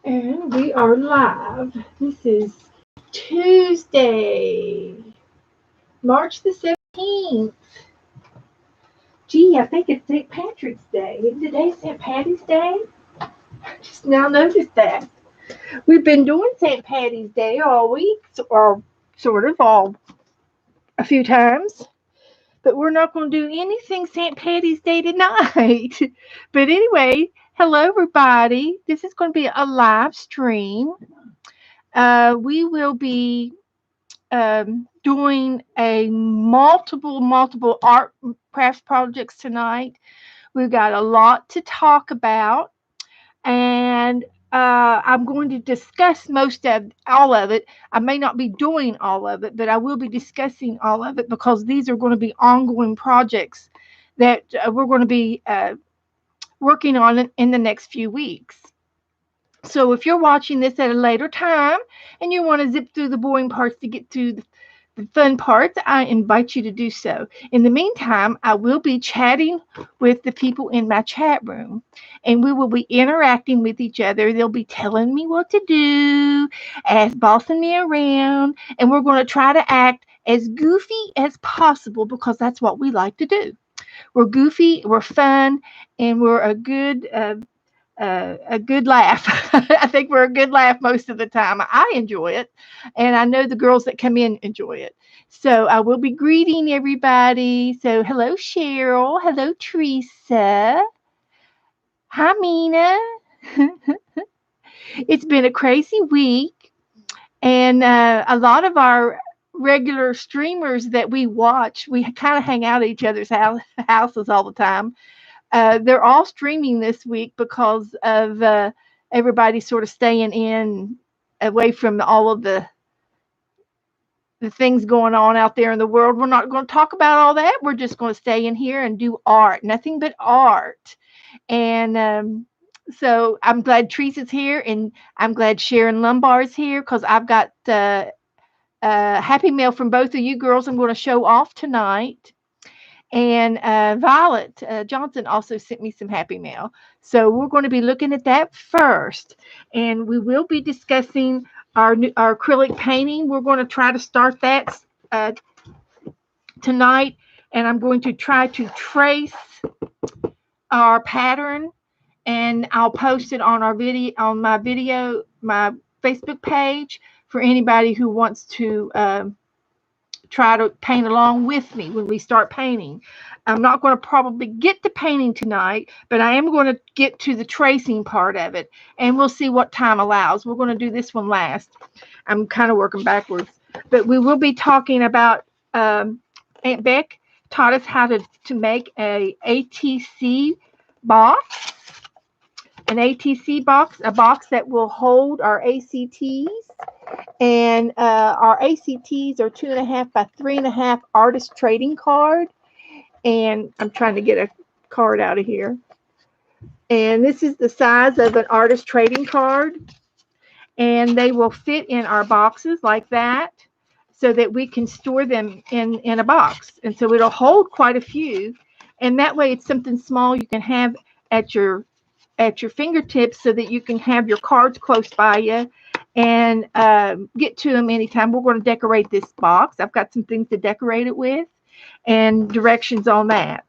And we are live. This is Tuesday, March the 17th. Gee, I think it's St. Patrick's Day. Isn't today St. Patty's Day? I just now noticed that. We've been doing St. Patty's Day all week, or sort of all a few times. But we're not going to do anything St. Patty's Day tonight. But anyway, hello everybody. This is going to be a live stream. We will be doing a multiple art crafts projects tonight. We've got a lot to talk about, and I'm going to discuss most of all of it. I may not be doing all of it, but I will be discussing all of it because these are going to be ongoing projects that we're going to be working on in the next few weeks. So if you're watching this at a later time and you want to zip through the boring parts to get to the fun parts, I invite you to do so. In the meantime, I will be chatting with the people in my chat room, and we will be interacting with each other. They'll be telling me what to do, as bossing me around, and we're going to try to act as goofy as possible because that's what we like to do. We're goofy, we're fun, and we're a good laugh. I think we're a good laugh most of the time. I enjoy it, and I know the girls that come in enjoy it. So I will be greeting everybody. So hello, Cheryl. Hello, Teresa. Hi, Mina. It's been a crazy week, and a lot of our regular streamers that we watch, we kind of hang out at each other's houses all the time. They're all streaming this week because of everybody sort of staying in away from all of the things going on out there in the world. We're not going to talk about all that. We're just going to stay in here and do art, nothing but art. And so I'm glad Teresa's here, and I'm glad Sharon Lumbar's here because I've got happy mail from both of you girls I'm going to show off tonight. And Violet Johnson also sent me some happy mail. So we're going to be looking at that first. And we will be discussing our acrylic painting. We're going to try to start that uh, tonight. And I'm going to try to trace our pattern. And I'll post it on my Facebook page for anybody who wants to try to paint along with me when we start painting. I'm not going to probably get to painting tonight, but I am going to get to the tracing part of it, and we'll see what time allows. We're going to do this one last. I'm kind of working backwards, but we will be talking about Aunt Beck taught us how to make a ATC box, a box that will hold our ACTs. And our ACTs are 2.5 by 3.5 artist trading card. And I'm trying to get a card out of here. And this is the size of an artist trading card. And they will fit in our boxes like that so that we can store them in a box. And so it'll hold quite a few. And that way it's something small you can have at your fingertips so that you can have your cards close by you and get to them anytime. We're going to decorate this box. I've got some things to decorate it with and directions on that.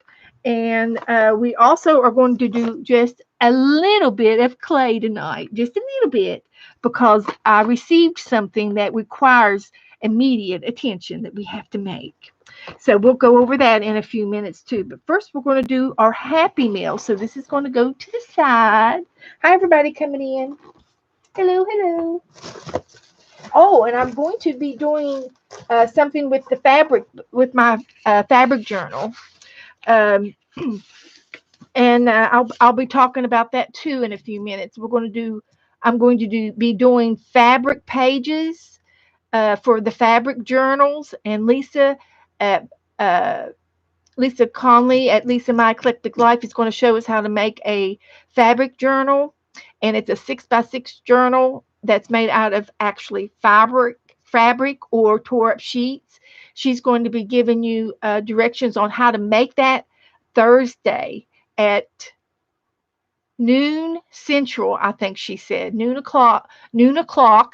And we also are going to do just a little bit of clay tonight, just a little bit, because I received something that requires immediate attention that we have to make. So we'll go over that in a few minutes too. But first, we're going to do our happy meal. So this is going to go to the side. Hi, everybody coming in. Hello, hello. Oh, and I'm going to be doing something with the fabric, with my fabric journal. Um, and I'll be talking about that too in a few minutes. I'm going to be doing fabric pages for the fabric journals, and at uh, Lisa Conley at Lisa My Eclectic Life is going to show us how to make a fabric journal, and it's a 6x6 journal that's made out of actually fabric or tore up sheets. She's going to be giving you directions on how to make that Thursday at noon Central, I think she said. Noon o'clock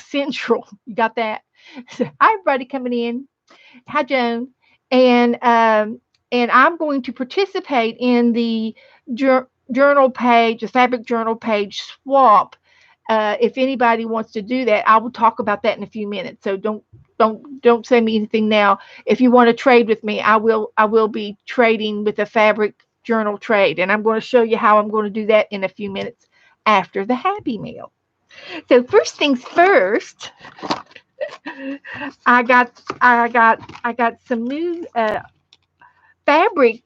Central. You got that? So, hi, everybody coming in. Hi, Joan. And I'm going to participate in the journal page, the fabric journal page swap. If anybody wants to do that, I will talk about that in a few minutes. So don't say me anything now. If you want to trade with me, I will be trading with a fabric journal trade, and I'm going to show you how I'm going to do that in a few minutes after the happy meal. So first things first, I got some new fabric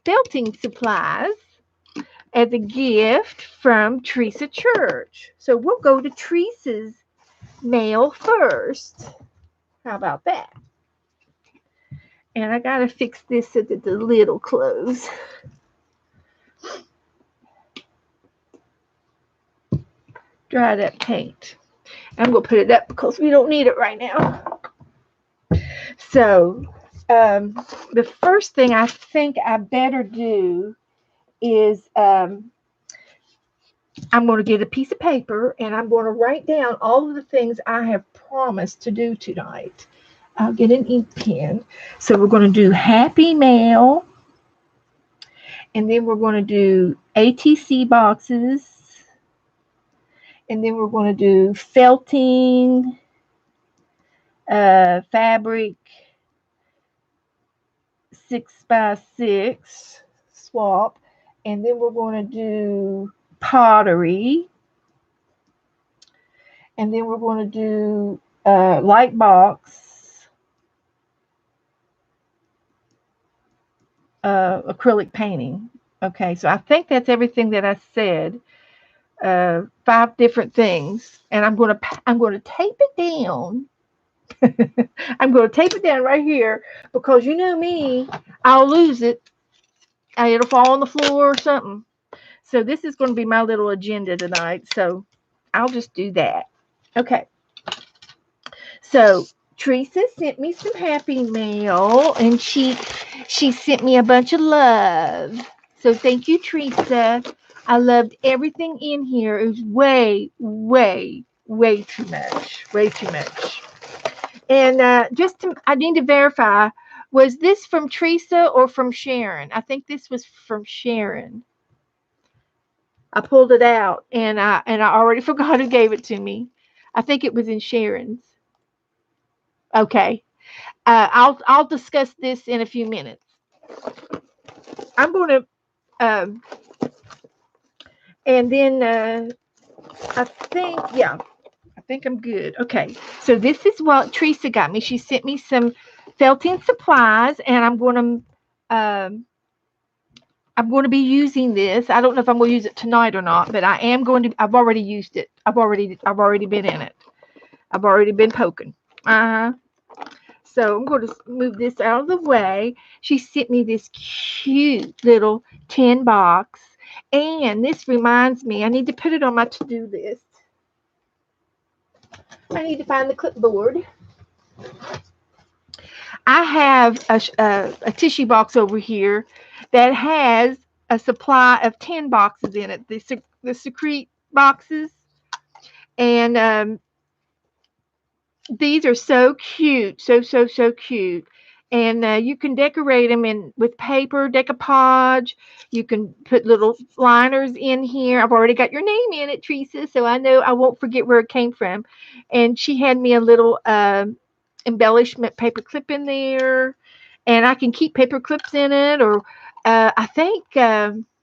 felting supplies as a gift from Teresa Church. So we'll go to Teresa's mail first. How about that? And I gotta fix this so that the lid will close. Dry that paint. I'm gonna put it up because we don't need it right now. So the first thing I think I better do is I'm going to get a piece of paper and I'm going to write down all of the things I have promised to do tonight. I'll get an ink pen. So we're going to do happy mail, and then we're going to do ATC boxes, and then we're going to do felting, fabric 6x6 swap, and then we're going to do pottery, and then we're going to do light box, acrylic painting. Okay, so I think that's everything that I said. 5 different things, and I'm going to tape it down. I'm going to tape it down right here because you know me, I'll lose it. It'll fall on the floor or something. So this is going to be my little agenda tonight. So I'll just do that. Okay. So Teresa sent me some happy mail, and she sent me a bunch of love. So thank you, Teresa. I loved everything in here. It was way, way, way too much. Way too much. And I need to verify, was this from Teresa or from Sharon? I think this was from Sharon. I pulled it out, and I already forgot who gave it to me. I think it was in Sharon's. Okay. I'll discuss this in a few minutes. I'm going to, and then I think I'm good. Okay, so this is what Teresa got me. She sent me some felting supplies, and I'm going to be using this. I don't know if I'm going to use it tonight or not, but I am going to. I've already used it. I've already been in it. I've already been poking. So I'm going to move this out of the way. She sent me this cute little tin box. And this reminds me, I need to put it on my to-do list. I need to find the clipboard. I have a tissue box over here that has a supply of 10 boxes in it, the secrete boxes. And these are so cute, so cute. And you can decorate them with paper, decoupage. You can put little liners in here. I've already got your name in it, Teresa, so I know I won't forget where it came from. And she had me a little embellishment paper clip in there, and I can keep paper clips in it. Or I think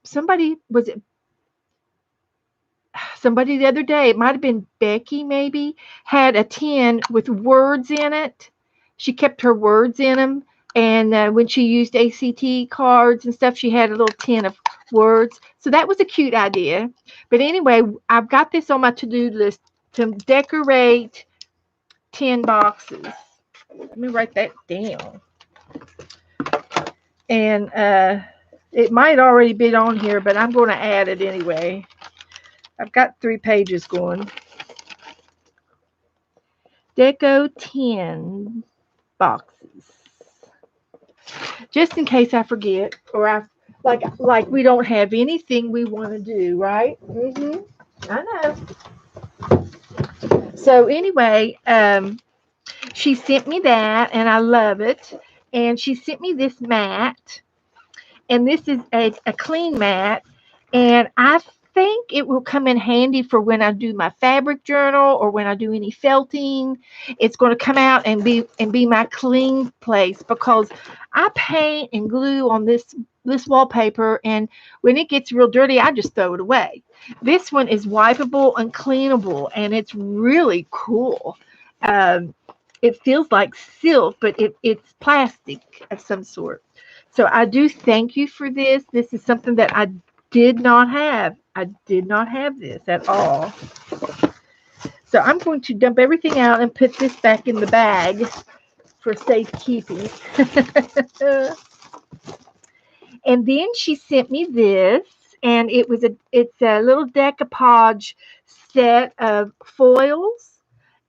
somebody the other day, it might have been Becky maybe, had a tin with words in it. She kept her words in them. And when she used ACT cards and stuff, she had a little tin of words. So that was a cute idea. But anyway, I've got this on my to-do list to decorate 10 boxes. Let me write that down. And it might already be on here, but I'm going to add it anyway. I've got 3 pages going. Deco 10 boxes. Just in case I forget, or Like we don't have anything we want to do, right? I know. So anyway, she sent me that, and I love it. And she sent me this mat, and this is a clean mat, and I think it will come in handy for when I do my fabric journal or when I do any felting. It's going to come out and be my clean place because I paint and glue on this wallpaper, and when it gets real dirty I just throw it away. This one is wipeable and cleanable, and it's really cool. um, it feels like silk, but it's plastic of some sort. So I do thank you for this. This is something that I did not have. I did not have this at all. So I'm going to dump everything out and put this back in the bag for safekeeping. And then she sent me this, and it's a little decoupage set of foils.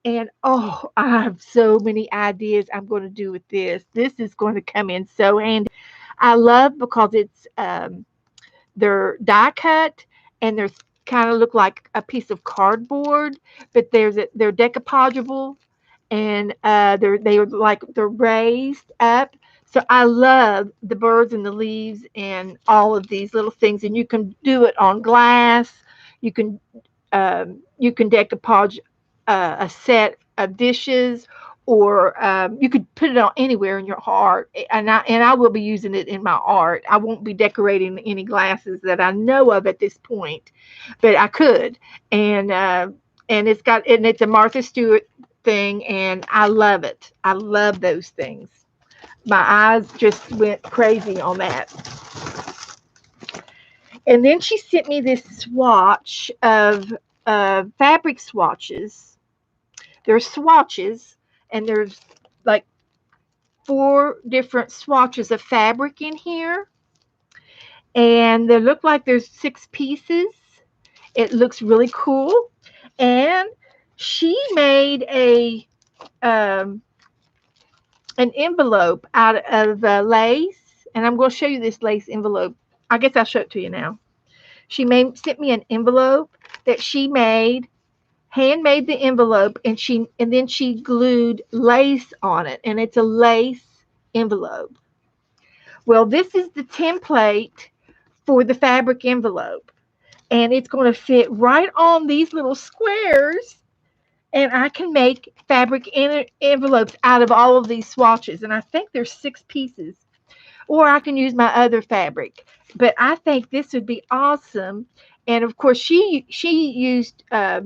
And oh, I have so many ideas I'm going to do with this. This is going to come in so handy. I love because they're die cut, and they're kind of look like a piece of cardboard, but they're decoupageable, and they're raised up. So I love the birds and the leaves and all of these little things, and you can do it on glass. You can you can decoupage a set of dishes, or you could put it on anywhere in your art. And I will be using it in my art. I won't be decorating any glasses that I know of at this point, but I could. And it's a Martha Stewart thing, and I love it. I love those things. My eyes just went crazy on that. And then she sent me this swatch of fabric swatches. There's swatches, and there's like four different swatches of fabric in here, and they look like there's six pieces. It looks really cool, and she made a um, an envelope out of lace, and I'm going to show you this lace envelope. I guess I'll show it to you now. Sent me an envelope that she made, handmade the envelope, and then she glued lace on it, and it's a lace envelope. Well, this is the template for the fabric envelope, and it's going to fit right on these little squares, and I can make fabric envelopes out of all of these swatches, and I think there's six pieces, or I can use my other fabric. But I think this would be awesome. And of course, she used a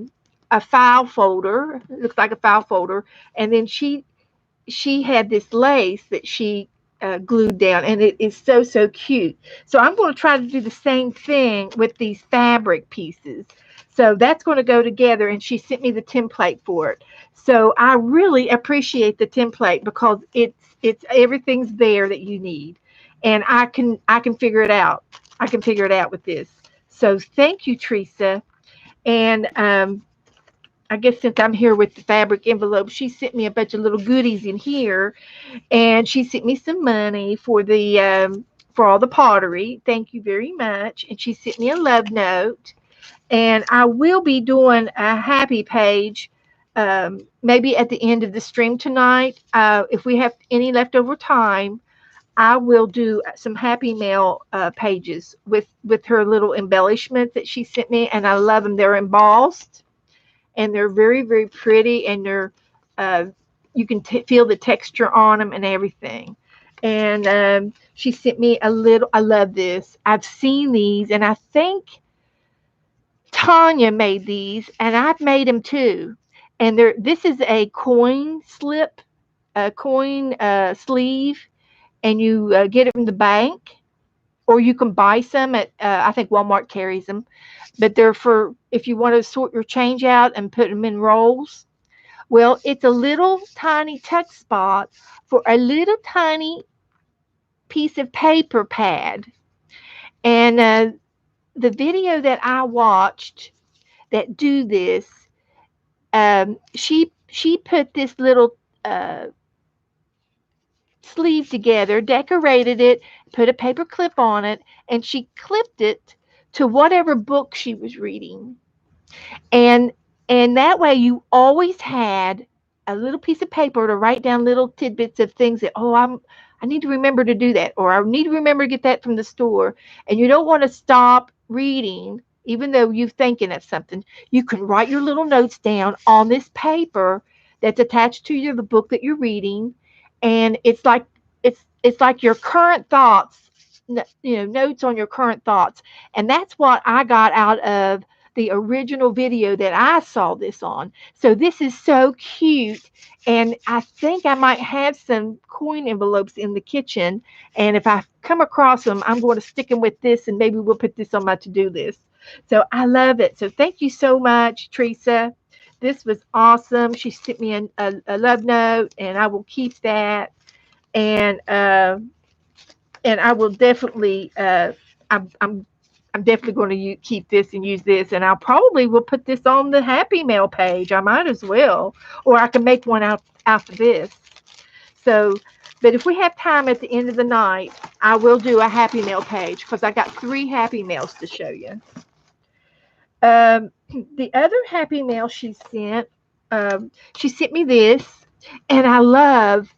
file folder. It looks like a file folder, and then she had this lace that she glued down, and it is so cute. So I'm going to try to do the same thing with these fabric pieces. So that's going to go together, and she sent me the template for it. So I really appreciate the template because it's everything's there that you need, and I can figure it out. I can figure it out with this. So thank you, Teresa. And I guess since I'm here with the fabric envelope, she sent me a bunch of little goodies in here, and she sent me some money for all the pottery. Thank you very much. And she sent me a love note, and I will be doing a happy page maybe at the end of the stream tonight. If we have any leftover time, I will do some happy mail pages with her little embellishments that she sent me, and I love them. They're embossed, and they're very pretty, and they're uh, you can feel the texture on them and everything. And she sent me a little. I love this. I've seen these, and I think Tanya made these, and I've made them too. And this is a coin slip, a coin sleeve, and you get it from the bank, or you can buy some at I think Walmart carries them, but they're for if you want to sort your change out and put them in rolls. Well, it's a little tiny tuck spot for a little tiny piece of paper pad. And the video that I watched that do this, she put this little sleeve together, decorated it, put a paper clip on it, and she clipped it to whatever book she was reading. And that way you always had a little piece of paper to write down little tidbits of things that, oh, I need to remember to do that, or I need to remember to get that from the store. And you don't want to stop reading even though you're thinking of something. You can write your little notes down on this paper that's attached to the book that you're reading, and it's like your current thoughts, notes on your current thoughts. And that's what I got out of the original video that I saw this on. So this is so cute. And I think I might have some coin envelopes in the kitchen. And if I come across them, I'm going to stick them with this, and maybe we'll put this on my to-do list. So I love it. So thank you so much, Teresa. This was awesome. She sent me a love note, and I will keep that. And I will definitely, I'm definitely going to keep this and use this, and I'll probably will put this on the Happy Mail page. I might as well, or I can make one out after this. So, but if we have time at the end of the night, I will do a Happy Mail page because I got 3 Happy Mails to show you. The other Happy Mail she sent me this, and I love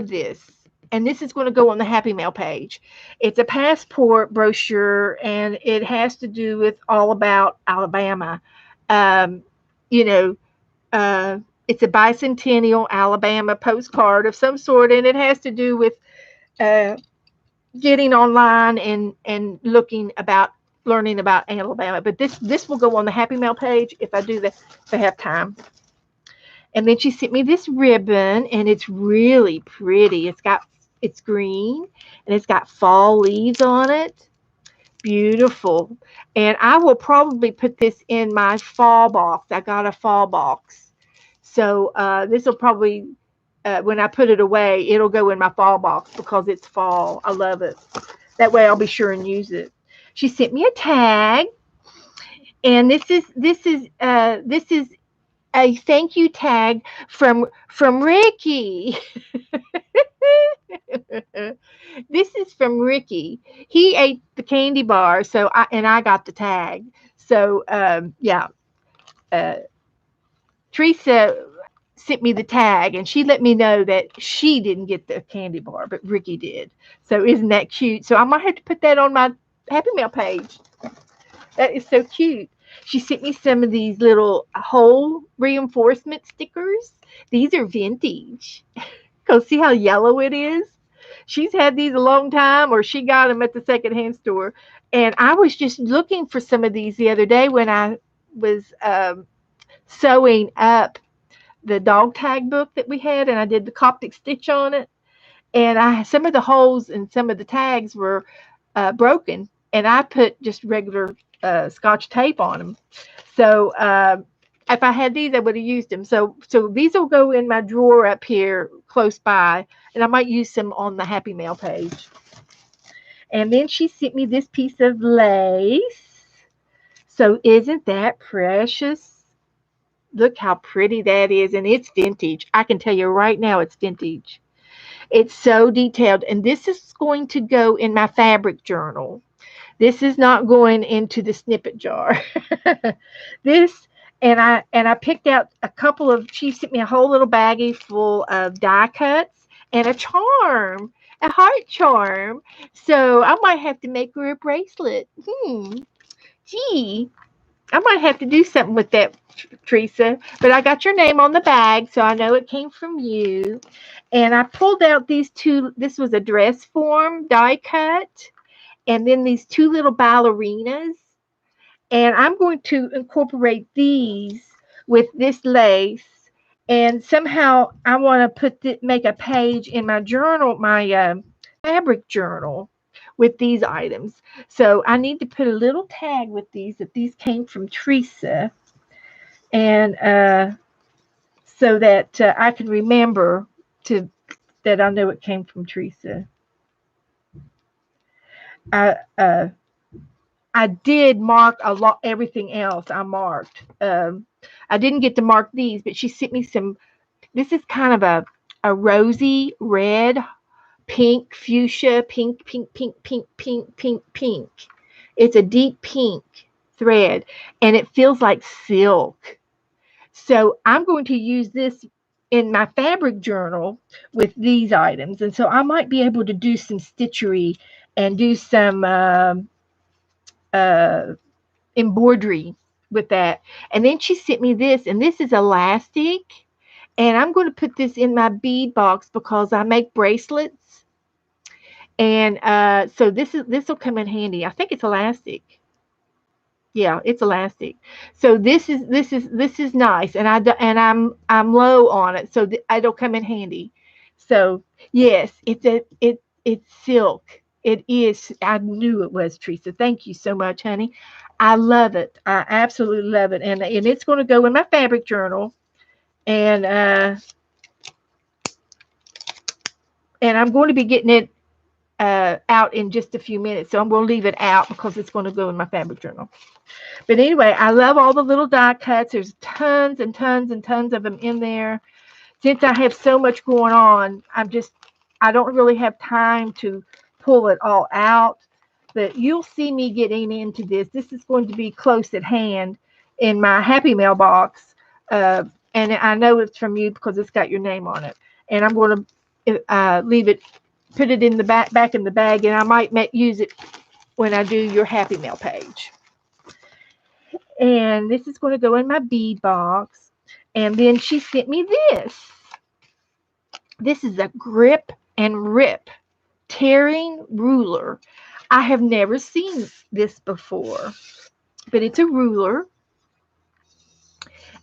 this. And this is going to go on the Happy Mail page. It's a passport brochure, and it has to do with all about Alabama. Um, you know, it's a bicentennial Alabama postcard of some sort, and it has to do with uh, getting online and learning about Alabama. But this will go on the Happy Mail page if I do that, if I have time. And then she sent me this ribbon, and it's really pretty. It's green, and it's got fall leaves on it. Beautiful. And I will probably put this in my fall box. I got a fall box. So this will probably, when I put it away, it'll go in my fall box because it's fall. I love it. That way I'll be sure and use it. She sent me a tag, and this is a thank you tag from Ricky. This is from Ricky. He ate the candy bar, so I got the tag. So yeah, uh, Teresa sent me the tag, and she let me know that she didn't get the candy bar, but Ricky did. So isn't that cute? So I might have to put that on my Happy Mail page. That is so cute. She sent me some of these little hole reinforcement stickers. These are vintage. Because see how yellow it is? She's had these a long time, or she got them at the secondhand store. And I was just looking for some of these the other day when I was sewing up the dog tag book that we had, and I did the Coptic stitch on it. And some of the holes and some of the tags were broken, and I put just regular Scotch tape on them. So if I had these, I would have used them. So these will go in my drawer up here close by, and I might use them on the Happy Mail page. And then she sent me this piece of lace. So isn't that precious? Look how pretty that is, and it's vintage. I can tell you right now it's vintage. It's so detailed, and this is going to go in my fabric journal. This is not going into the snippet jar. This, and I picked out a couple of, she sent me a whole little baggie full of die cuts and a charm, a heart charm. So I might have to make her a bracelet. Gee, I might have to do something with that, Teresa. But I got your name on the bag, so I know it came from you. And I pulled out these 2, this was a dress form die cut, and then these 2 little ballerinas. And I'm going to incorporate these with this lace. And somehow I want to make a page in my journal, my fabric journal, with these items. So I need to put a little tag with these, that these came from Teresa. And so that I can remember that I know it came from Teresa. I did mark a lot, everything else I marked. I didn't get to mark these, but she sent me some. This is kind of a rosy red, pink, fuchsia, pink, pink, pink, pink, pink, pink, pink. It's a deep pink thread, and it feels like silk. So I'm going to use this in my fabric journal with these items. And so I might be able to do some stitchery and do some uh, embroidery with that. And then she sent me this, and this is elastic. And I'm going to put this in my bead box because I make bracelets. And so this will come in handy. I think it's elastic. Yeah, it's elastic. So this is nice, and I'm low on it, so it'll come in handy. So yes, it's silk. It is. I knew it was, Teresa. Thank you so much, honey. I love it. I absolutely love it, and it's going to go in my fabric journal, and I'm going to be getting it out in just a few minutes. So I'm going to leave it out because it's going to go in my fabric journal. But anyway, I love all the little die cuts. There's tons and tons and tons of them in there. Since I have so much going on, I don't really have time to pull it all out. But you'll see me getting into this. This is going to be close at hand in my Happy Mail box. And I know it's from you because it's got your name on it. And I'm going to leave it, put it in the back in the bag, and I might use it when I do your Happy Mail page. And this is going to go in my bead box. And then she sent me this. This is a grip and rip tearing ruler. I have never seen this before, but it's a ruler,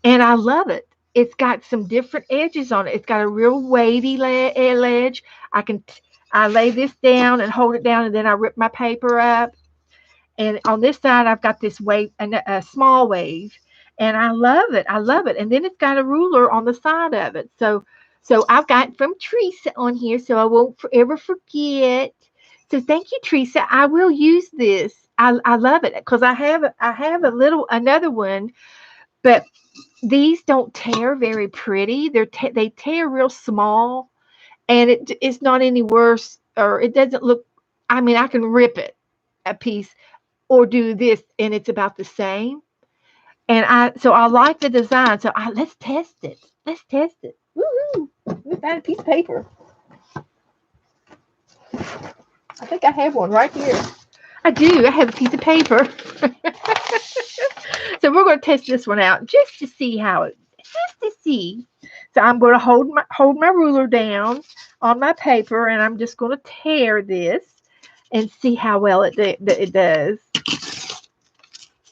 and I love it. It's got some different edges on it. It's got a real wavy edge. I lay this down and hold it down, and then I rip my paper up. And on this side, I've got this wave, a small wave, and I love it. I love it. And then it's got a ruler on the side of it. So I've got from Teresa on here, so I won't ever forget. So thank you, Teresa. I will use this. I love it because I have another one, but these don't tear very pretty. They tear real small, and it's not any worse, or it doesn't look. I mean, I can rip it a piece or do this, and it's about the same. And I like the design. So let's test it. Let's test it. Woohoo! We found a piece of paper. I think I have one right here. I do. I have a piece of paper. So we're going to test this one out just to see just to see. So I'm going to hold my ruler down on my paper, and I'm just going to tear this and see how well it does.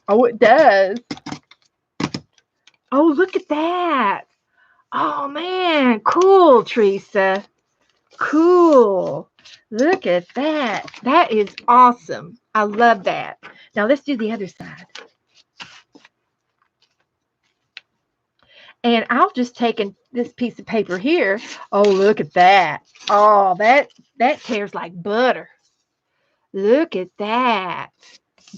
Oh, it does. Oh, look at that. Oh, man. Cool, Teresa. Cool. Look at that. That is awesome. I love that. Now, let's do the other side. And I'll just take this piece of paper here. Oh, look at that. Oh, that tears like butter. Look at that.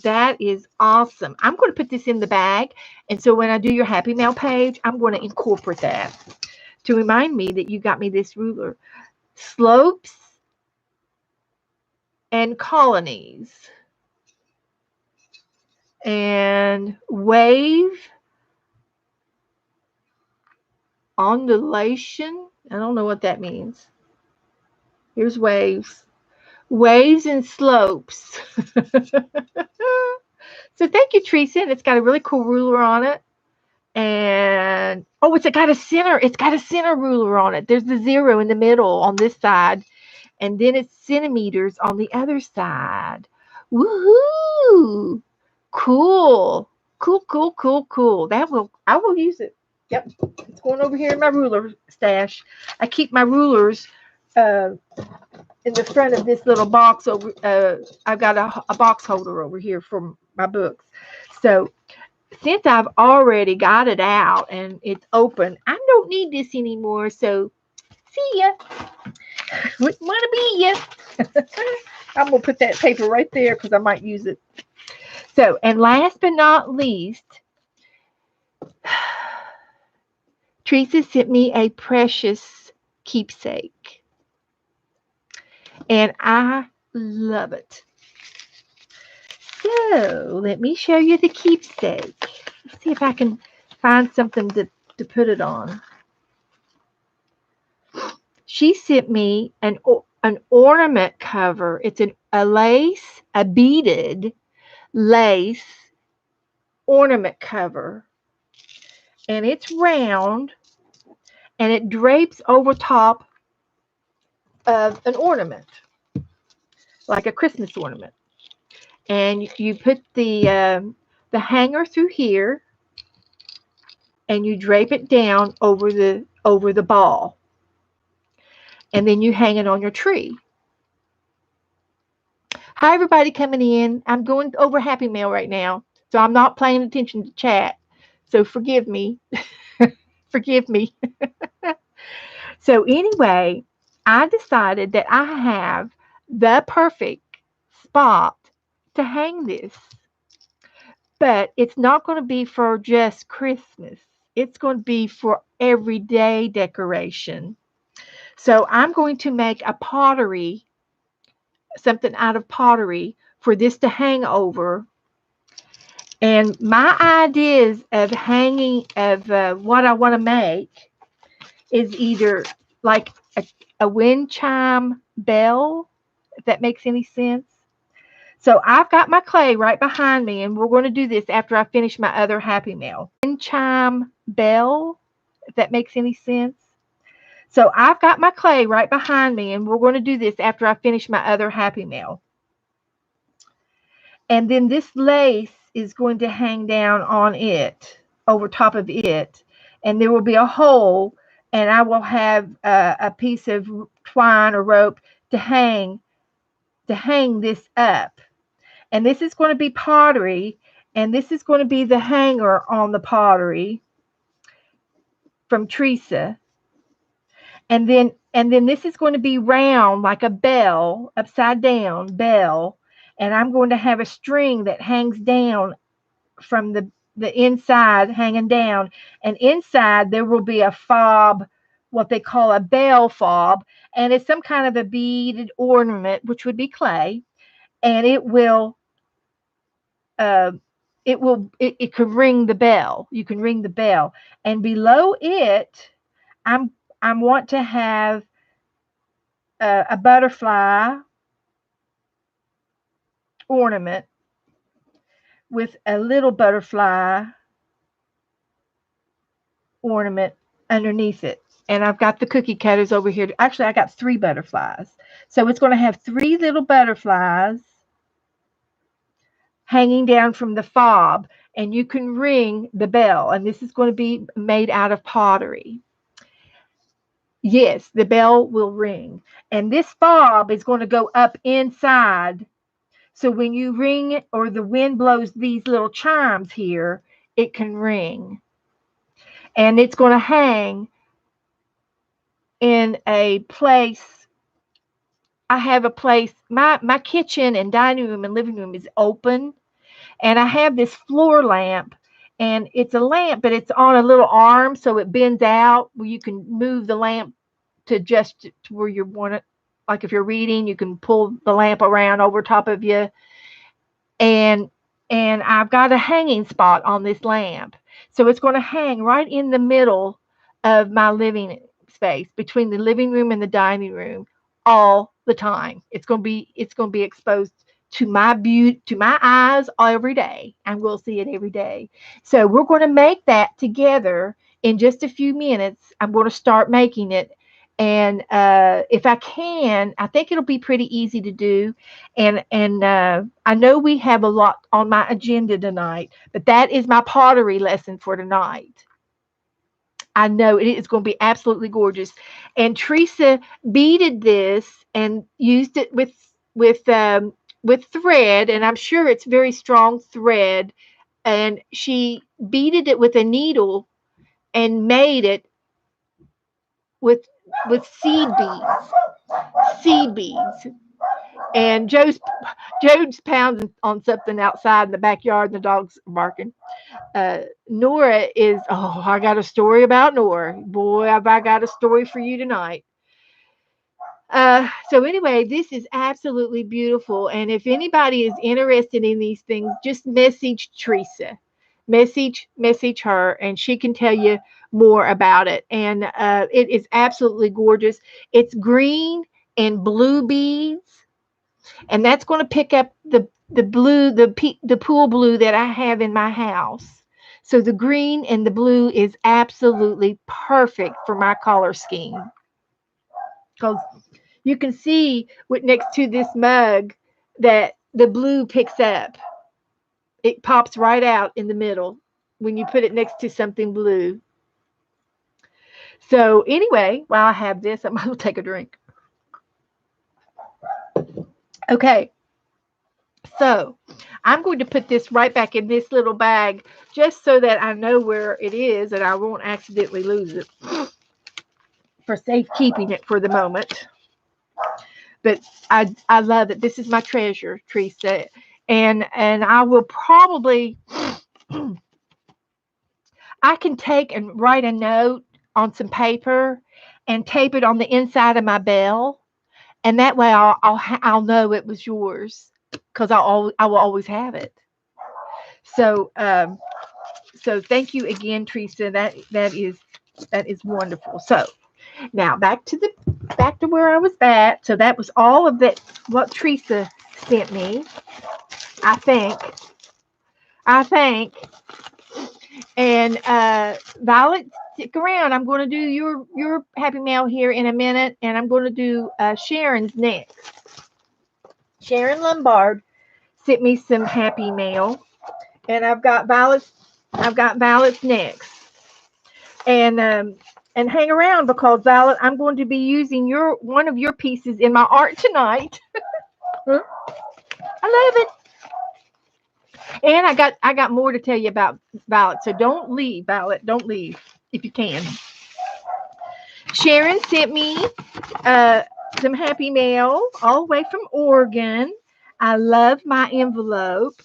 That is awesome. I'm going to put this in the bag. And so when I do your Happy Mail page, I'm going to incorporate that to remind me that you got me this ruler. Slopes and colonies. And wave, ondulation. I don't know what that means. Here's waves. Waves and slopes. So thank you, Teresa. And it's got a really cool ruler on it. And it's got a center ruler on it. There's the 0 in the middle on this side. And then it's centimeters on the other side. Woohoo! Cool. Cool. I will use it. Yep. It's going over here in my ruler stash. I keep my rulers in the front of this little box over. I've got a box holder over here for my books. So since I've already got it out and it's open, I don't need this anymore. So see ya. Wouldn't want to be ya. I'm going to put that paper right there because I might use it. So, and last but not least, Teresa sent me a precious keepsake. And I love it. So let me show you the keepsake. Let's see if I can find something to put it on. She sent me an ornament cover. It's a beaded lace ornament cover. And it's round and it drapes over top of an ornament, like a Christmas ornament. And you put the hanger through here, and you drape it down over the ball, and then you hang it on your tree. Hi, everybody coming in. I'm going over Happy Mail right now, so I'm not paying attention to chat. So forgive me. Forgive me. So anyway, I decided that I have the perfect spot to hang this. But it's not going to be for just Christmas. It's going to be for everyday decoration. So I'm going to make something out of pottery for this to hang over. And my ideas of what I want to make is either like a wind chime bell, if that makes any sense. So I've got my clay right behind me, and we're going to do this after I finish my other Happy Mail. Wind chime bell, if that makes any sense. So I've got my clay right behind me, and we're going to do this after I finish my other Happy Mail. And then this lace is going to hang down on it, over top of it. And there will be a hole, and I will have a piece of twine or rope to hang this up. And this is going to be pottery, and this is going to be the hanger on the pottery from Teresa. And then this is going to be round like a bell, upside down bell. And I'm going to have a string that hangs down from the inside, hanging down. And inside there will be a fob, what they call a bell fob. And it's some kind of a beaded ornament, which would be clay. And it can ring the bell. You can ring the bell. And below it, I want to have a butterfly ornament with a little butterfly ornament underneath it. And I've got the cookie cutters over here. Actually, I got 3 butterflies. So it's going to have 3 little butterflies hanging down from the fob, and you can ring the bell. And this is going to be made out of pottery. Yes, the bell will ring. And this fob is going to go up inside. So when you ring or the wind blows these little chimes here, it can ring. And it's going to hang in a place. I have a place. My kitchen and dining room and living room is open. And I have this floor lamp. And it's a lamp, but it's on a little arm, so it bends out where you can move the lamp to just to where you want it. Like if you're reading, you can pull the lamp around over top of you. And I've got a hanging spot on this lamp. So it's going to hang right in the middle of my living space, between the living room and the dining room, all the time. It's going to be exposed to my eyes every day, and we'll see it every day. So we're going to make that together in just a few minutes. I'm going to start making it. And if I can, I think it'll be pretty easy to do. And I know we have a lot on my agenda tonight, but that is my pottery lesson for tonight. I know it is going to be absolutely gorgeous. And Teresa beaded this and used it with thread, and I'm sure it's very strong thread. And she beaded it with a needle and made it with seed beads. And Joe's pounding on something outside in the backyard, and the dog's barking. Nora is, I got a story about Nora. Boy, have I got a story for you tonight. So anyway, this is absolutely beautiful. And if anybody is interested in these things, just message Teresa. Message her, and she can tell you more about it. And it is absolutely gorgeous. It's green and blue beads, and that's going to pick up the blue, the pool blue that I have in my house. So the green and the blue is absolutely perfect for my color scheme, because you can see with next to this mug that the blue picks up. It pops right out in the middle when you put it next to something blue. So anyway, while I have this, I might as well take a drink. Okay, so I'm going to put this right back in this little bag just so that I know where it is and I won't accidentally lose it, for safekeeping it for the moment. But I love it. This is my treasure, Teresa, and I will probably I can take and write a note on some paper and tape it on the inside of my bell, and that way I'll know it was yours, because I will always have it. So so thank you again, Teresa. That is wonderful. So now back to where I was at. So that was all of that what Teresa sent me. I think. I think. And Violet, stick around. I'm going to do your happy mail here in a minute, and I'm going to do Sharon's next. Sharon Lombard sent me some happy mail, and I've got Violet's next. And hang around, because Violet, I'm going to be using one of your pieces in my art tonight. I love it. And I got more to tell you about Violet. So don't leave, Violet. Don't leave if you can. Sharon sent me some happy mail all the way from Oregon. I love my envelope.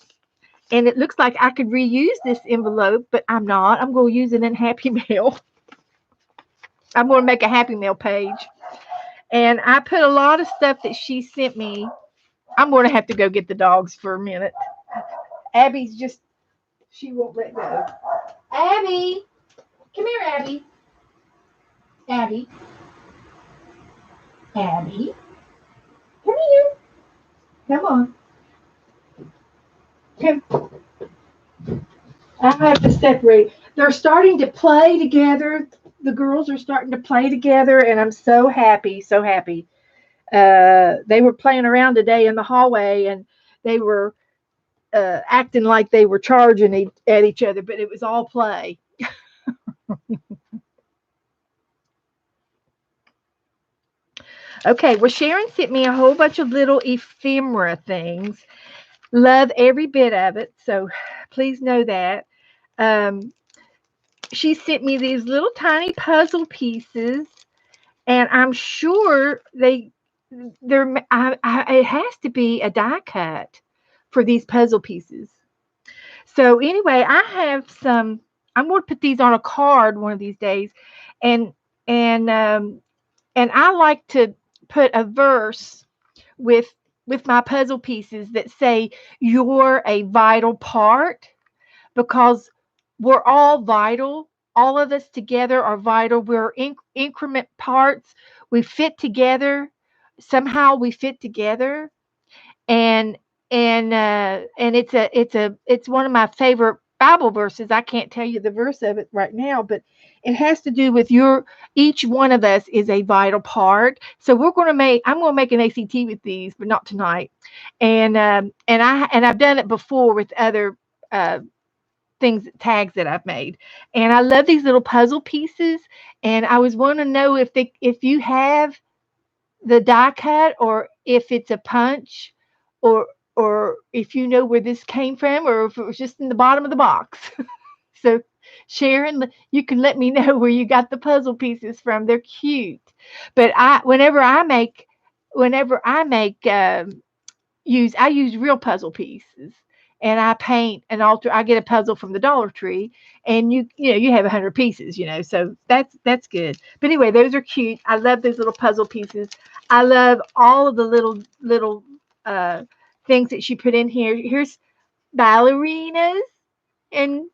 And it looks like I could reuse this envelope, but I'm not. I'm going to use it in happy mail. I'm going to make a happy mail page. And I put a lot of stuff that she sent me. I'm going to have to go get the dogs for a minute. Abby's just, she won't let go. Abby! Come here, Abby. Abby. Abby. Come here. Come on. Come. I have to separate. They're starting to play together. The girls are starting to play together, and I'm so happy, so happy. They were playing around today in the hallway, and they were acting like they were charging at each other, but it was all play. Okay, well, Sharon sent me a whole bunch of little ephemera things. Love every bit of it, so please know that. Um, she sent me these little tiny puzzle pieces, and I'm sure it has to be a die cut for these puzzle pieces. So anyway, I have some. I'm going to put these on a card one of these days, and and um, and I like to put a verse with my puzzle pieces that say you're a vital part, because we're all vital. All of us together are vital. We're increment parts. We fit together. Somehow we fit together, and it's one of my favorite Bible verses. I can't tell you the verse of it right now, but it has to do with each one of us is a vital part. So I'm going to make an ACT with these, but not tonight. And I've done it before with other uh, tags that I've made. And I love these little puzzle pieces. And I was wanting to know if you have the die cut, or if it's a punch, or if you know where this came from, or if it was just in the bottom of the box. So Sharon, you can let me know where you got the puzzle pieces from. They're cute. But whenever I make I use real puzzle pieces, and I paint an altar. I get a puzzle from the Dollar Tree, and you have 100 pieces, so that's good. But anyway, those are cute. I love those little puzzle pieces. I love all of the little uh, things that she put in here. Here's ballerinas, and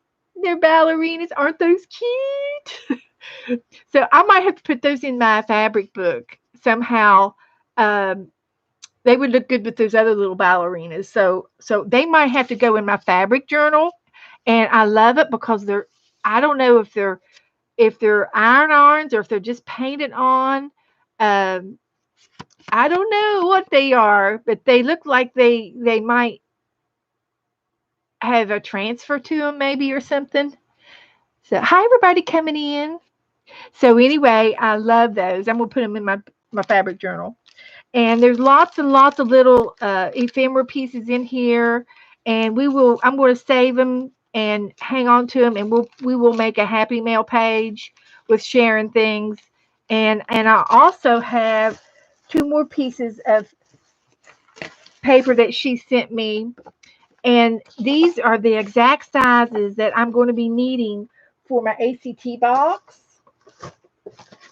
they're ballerinas. Aren't those cute? So I might have to put those in my fabric book somehow. Um, they would look good with those other little ballerinas. So they might have to go in my fabric journal. And I love it because I don't know if they're iron-ons or if they're just painted on. Um, I don't know what they are, but they look like they might have a transfer to them maybe or something. So hi everybody coming in. So anyway, I love those. I'm gonna put them in my fabric journal. And there's lots and lots of little ephemera pieces in here, and I'm going to save them and hang on to them, and we will make a happy mail page with sharing things. And I also have two more pieces of paper that she sent me, and these are the exact sizes that I'm going to be needing for my ACT box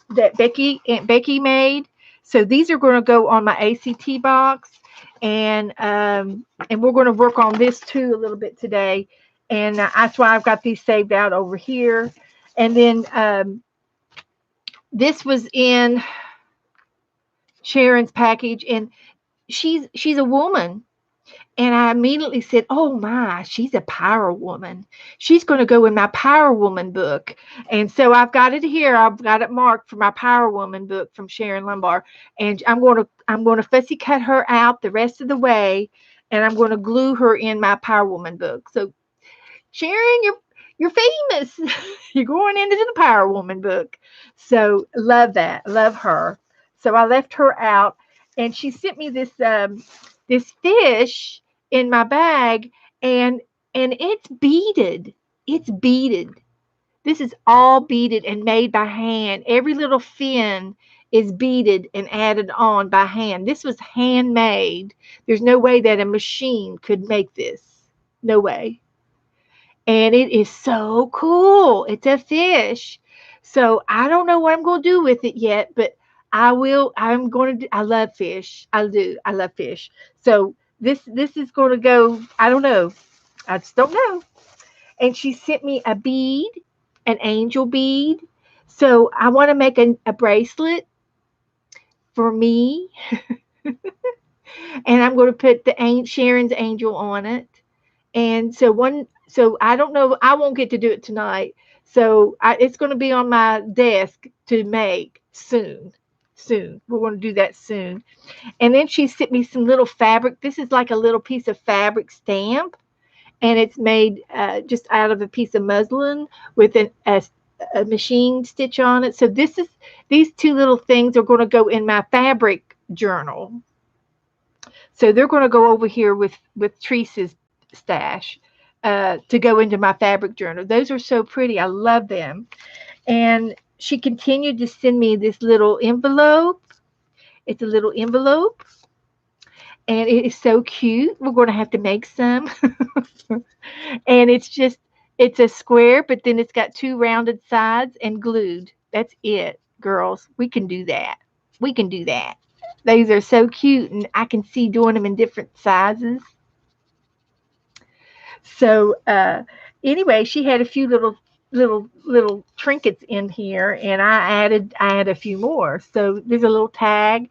that Aunt Becky made. So these are going to go on my ACT box, and we're going to work on this too a little bit today, and that's why I've got these saved out over here. And then this was in Sharon's package, and she's a woman. And I immediately said, "Oh my, she's a power woman. She's going to go in my Power Woman book." And so I've got it here. I've got it marked for my Power Woman book from Sharon Lumbar. And I'm going to fussy cut her out the rest of the way, and I'm going to glue her in my Power Woman book. So Sharon, you're famous. You're going into the Power Woman book. So love that. Love her. So I left her out, and she sent me this fish in my bag, and it's beaded. It's beaded. This is all beaded and made by hand. Every little fin is beaded and added on by hand. This was handmade. There's no way that a machine could make this. No way. And it is so cool. It's a fish. So I don't know what I'm going to do with it yet, but I will. I'm going to do. I love fish. I do. I love fish. So this is going to go. I don't know. I just don't know. And she sent me a bead, an angel bead. So I want to make a bracelet for me, and I'm going to put the Sharon's angel on it. And so I don't know, I won't get to do it tonight. So it's going to be on my desk to make soon. Soon. We're going to do that soon. And then she sent me some little fabric. This is like a little piece of fabric stamp, and it's made just out of a piece of muslin with a machine stitch on it. So these two little things are going to go in my fabric journal. So they're going to go over here with Teresa's stash to go into my fabric journal. Those are so pretty. I love them. And she continued to send me this little envelope. It's a little envelope, and it is so cute. We're going to have to make some. And it's a square, but then it's got two rounded sides and glued. That's it, girls. We can do that. We can do that. These are so cute, and I can see doing them in different sizes. So anyway, she had a few little trinkets in here, and I added a few more. So there's a little tag,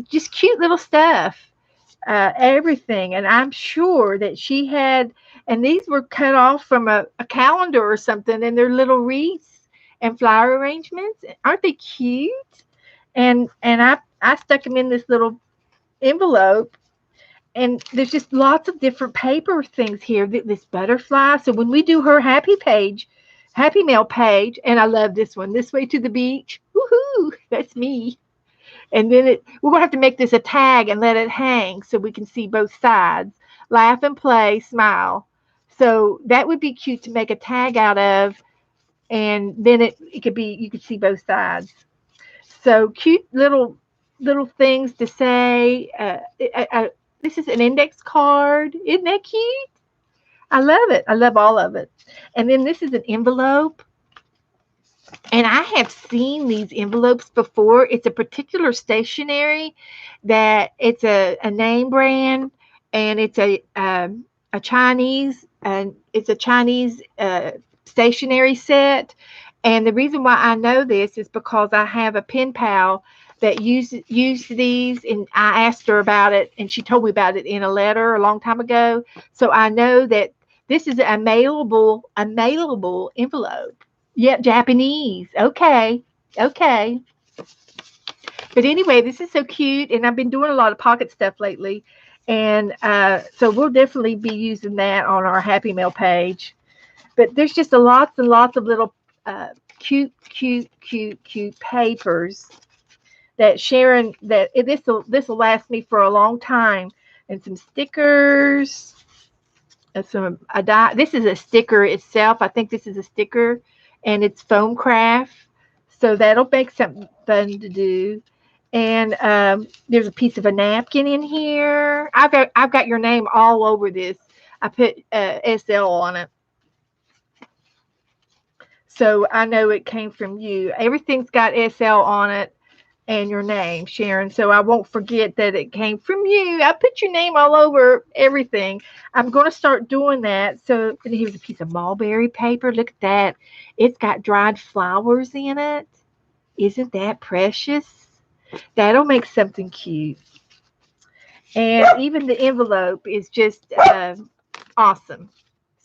just cute little stuff, everything. And I'm sure that she had, and these were cut off from a calendar or something, and they're little wreaths and flower arrangements. Aren't they cute? And I stuck them in this little envelope, and there's just lots of different paper things here. This butterfly. So when we do her happy mail page, and I love this one, This Way to the Beach. Woohoo! That's me. And then we're going to have to make this a tag and let it hang so we can see both sides. Laugh and play, smile. So that would be cute to make a tag out of, and then it could be, you could see both sides. So cute little things to say. This is an index card. Isn't that cute? I love it. I love all of it. And then this is an envelope. And I have seen these envelopes before. It's a particular stationery that it's a name brand, and it's a Chinese, and it's a Chinese stationery set. And the reason why I know this is because I have a pen pal that used these, and I asked her about it, and she told me about it in a letter a long time ago. So I know that this is a mailable envelope. Yep, Japanese. Okay. Okay. But anyway, this is so cute, and I've been doing a lot of pocket stuff lately. And so we'll definitely be using that on our Happy Mail page. But there's just lots and lots of little cute papers that Sharon, that this will last me for a long time. And some stickers. This is a sticker itself. I think this is a sticker, and it's foam craft, so that'll make something fun to do. And there's a piece of a napkin in here. I've got your name all over this. I put SL on it, so I know it came from you. Everything's got SL on it, and your name, Sharon, so I won't forget that it came from you. I put your name all over everything. I'm going to start doing that. So, and here's a piece of mulberry paper. Look at that. It's got dried flowers in it. Isn't that precious? That'll make something cute. And even the envelope is just awesome.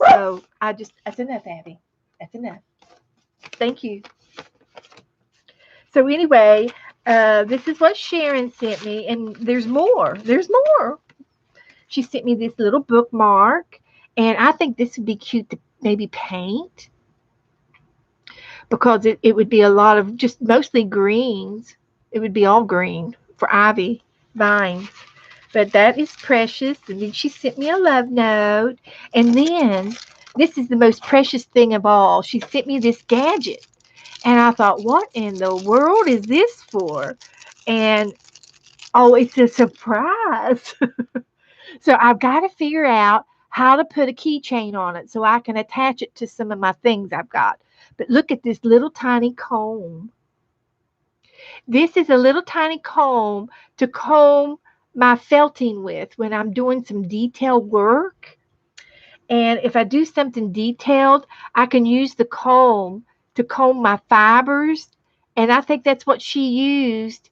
So that's enough, Abby. That's enough. Thank you. So anyway, this is what Sharon sent me, and there's more. There's more. She sent me this little bookmark, and I think this would be cute to maybe paint, because it would be a lot of just mostly greens. It would be all green for ivy vines. But that is precious. And then she sent me a love note. And then this is the most precious thing of all. She sent me this gadget. And I thought, what in the world is this for? And oh, it's a surprise. So I've got to figure out how to put a keychain on it so I can attach it to some of my things I've got. But look at this little tiny comb. This is a little tiny comb to comb my felting with when I'm doing some detailed work. And if I do something detailed, I can use the comb to comb my fibers. And I think that's what she used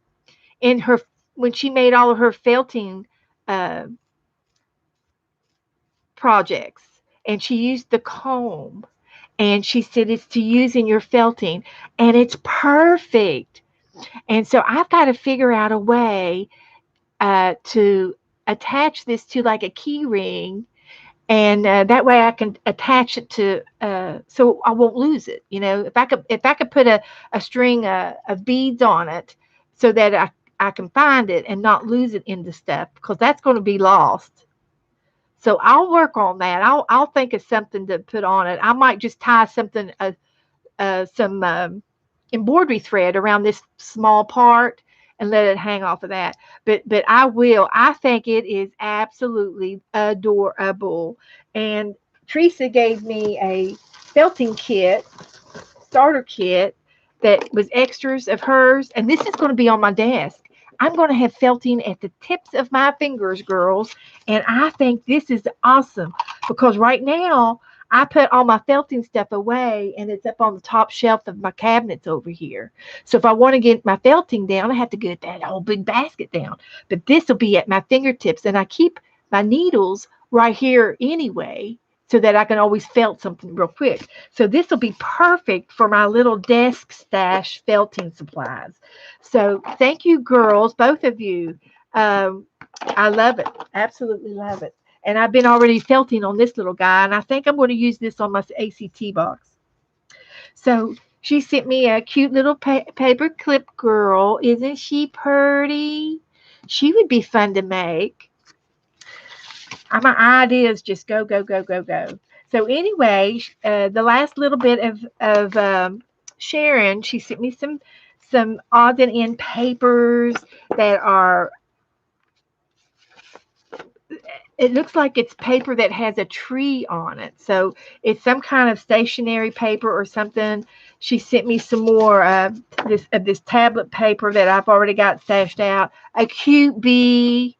in her when she made all of her felting uh, projects. And she used the comb. And she said it's to use in your felting. And it's perfect. And so I've got to figure out a way to attach this to like a key ring, and that way I can attach it to so I won't lose it. If I could put a string of beads on it so that I can find it and not lose it in the stuff, because that's going to be lost. So I'll work on that. I'll think of something to put on it. I might just tie some embroidery thread around this small part and let it hang off of that. But I will. I think it is absolutely adorable. And Teresa gave me a felting kit, starter kit, that was extras of hers, and this is going to be on my desk. I'm going to have felting at the tips of my fingers, girls, and I think this is awesome, because right now I put all my felting stuff away, and it's up on the top shelf of my cabinets over here. So if I want to get my felting down, I have to get that whole big basket down. But this will be at my fingertips, and I keep my needles right here anyway, so that I can always felt something real quick. So this will be perfect for my little desk stash felting supplies. So thank you, girls, both of you. I love it. Absolutely love it. And I've been already felting on this little guy, and I think I'm going to use this on my ACT box. So she sent me a cute little paper clip girl. Isn't she pretty? She would be fun to make. My ideas just go, go, go, go, go. So anyway, the last little bit of Sharon, she sent me some odds and end papers that are it looks like it's paper that has a tree on it. So it's some kind of stationery paper or something. She sent me some more this tablet paper that I've already got stashed out. A cute bee,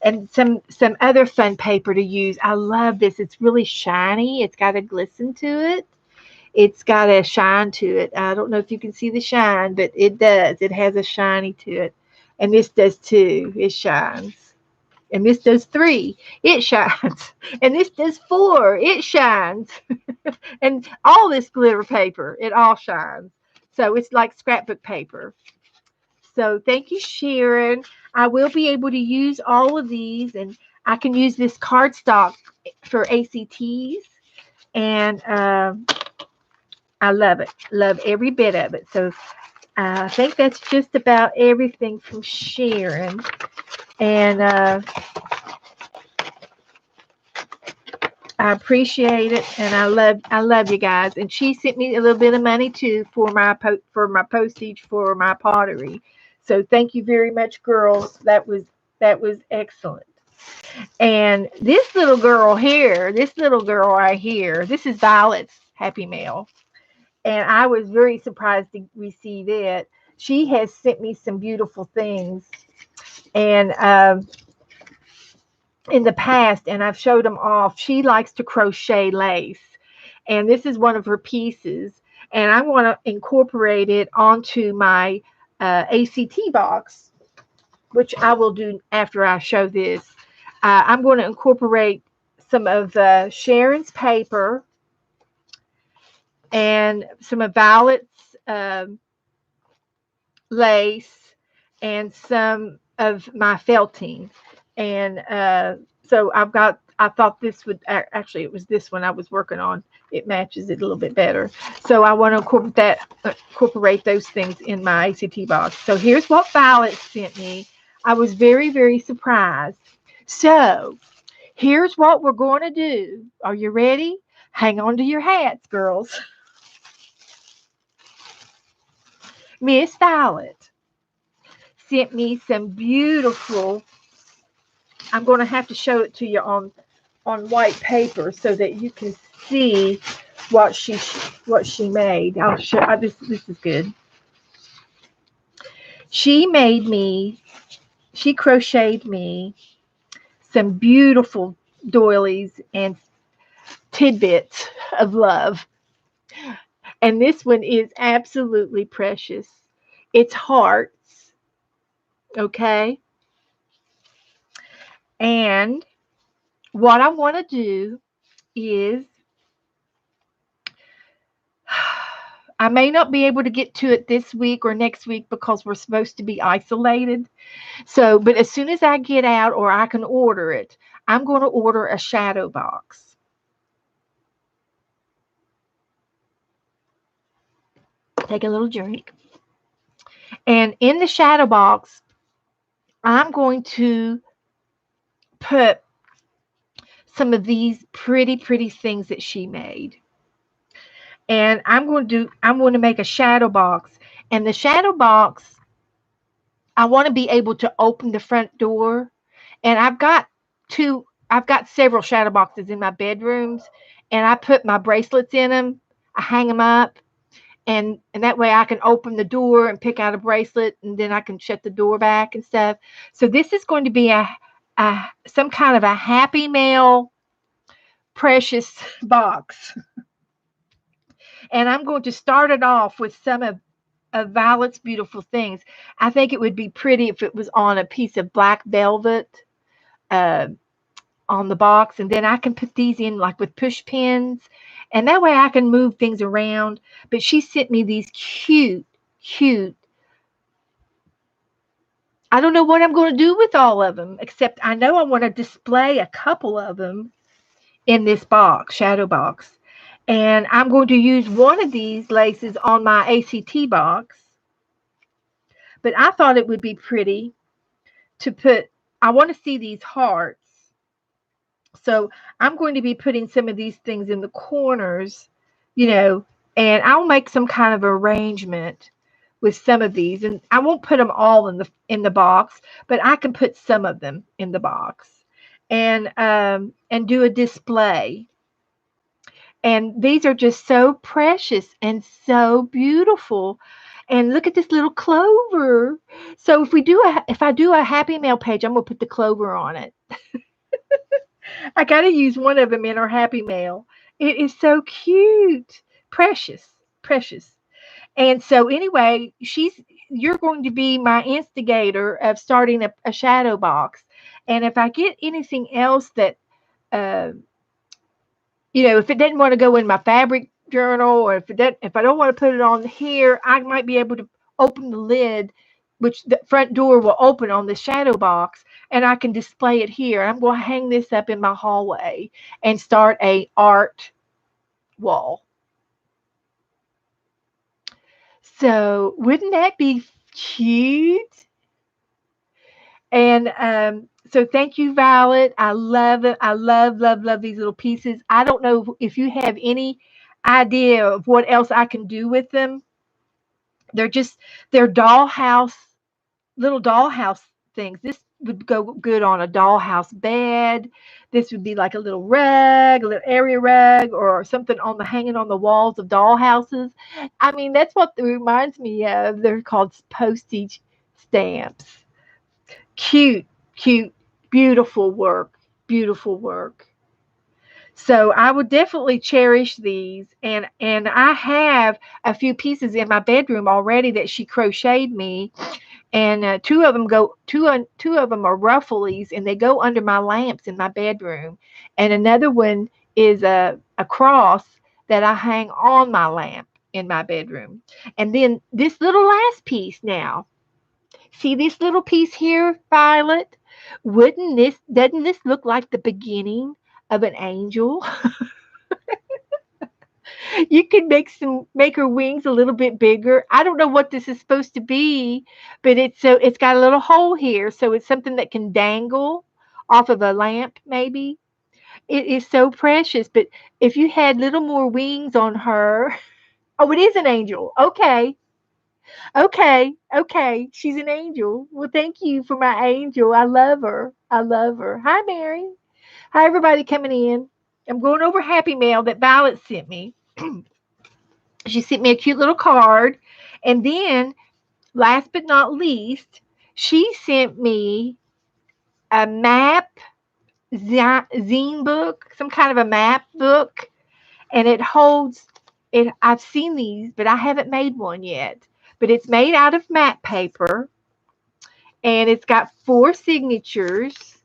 and some other fun paper to use. I love this. It's really shiny. It's got a glisten to it. It's got a shine to it. I don't know if you can see the shine, but it does. It has a shiny to it. And this does too. It shines. And this does 3. It shines. And this does 4. It shines. And all this glitter paper, it all shines. So it's like scrapbook paper. So thank you, Sharon. I will be able to use all of these, and I can use this cardstock for ACTs. And I love it. Love every bit of it. So I think that's just about everything from Sharon. And I appreciate it, and I love you guys. And she sent me a little bit of money too for my postage for my pottery. So thank you very much, girls. That was excellent. And this little girl right here, this is Violet's Happy Mail. And I was very surprised to receive it. She has sent me some beautiful things. And in the past, and I've showed them off, she likes to crochet lace. And this is one of her pieces. And I want to incorporate it onto my ACT box, which I will do after I show this. I'm going to incorporate some of Sharon's paper and some of Violet's lace and some of my felting. And so I thought this would, actually it was this one I was working on. It matches it a little bit better. So I want to incorporate those things in my ACT box. So here's what Violet sent me. I was very, very surprised. So here's what we're going to do. Are you ready? Hang on to your hats, girls. Miss Violet sent me some beautiful, I'm going to have to show it to you on white paper so that you can see what she made. I'll show this is good. She crocheted me some beautiful doilies and tidbits of love. And this one is absolutely precious. It's hearts. Okay. And what I want to do is, I may not be able to get to it this week or next week because we're supposed to be isolated. So, but as soon as I get out or I can order it, I'm going to order a shadow box. Take a little drink. And in the shadow box, I'm going to put some of these pretty, pretty things that she made. And I'm going to make a shadow box. And the shadow box, I want to be able to open the front door. And I've got several shadow boxes in my bedrooms. And I put my bracelets in them. I hang them up. And that way I can open the door and pick out a bracelet, and then I can shut the door back and stuff. So this is going to be some kind of a Happy Mail precious box. And I'm going to start it off with some of Violet's beautiful things. I think it would be pretty if it was on a piece of black velvet on the box. And then I can put these in like with push pins. And that way I can move things around. But she sent me these cute, I don't know what I'm going to do with all of them, except I know I want to display a couple of them in this box, shadow box. And I'm going to use one of these laces on my ACT box. But I thought it would be pretty to put, I want to see these hearts. So I'm going to be putting some of these things in the corners, and I'll make some kind of arrangement with some of these. And I won't put them all in the box, but I can put some of them in the box. and do a display. And these are just so precious and so beautiful. And look at this little clover. So if I do a happy mail page, I'm gonna put the clover on it. I gotta use one of them in our happy mail. It is so cute, precious, precious. And so anyway, you're going to be my instigator of starting a shadow box. And if I get anything else that uh, if it doesn't want to go in my fabric journal, or if I don't want to put it on here, I might be able to open the lid, which the front door will open on the shadow box, and I can display it here. I'm going to hang this up in my hallway and start a art wall. So wouldn't that be cute? And so thank you, Violet. I love it. I love, love, love these little pieces. I don't know if you have any idea of what else I can do with them. They're little dollhouse things. This would go good on a dollhouse bed. This would be like a little rug, a little area rug, or something hanging on the walls of dollhouses. I mean, that's what it reminds me of. They're called postage stamps. Cute, cute, beautiful work, beautiful work. So I would definitely cherish these, and I have a few pieces in my bedroom already that she crocheted me, and two of them are rufflies, and they go under my lamps in my bedroom, and another one is a cross that I hang on my lamp in my bedroom, and then this little last piece now. See this little piece here, Violet? Doesn't this look like the beginning of an angel? You can make her wings a little bit bigger. I don't know what this is supposed to be, but it's got a little hole here, so it's something that can dangle off of a lamp, maybe. It is so precious, but if you had little more wings on her. Oh, it is an angel. Okay. Okay, okay. She's an angel. Well, thank you for my angel. I love her. I love her. Hi, Mary. Hi, everybody coming in. I'm going over Happy Mail that Violet sent me. She sent me a cute little card. And then, last but not least, she sent me a map zine book, some kind of a map book. And it holds it. I've seen these, but I haven't made one yet. But it's made out of matte paper, and it's got 4 signatures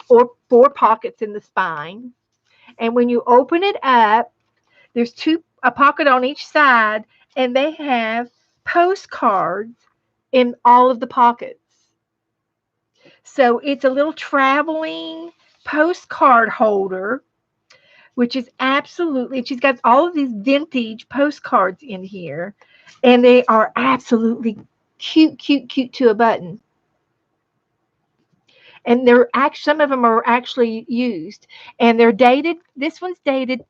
or 4 pockets in the spine. And when you open it up, there's a pocket on each side, and they have postcards in all of the pockets. So it's a little traveling postcard holder, which is absolutely, she's got all of these vintage postcards in here, and they are absolutely cute, cute, cute to a button. And some of them are actually used, and they're dated. This one's dated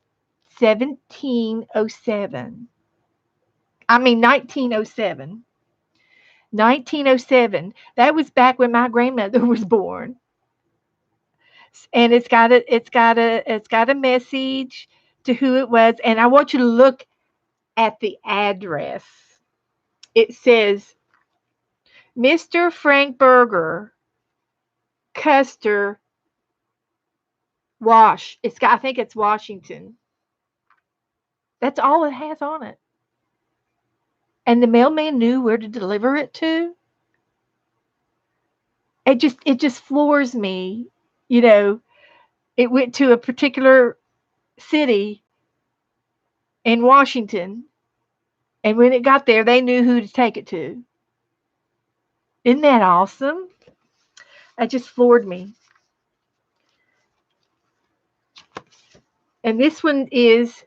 1707. I mean 1907. 1907. That was back when my grandmother was born. And it's got a message to who it was, and I want you to look at the address. It says Mr. Frank Berger, Custer, I think it's Washington. That's all it has on it. And the mailman knew where to deliver it to. It just floors me. It went to a particular city in Washington, and when it got there, they knew who to take it to. Isn't that awesome? That just floored me. And this one is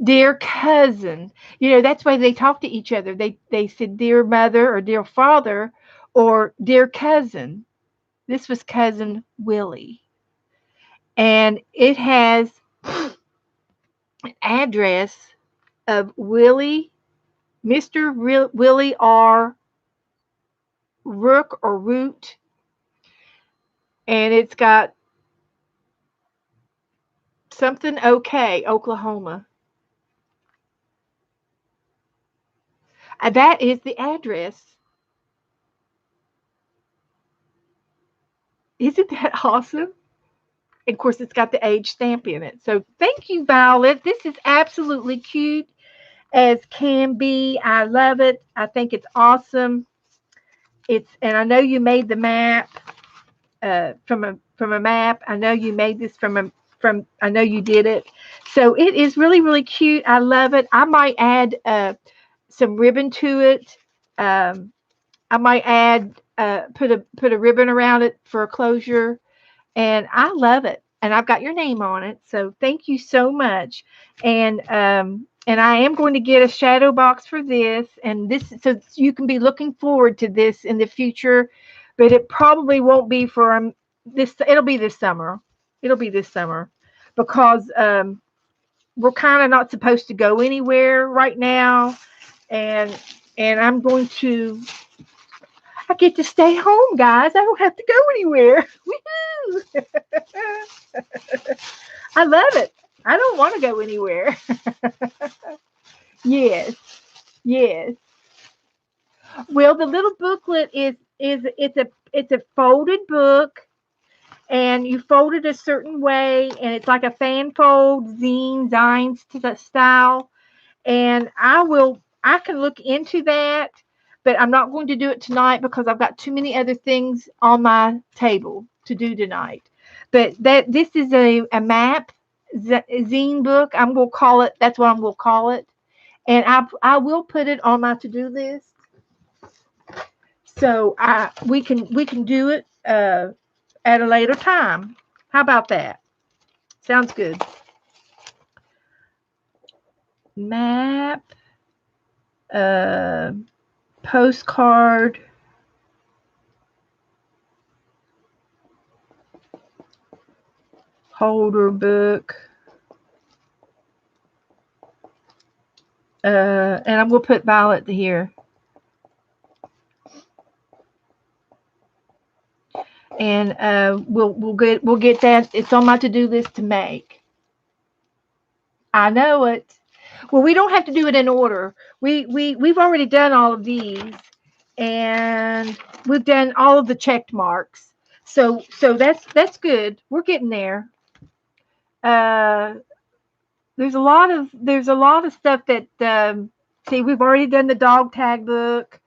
dear cousin. That's why they talk to each other. They said dear mother or dear father or dear cousin. This was cousin Willie. And it has an address of Mr. Willie R. Rook or Root. And it's got something okay, Oklahoma. That is the address. Isn't that awesome? And of course, it's got the age stamp in it. So thank you, Violet. This is absolutely cute as can be. I love it. I think it's awesome. And I know you made the map from a map. I know you made this from. I know you did it. So it is really really cute. I love it. I might add some ribbon to it. Um, I might add put a ribbon around it for a closure, and I love it. And I've got your name on it, so thank you so much. And I am going to get a shadow box for this, and this so you can be looking forward to this in the future, but it probably won't be for this. It'll be this summer. It'll be this summer because we're kind of not supposed to go anywhere right now, and I'm going to. I get to stay home, guys. I don't have to go anywhere. Woohoo! I love it. I don't want to go anywhere. Yes, yes. Well, the little booklet is it's a folded book, and you fold it a certain way, and it's like a fan fold zines to the style. And I can look into that, but I'm not going to do it tonight because I've got too many other things on my table to do tonight. But this is a map zine book. I'm going to call it. That's what I'm going to call it. And I will put it on my to do list. So we can do it at a later time. How about that? Sounds good. Map, uh, postcard, holder book, and I'm gonna put Violet here. And we'll get that. It's on my to do list to make. I know it. Well, we don't have to do it in order. We've already done all of these, and we've done all of the checked marks. So that's good. We're getting there. Uh, there's a lot of stuff that see we've already done the dog tag book.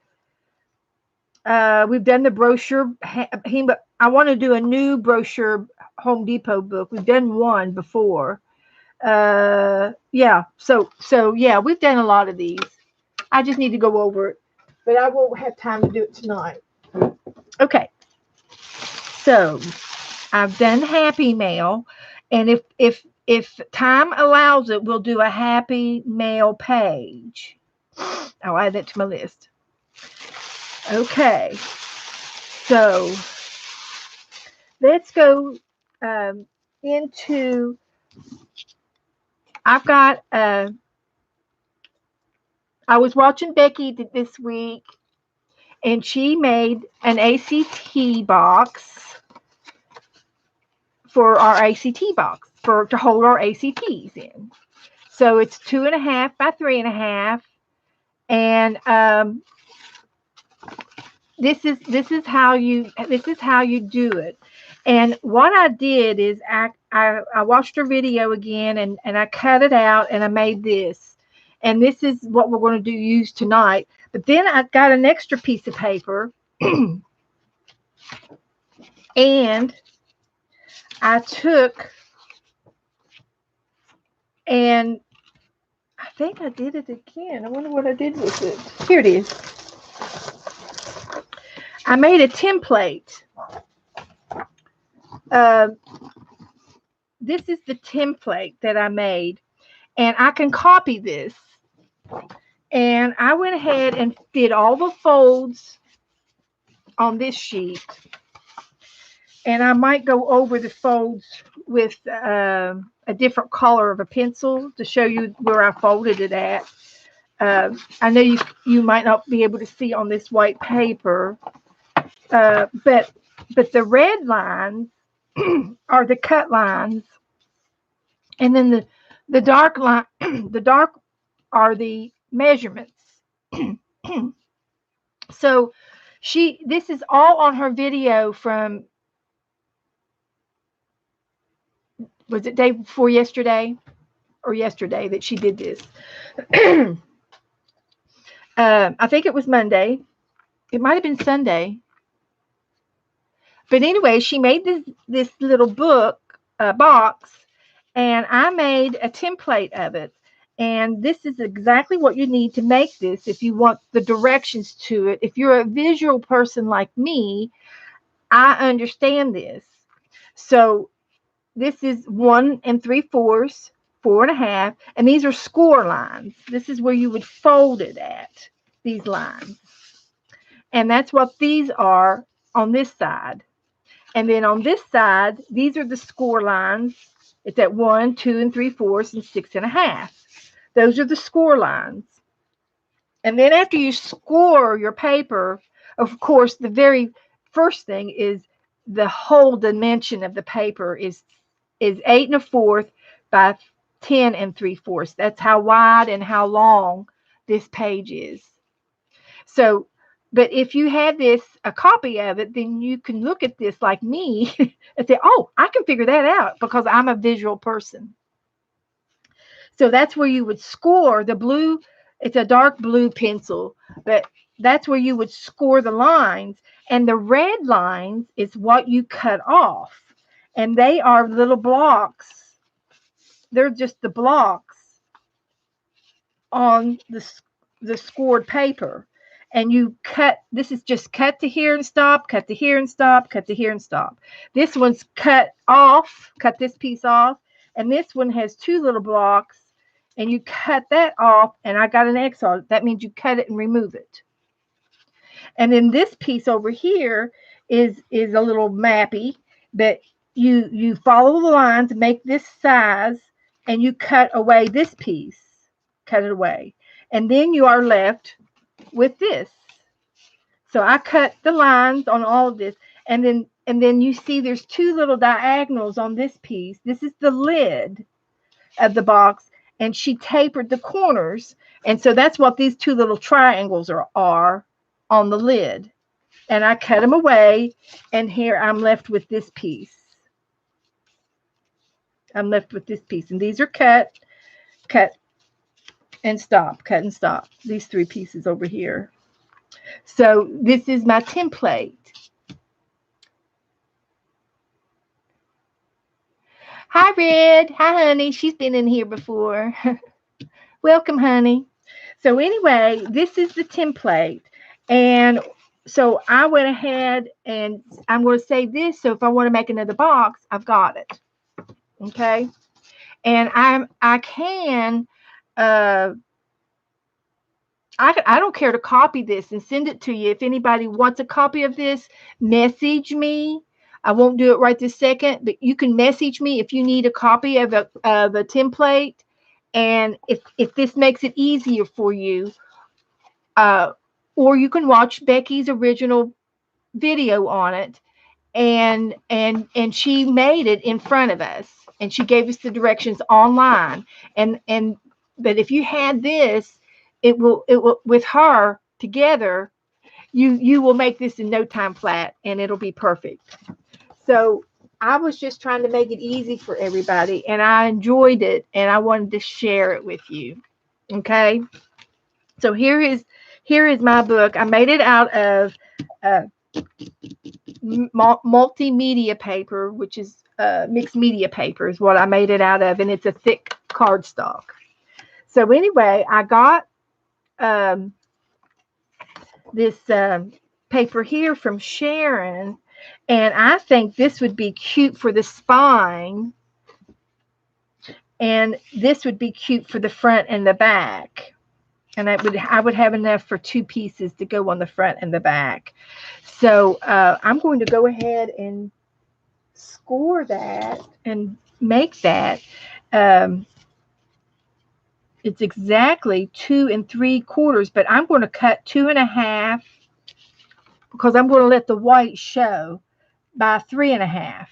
We've done the brochure. I want to do a new brochure Home Depot book. We've done one before. Yeah. So yeah, we've done a lot of these. I just need to go over it, but I won't have time to do it tonight. Okay. So I've done Happy Mail, and if time allows it, we'll do a Happy Mail page. I'll add that to my list. Okay. So let's go into. I've got. I was watching Becky this week, and she made an ACT box for our ACT box to hold our ACTs in. So it's 2.5 by 3.5, and this is how you do it. And what I did is I watched her video again, and I cut it out, and I made this. And this is what we're going to use tonight. But then I got an extra piece of paper, and I took, and I think I did it again. I wonder what I did with it. Here it is. I made a template. This is the template that I made, and I can copy this. And I went ahead and did all the folds on this sheet. And I might go over the folds with a different color of a pencil to show you where I folded it at. I know you might not be able to see on this white paper, but the red lines are the cut lines, And then the dark line, the dark are the measurements. So this is all on her video from, was it day before yesterday or yesterday that she did this? I think it was Monday. It might have been Sunday. But anyway, she made this little book box, and I made a template of it. And this is exactly what you need to make this if you want the directions to it. If you're a visual person like me, I understand this. So this is 1 3/4, 4.5, and these are score lines. This is where you would fold it at, these lines. And that's what these are on this side. And then on this side, these are the score lines. It's at 1, 2 3/4, and 6.5. Those are the score lines. And then after you score your paper, of course, the very first thing is the whole dimension of the paper is 8 1/4 by 10 3/4. That's how wide and how long this page is. So, but if you had a copy of it, then you can look at this like me and say, oh, I can figure that out because I'm a visual person. So that's where you would score the blue. It's a dark blue pencil, but that's where you would score the lines. And the red lines is what you cut off. And they are little blocks. They're just the blocks on the scored paper. And you cut, this is just cut to here and stop, cut to here and stop, cut to here and stop. This one's cut off, cut this piece off. And this one has 2 little blocks. And you cut that off, and I got an X on it. That means you cut it and remove it. And then this piece over here is a little mappy, but you follow the lines, make this size, and you cut away this piece. Cut it away. And then you are left with this. So I cut the lines on all of this, and then you see there's 2 little diagonals on this piece. This is the lid of the box, and she tapered the corners, and so that's what these 2 little triangles are on the lid. And I cut them away, and here I'm left with this piece. I'm left with this piece, and these are cut and stop, cut and stop. These 3 pieces over here. So this is my template. Hi, Red. Hi, honey. She's been in here before. Welcome, honey. So anyway, this is the template. And so I went ahead and I'm going to save this. So if I want to make another box, I've got it. Okay. And I can, I don't care to copy this and send it to you. If anybody wants a copy of this, message me. I won't do it right this second, but you can message me if you need a copy of a template. And if this makes it easier for you, or you can watch Becky's original video on it, and she made it in front of us, and she gave us the directions online. But if you had this, it will with her together, you will make this in no time flat, and it'll be perfect. So I was just trying to make it easy for everybody, and I enjoyed it, and I wanted to share it with you. Okay. So here is my book. I made it out of multimedia paper, which is mixed media paper is what I made it out of, and it's a thick cardstock. So anyway, I got this paper here from Sharon, and I think this would be cute for the spine, and this would be cute for the front and the back. And I would have enough for 2 pieces to go on the front and the back. So I'm going to go ahead and score that and make that. It's exactly 2 3/4, but I'm going to cut 2.5 because I'm going to let the white show by 3.5.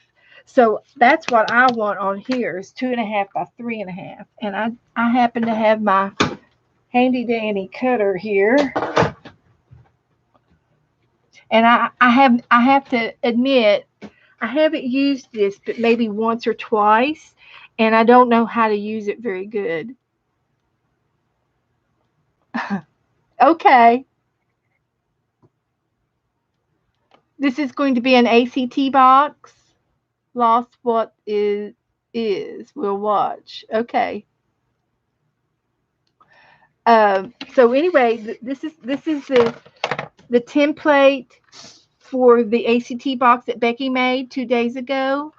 So that's what I want on here is 2.5 by 3.5. And I happen to have my handy dandy cutter here. And I have to admit, I haven't used this but maybe once or twice, and I don't know how to use it very good. Okay. This is going to be an ACT box. Lost what is. We'll watch. Okay. So anyway, this is the template for the ACT box that Becky made 2 days ago,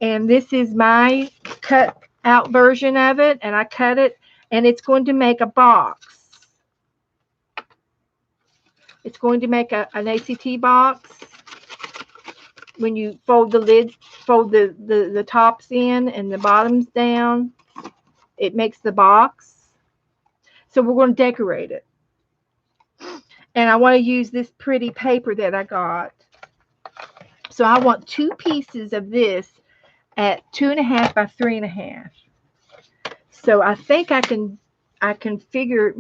and this is my cut out version of it, and I cut it, and it's going to make a box. It's going to make an ACT box. When you fold the lid, fold the tops in and the bottoms down, it makes the box. So we're going to decorate it. And I want to use this pretty paper that I got. So I want 2 pieces of this at 2.5 by 3.5. So I think I can figure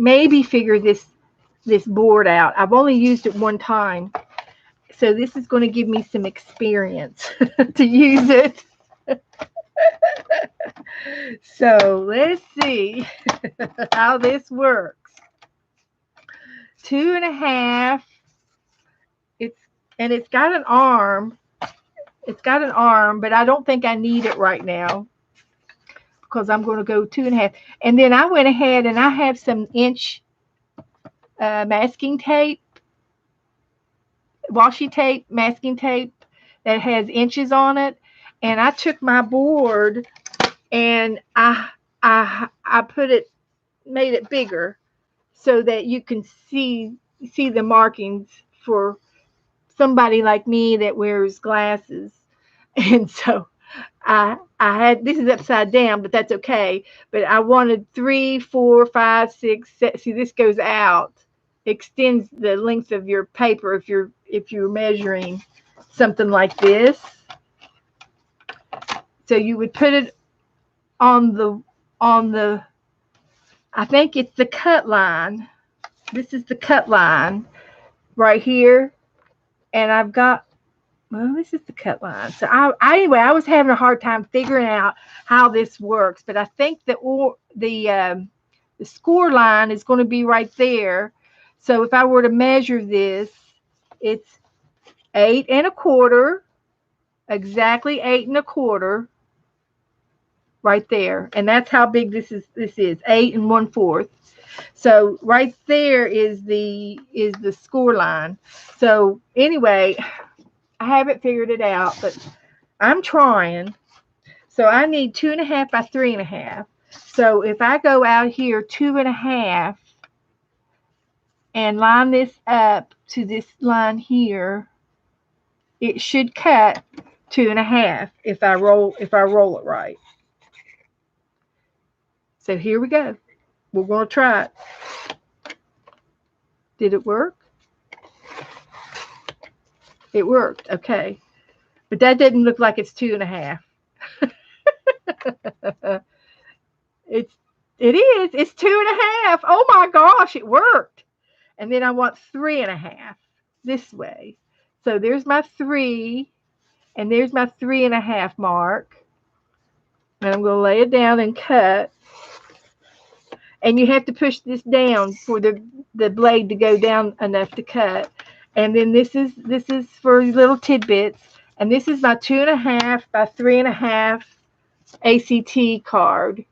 this board out. I've only used it one time. So this is going to give me some experience to use it. So let's see how this works. 2.5. It's got an arm. It's got an arm, but I don't think I need it right now because I'm going to go 2.5. And then I went ahead and I have some inch masking tape, washi tape, masking tape that has inches on it. And I took my board and I made it bigger so that you can see the markings for somebody like me that wears glasses. And so I had, this is upside down, but that's okay. But I wanted 3, 4, 5, 6, 7. See, this goes out, extends the length of your paper if you're measuring something like this. So you would put it on the I think it's the cut line. This is the cut line right here. And I've got, well, this is the cut line. So anyway, I was having a hard time figuring out how this works, but I think the score line is going to be right there. So if I were to measure this, it's 8 1/4, exactly 8 1/4, right there, and that's how big this is. This is 8 1/4. So right there is the score line. So anyway, I haven't figured it out, but I'm trying. So I need 2.5 by 3.5. So if I go out here 2.5 and line this up to this line here, it should cut 2.5 if I roll it right. So here we go. We're going to try it. Did it work? It worked. Okay. But that didn't look like it's 2.5. It is. It's 2.5. Oh my gosh, it worked. And then I want 3.5 this way. So there's my 3, and there's my 3.5 mark. And I'm going to lay it down and cut. And you have to push this down for the blade to go down enough to cut. And then this is for little tidbits. And this is my 2.5 by 3.5 ACT card.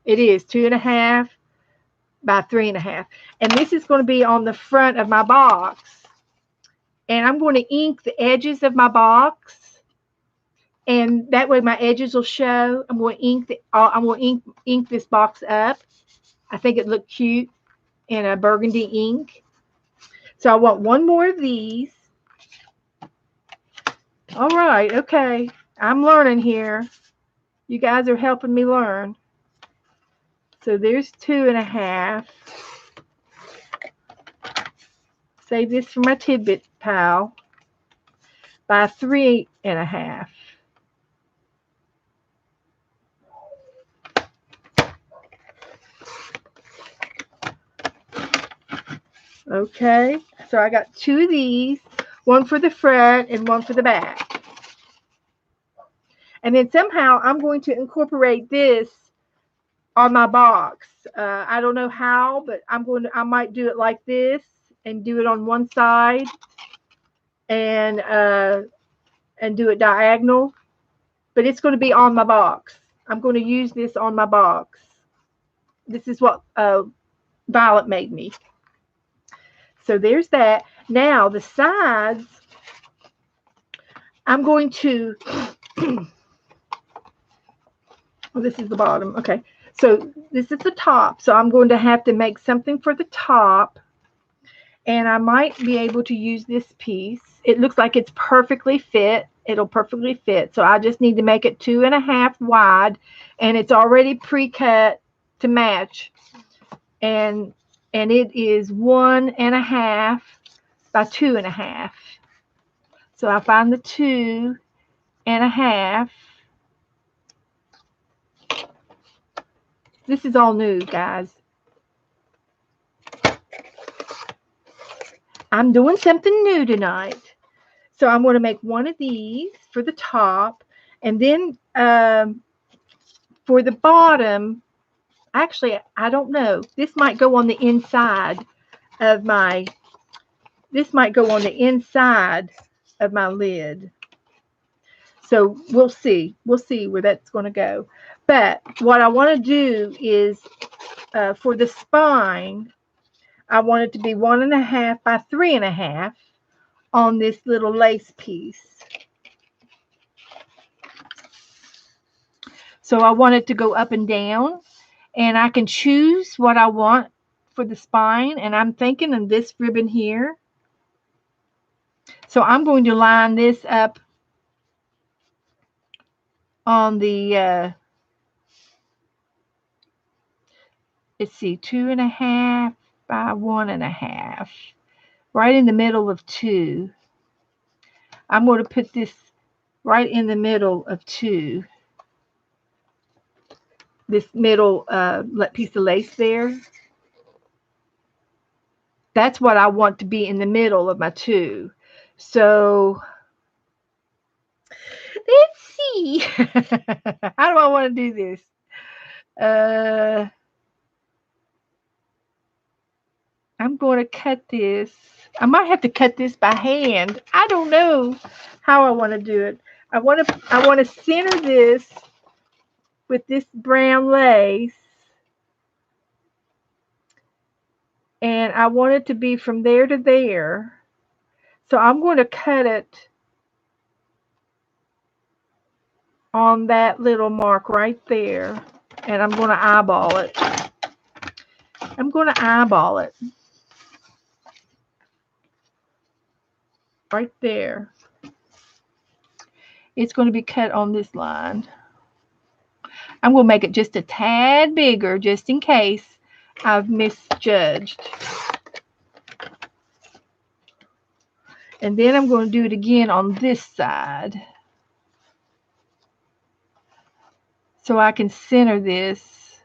It is 2.5 by 3.5. And this is going to be on the front of my box. And I'm going to ink the edges of my box. And that way my edges will show. I'm going to ink this box up. I think it looked cute in a burgundy ink. So I want one more of these. All right, okay. I'm learning here. You guys are helping me learn. So there's 2.5. Save this for my tidbit pile. By 3.5. Okay, so I got 2 of these, one for the front and one for the back. And then somehow I'm going to incorporate this on my box. I don't know how, but I might do it like this and do it on one side and do it diagonal. But it's going to be on my box. I'm going to use this on my box. This is what Violet made me. So there's that. Now the sides, I'm going to, well, this is the bottom. Okay. So this is the top. So I'm going to have to make something for the top. And I might be able to use this piece. It looks like it's perfectly fit. It'll perfectly fit. So I just need to make it 2.5 wide. And it's already pre-cut to match. And it is 1.5 by 2.5. So I find the 2.5. This is all new, guys. I'm doing something new tonight. So I'm going to make one of these for the top. And then for the bottom, actually, I don't know. This might go on the inside of my, lid. So we'll see. We'll see where that's going to go. But what I want to do is for the spine, I want it to be 1.5 by 3.5 on this little lace piece. So I want it to go up and down, and I can choose what I want for the spine, and I'm thinking of this ribbon here. So I'm going to line this up on the, let's see, 2.5 by 1.5, right in the middle of 2. I'm going to put this right in the middle of 2. This middle piece of lace there. That's what I want to be in the middle of my 2. So let's see. How do I want to do this? I'm going to cut this. I might have to cut this by hand. I don't know how I want to do it. I want to center this with this brown lace. And I want it to be from there to there. So I'm going to cut it on that little mark right there. And I'm going to eyeball it. I'm going to eyeball it. Right there. It's going to be cut on this line. I'm going to make it just a tad bigger just in case I've misjudged. And then I'm going to do it again on this side. So I can center this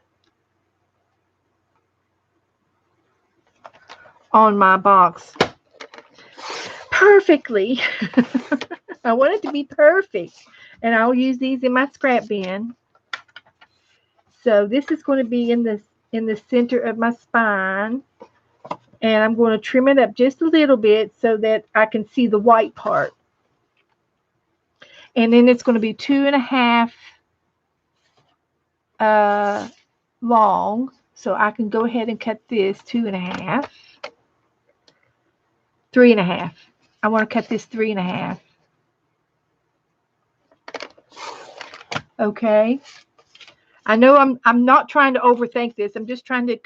on my box perfectly. I want it to be perfect. And I'll use these in my scrap bin. So this is going to be in the center of my spine. And I'm going to trim it up just a little bit so that I can see the white part. And then it's going to be 2.5 long. So I can go ahead and cut this 2.5. 3.5. I want to cut this 3.5. Okay. I know I'm not trying to overthink this. I'm just trying to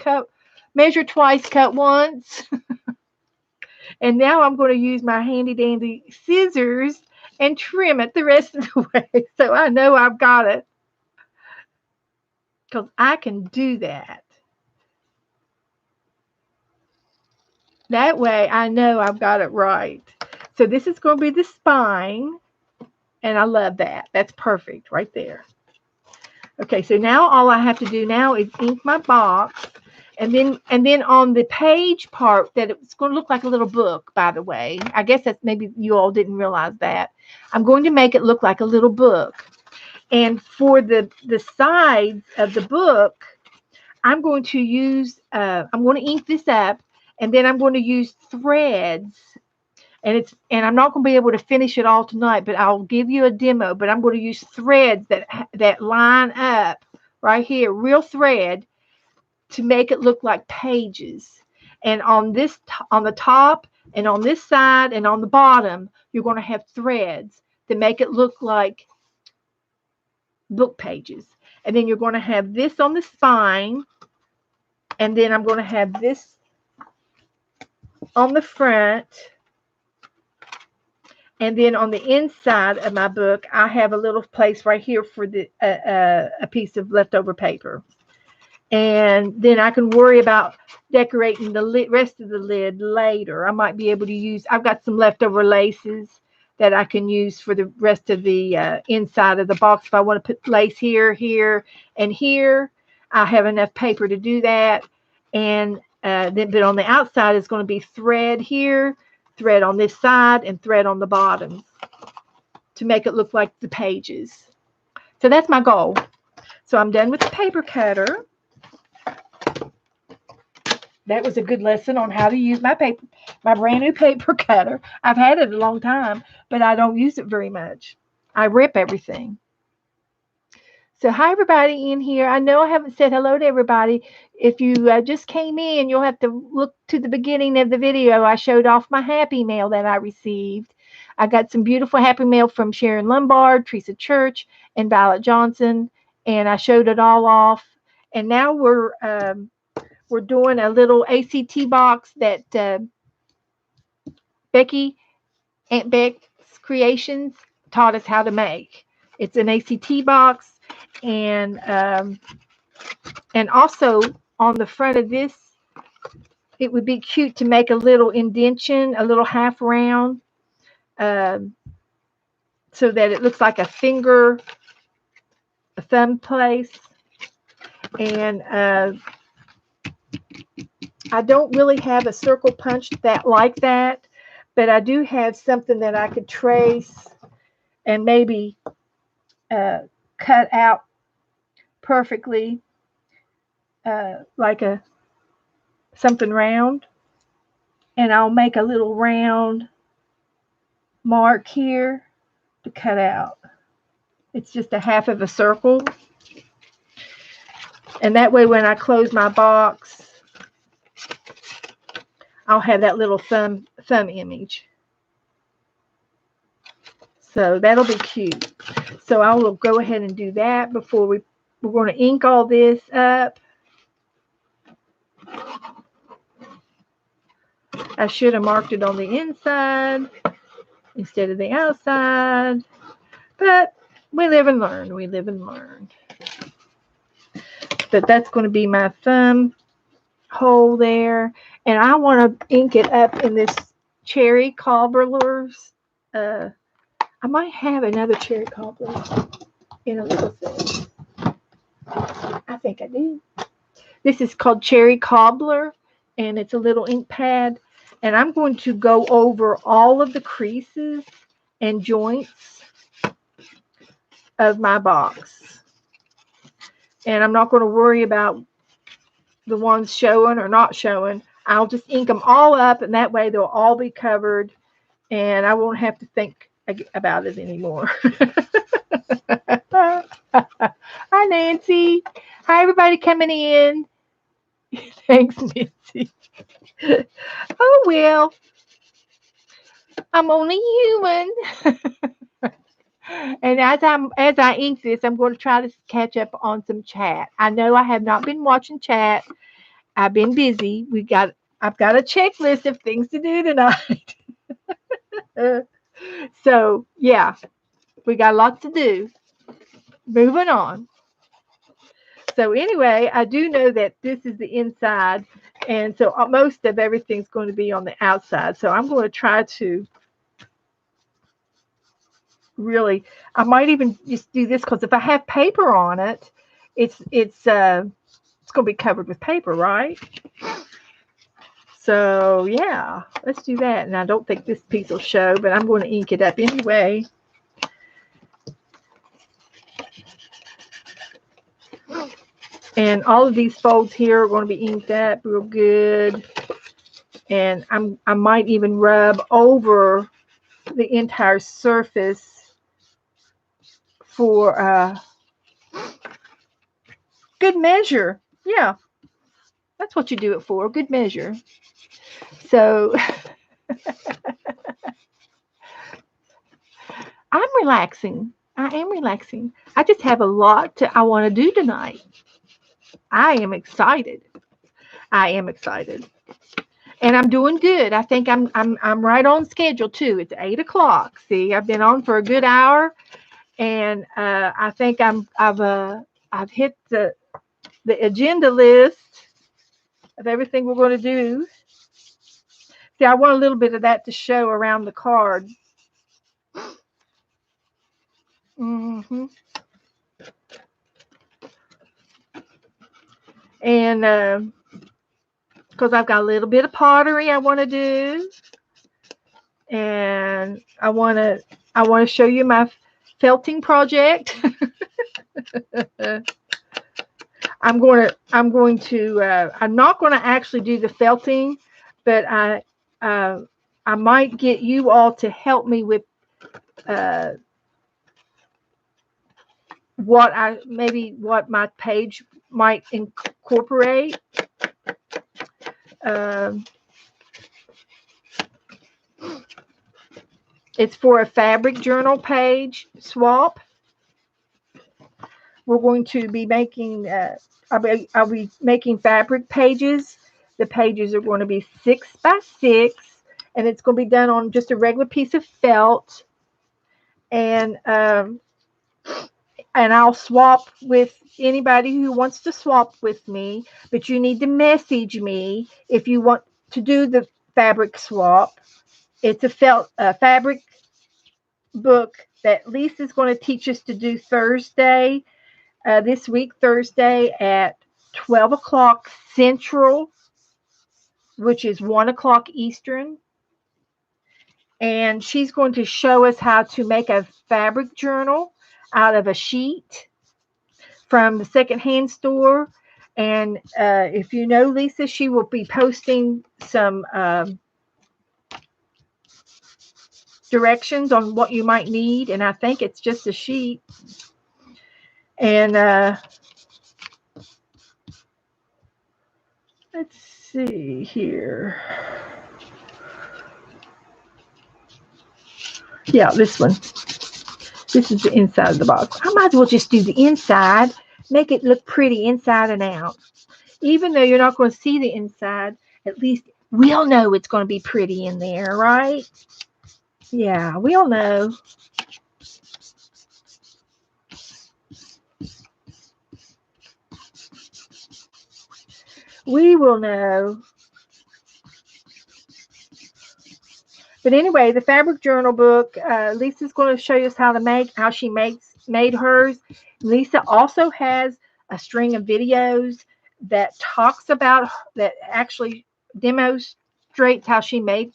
measure twice, cut once. And now I'm going to use my handy dandy scissors and trim it the rest of the way. So I know I've got it. Because I can do that. That way I know I've got it right. So this is going to be the spine. And I love that. That's perfect right there. Okay, so now all I have to do now is ink my box. And then on the page part, that it's going to look like a little book, by the way. I guess that's, maybe you all didn't realize that. I'm going to make it look like a little book. And for the sides of the book, I'm going to use, I'm going to ink this up, and then I'm going to use threads. And I'm not going to be able to finish it all tonight, but I'll give you a demo. But I'm going to use threads that line up right here, real thread, to make it look like pages. And on the top and on this side and on the bottom, you're going to have threads to make it look like book pages. And then you're going to have this on the spine, and then I'm going to have this on the front. And then on the inside of my book, I have a little place right here for a piece of leftover paper. And then I can worry about decorating the rest of the lid later. I might be able to use, I've got some leftover laces that I can use for the rest of the inside of the box. If I want to put lace here, here, and here, I have enough paper to do that. And then, but on the outside is going to be thread here, thread on this side, and thread on the bottom to make it look like the pages. So that's my goal. So I'm done with the paper cutter. That was a good lesson on how to use my brand new paper cutter. I've had it a long time, but I don't use it very much. I rip everything. So hi, everybody in here. I know I haven't said hello to everybody. If you just came in, you'll have to look to the beginning of the video. I showed off my happy mail that I received. I got some beautiful happy mail from Sharon Lombard, Teresa Church, and Violet Johnson, and I showed it all off. And now we're doing a little ACT box that Aunt Beck's Creations taught us how to make. It's an ACT box, and also on the front of this, it would be cute to make a little indentation, a little half round, so that it looks like a finger, a thumb place. And I don't really have a circle punch like that, but I do have something that I could trace and maybe cut out perfectly, like something round. And I'll make a little round mark here to cut out. It's just a half of a circle. And that way when I close my box, I'll have that little thumb image. So that'll be cute. So I will go ahead and do that before we're going to ink all this up. I should have marked it on the inside instead of the outside. But we live and learn. We live and learn. But that's going to be my thumb hole there. And I want to ink it up in this cherry cobblers. I might have another cherry cobbler in a little thing. I think I do. This is called Cherry Cobbler, and it's a little ink pad. And I'm going to go over all of the creases and joints of my box. And I'm not going to worry about the ones showing or not showing. I'll just ink them all up, and that way they'll all be covered, and I won't have to think about it anymore. Hi, Nancy. Hi, everybody coming in. Thanks, Nancy. Oh, well, I'm only human. And as I ink this, I'm going to try to catch up on some chat. I know I have not been watching chat. I've been busy. I've got a checklist of things to do tonight. So yeah, we got lots to do. Moving on. So anyway, I do know that this is the inside, and so most of everything's going to be on the outside. So I'm going to try to really, I might even just do this, because if I have paper on it, it's it's going to be covered with paper, right? So, yeah, let's do that. And I don't think this piece will show, but I'm going to ink it up anyway. And all of these folds here are going to be inked up real good. And I might even rub over the entire surface for good measure. Yeah, that's what you do it for, good measure. So I'm relaxing. I am relaxing. I just have a lot I want to do tonight. I am excited. I am excited. And I'm doing good. I think I'm right on schedule too. It's 8 o'clock. See, I've been on for a good hour, and I think I've hit the agenda list of everything we're going to do. See, I want a little bit of that to show around the card. And because I've got a little bit of pottery I want to do, and I want to show you my felting project. I'm not going to actually do the felting, but I might get you all to help me with what my page might incorporate. It's for a fabric journal page swap. We're going to be making, I'll be making fabric pages. The pages are going to be 6 by 6, and it's going to be done on just a regular piece of felt. And I'll swap with anybody who wants to swap with me, but you need to message me if you want to do the fabric swap. It's a fabric book that Lisa's going to teach us to do Thursday. This week, Thursday at 12 o'clock Central, which is 1 o'clock Eastern. And she's going to show us how to make a fabric journal out of a sheet from the secondhand store. And if you know Lisa, she will be posting some directions on what you might need. And I think it's just a sheet. And let's see here. Yeah, this one. This is the inside of the box. I might as well just do the inside, make it look pretty inside and out. Even though you're not going to see the inside, at least we all know it's going to be pretty in there, right? Yeah, we all know. We will know. But anyway, the fabric journal book, Lisa's going to show us how she made hers. Lisa also has a string of videos that actually demonstrates how she made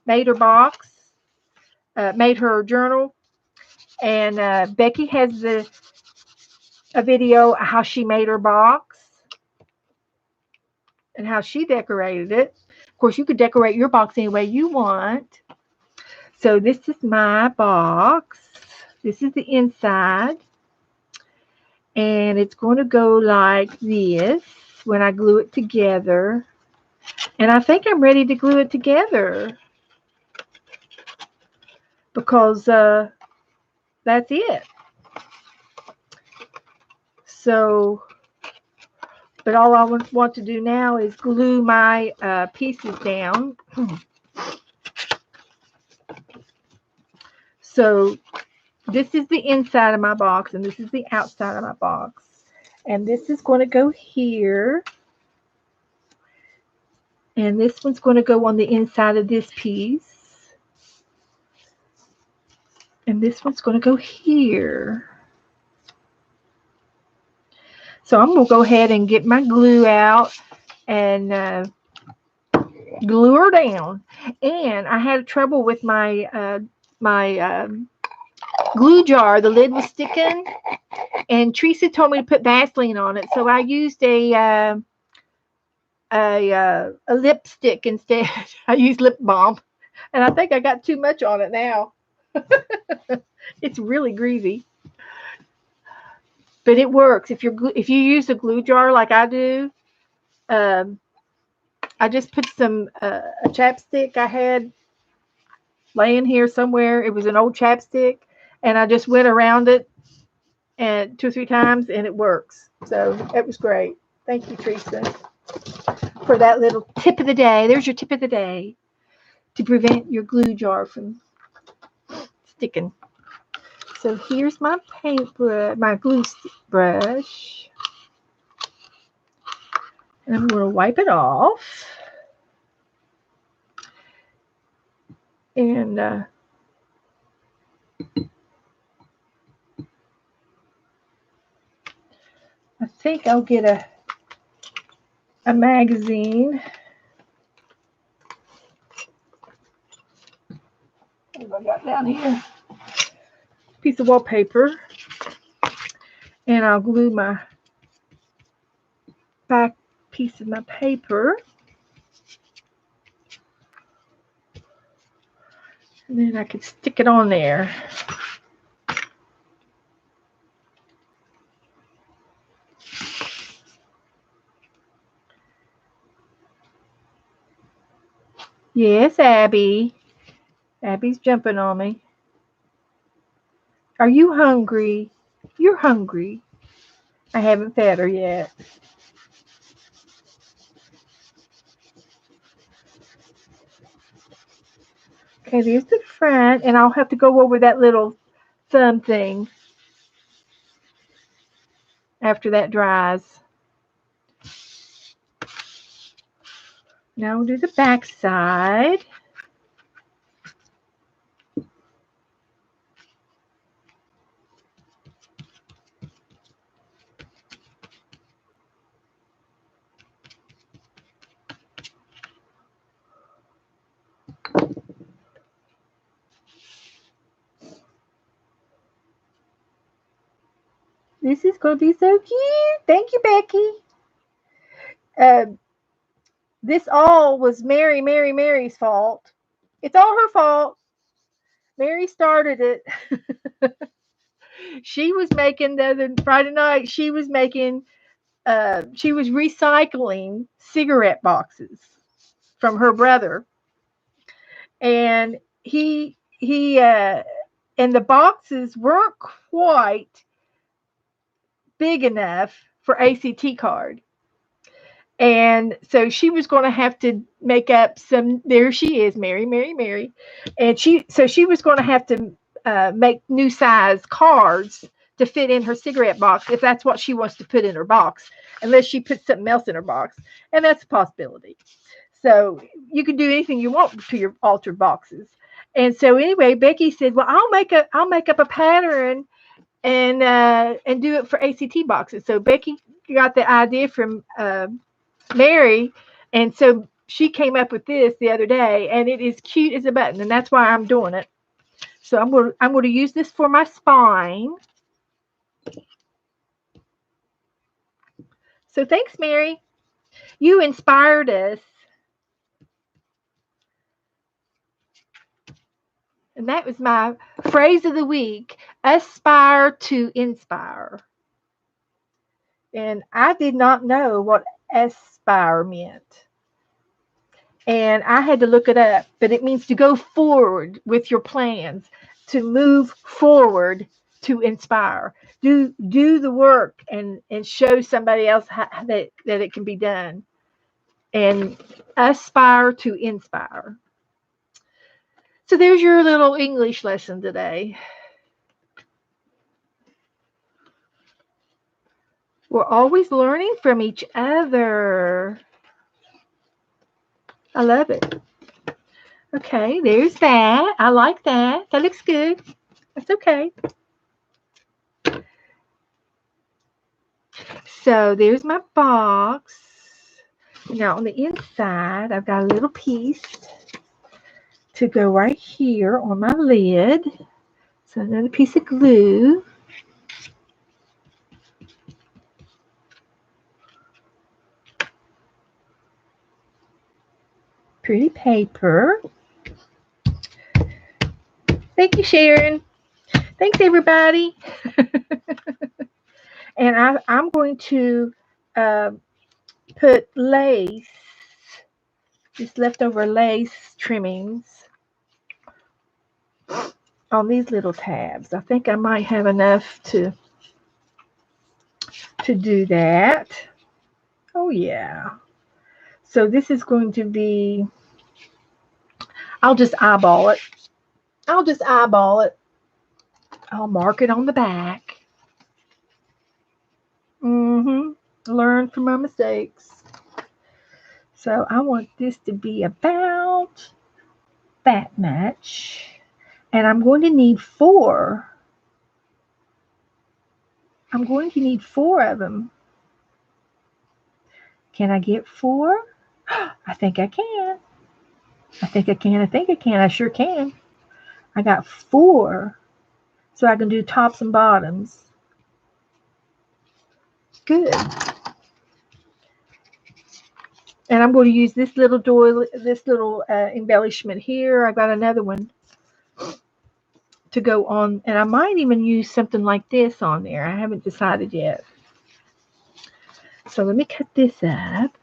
her box, made her journal. And Becky has a video how she made her box and how she decorated it. Of course, you could decorate your box any way you want. So this is my box. This is the inside. And it's going to go like this when I glue it together. And I think I'm ready to glue it together, because that's it. So, but all I want to do now is glue my pieces down. So this is the inside of my box, and this is the outside of my box. And this is going to go here. And this one's going to go on the inside of this piece. And this one's going to go here. So I'm going to go ahead and get my glue out and glue her down. And I had trouble with my glue jar. The lid was sticking, and Teresa told me to put Vaseline on it. So I used a lipstick instead. I used lip balm, and I think I got too much on it now. It's really greasy, but it works if you use a glue jar like I do. I just put some a chapstick I had laying here somewhere. It was an old chapstick, and I just went around it and 2 or 3 times, and it works. So it was great. Thank you, Teresa, for that little tip of the day. There's your tip of the day to prevent your glue jar from sticking. So here's my paintbrush, my glue brush, and I'm going to wipe it off. And I think I'll get a magazine. What I got down here? Piece of wallpaper. And I'll glue my back piece of my paper. And then I can stick it on there. Yes, Abby. Abby's jumping on me. Are you hungry? You're hungry. I haven't fed her yet. Okay, there's the front, and I'll have to go over that little thumb thing after that dries. Now we'll do the back side. This is going to be so cute. Thank you, Becky. This all was Mary's fault. It's all her fault. Mary started it. She was making the other Friday night. She was recycling cigarette boxes from her brother, and and the boxes weren't quite big enough for ACT card. And so she was going to have to make up some. There she is, Mary, and she was going to have to make new size cards to fit in her cigarette box if that's what she wants to put in her box, unless she puts something else in her box, and that's a possibility. So you can do anything you want to your altered boxes. And so anyway, Becky said, "Well, I'll make up a pattern and do it for ACT boxes." So Becky got the idea from Mary, and so she came up with this the other day, and it is cute as a button, and that's why I'm doing it. So I'm going to use this for my spine. So thanks, Mary. You inspired us. And that was my phrase of the week, aspire to inspire. And I did not know what aspire meant. And I had to look it up, but it means to go forward with your plans, to move forward, to inspire. Do the work and show somebody else that it can be done. And aspire to inspire. So there's your little English lesson today. We're always learning from each other. I love it. Okay, there's that. I like that. That looks good. That's okay. So there's my box. Now on the inside, I've got a little piece to go right here on my lid. So another piece of glue. Pretty paper. Thank you, Sharon. Thanks, everybody. And I'm going to put lace, just leftover lace trimmings on these little tabs. I think I might have enough to do that. Oh, yeah. So this is going to be, I'll just eyeball it. I'll mark it on the back. Learn from my mistakes. So I want this to be about that much. And I'm going to need 4. I'm going to need 4 of them. Can I get 4? I think I can. I sure can. I got 4. So I can do tops and bottoms. Good. And I'm going to use this little embellishment here. I got another one to go on. And I might even use something like this on there. I haven't decided yet. So let me cut this up.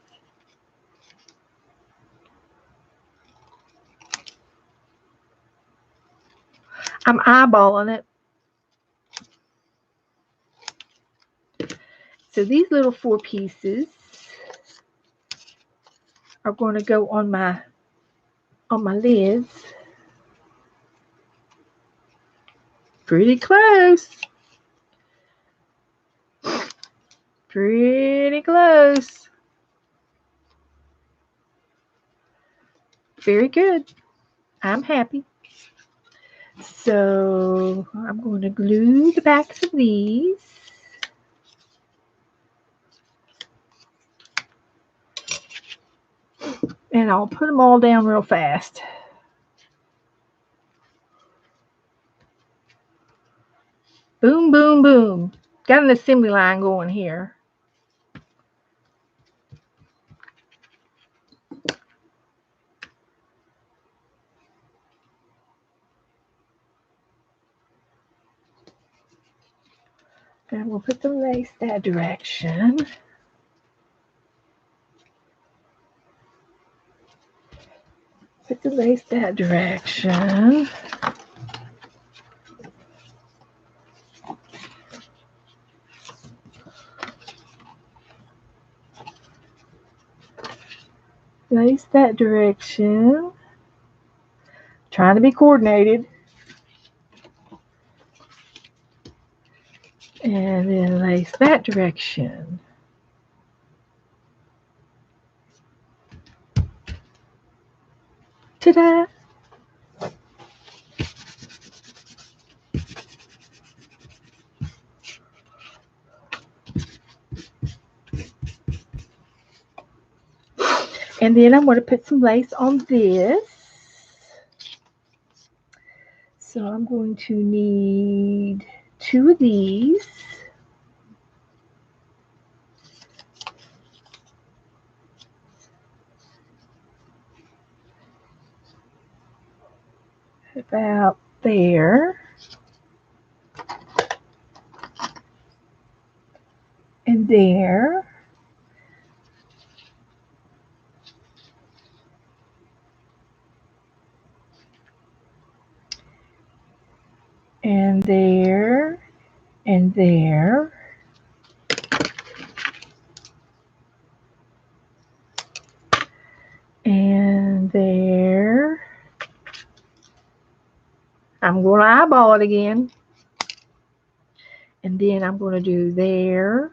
I'm eyeballing it. So these little 4 pieces are going to go on my lids. Pretty close. Pretty close. Very good. I'm happy. So I'm going to glue the backs of these. And I'll put them all down real fast. Boom, boom, boom. Got an assembly line going here. And we'll put the lace that direction. Put the lace that direction. Lace that direction. Trying to be coordinated. And then lace that direction. Ta-da! And then I'm going to put some lace on this. So I'm going to need 2 of these. About there. And there. And there. And there. And there. I'm going to eyeball it again. And then I'm going to do there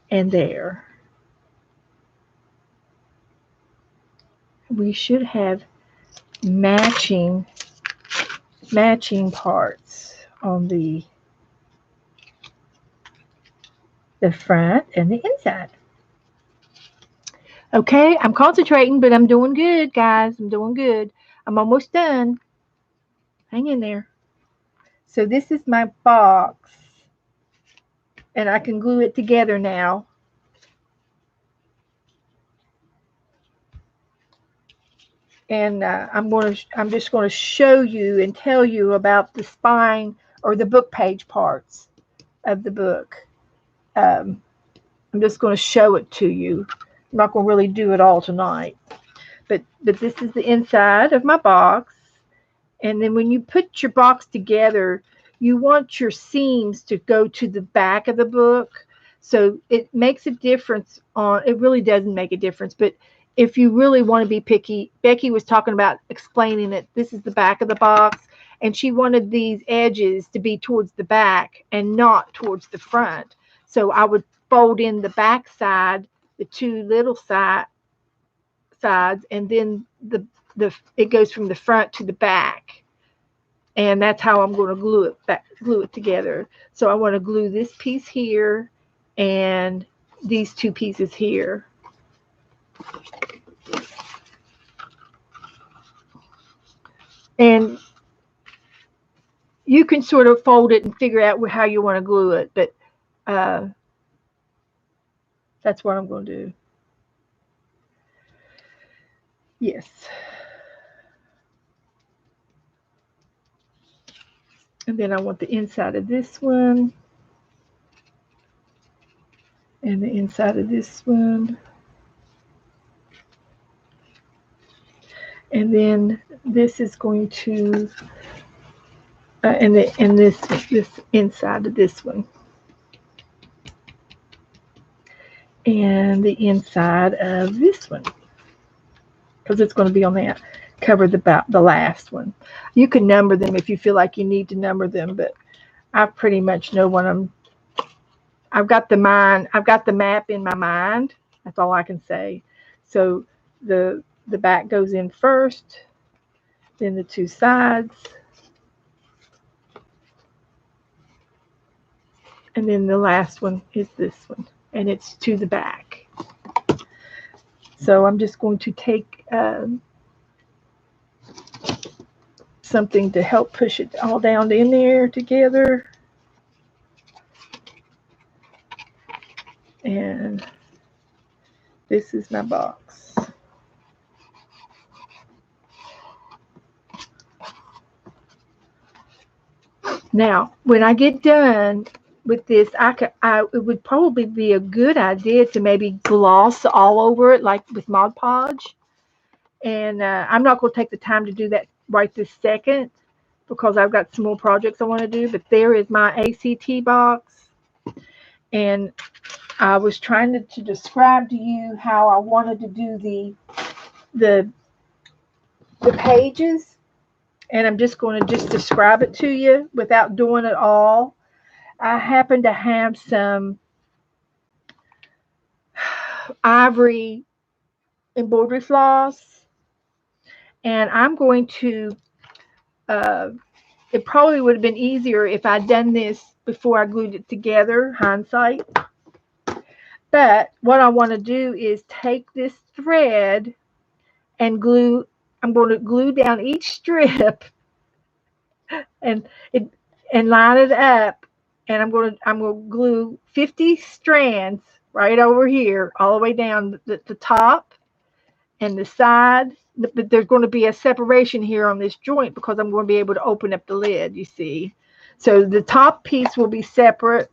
and there. We should have matching parts on the the front and the inside. Okay, I'm concentrating, but I'm doing good, guys. I'm doing good. I'm almost done. Hang in there. So this is my box, and I can glue it together now. And I'm just going to show you and tell you about the spine or the book page parts of the book. I'm just going to show it to you. I'm not going to really do it all tonight. But this is the inside of my box. And then when you put your box together, you want your seams to go to the back of the book. So it makes a difference it really doesn't make a difference, but if you really want to be picky, Becky was talking about explaining that this is the back of the box, and she wanted these edges to be towards the back and not towards the front. So I would fold in the back side, the two little sides, and then it goes from the front to the back, and that's how I'm going to glue it together. So I want to glue this piece here and these two pieces here. And you can sort of fold it and figure out how you want to glue it, but that's what I'm going to do. Yes. And then I want the inside of this one and the inside of this one. And then this is going to and this inside of this one. And the inside of this one, because it's going to be on that cover, the last one. You can number them if you feel like you need to number them, but I pretty much know what I've got the map in my mind. That's all I can say. So the back goes in first, then the two sides, and then the last one is this one, and it's to the back. So I'm just going to take something to help push it all down in there together. And this is my box. Now, when I get done with this, it would probably be a good idea to maybe gloss all over it, like with Mod Podge. And I'm not going to take the time to do that right this second because I've got some more projects I want to do. But there is my ACT box. And I was trying to describe to you how I wanted to do the pages. And I'm just going to just describe it to you without doing it all. I happen to have some ivory embroidery floss, and I'm going to it probably would have been easier if I'd done this before I glued it together, hindsight. But what I want to do is take this thread and I'm going to glue down each strip and line it up, and I'm going to glue 50 strands right over here, all the way down the top and the side. But there's going to be a separation here on this joint because I'm going to be able to open up the lid, you see. So the top piece will be separate,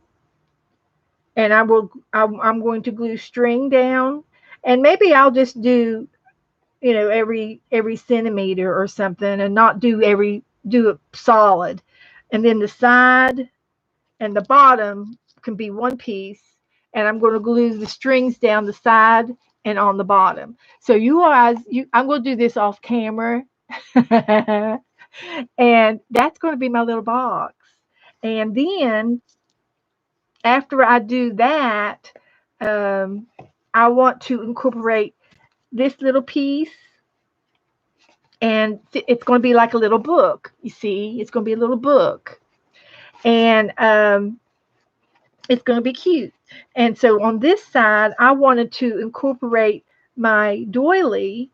and I'm going to glue string down, and maybe I'll just do, every centimeter or something, and not do it solid. And then the side and the bottom can be one piece, and I'm going to glue the strings down the side and on the bottom. So I'm going to do this off camera. And that's going to be my little box. And then after I do that, I want to incorporate this little piece, and it's going to be like a little book. You see, it's going to be a little book, and it's going to be cute. And so on this side, I wanted to incorporate my doily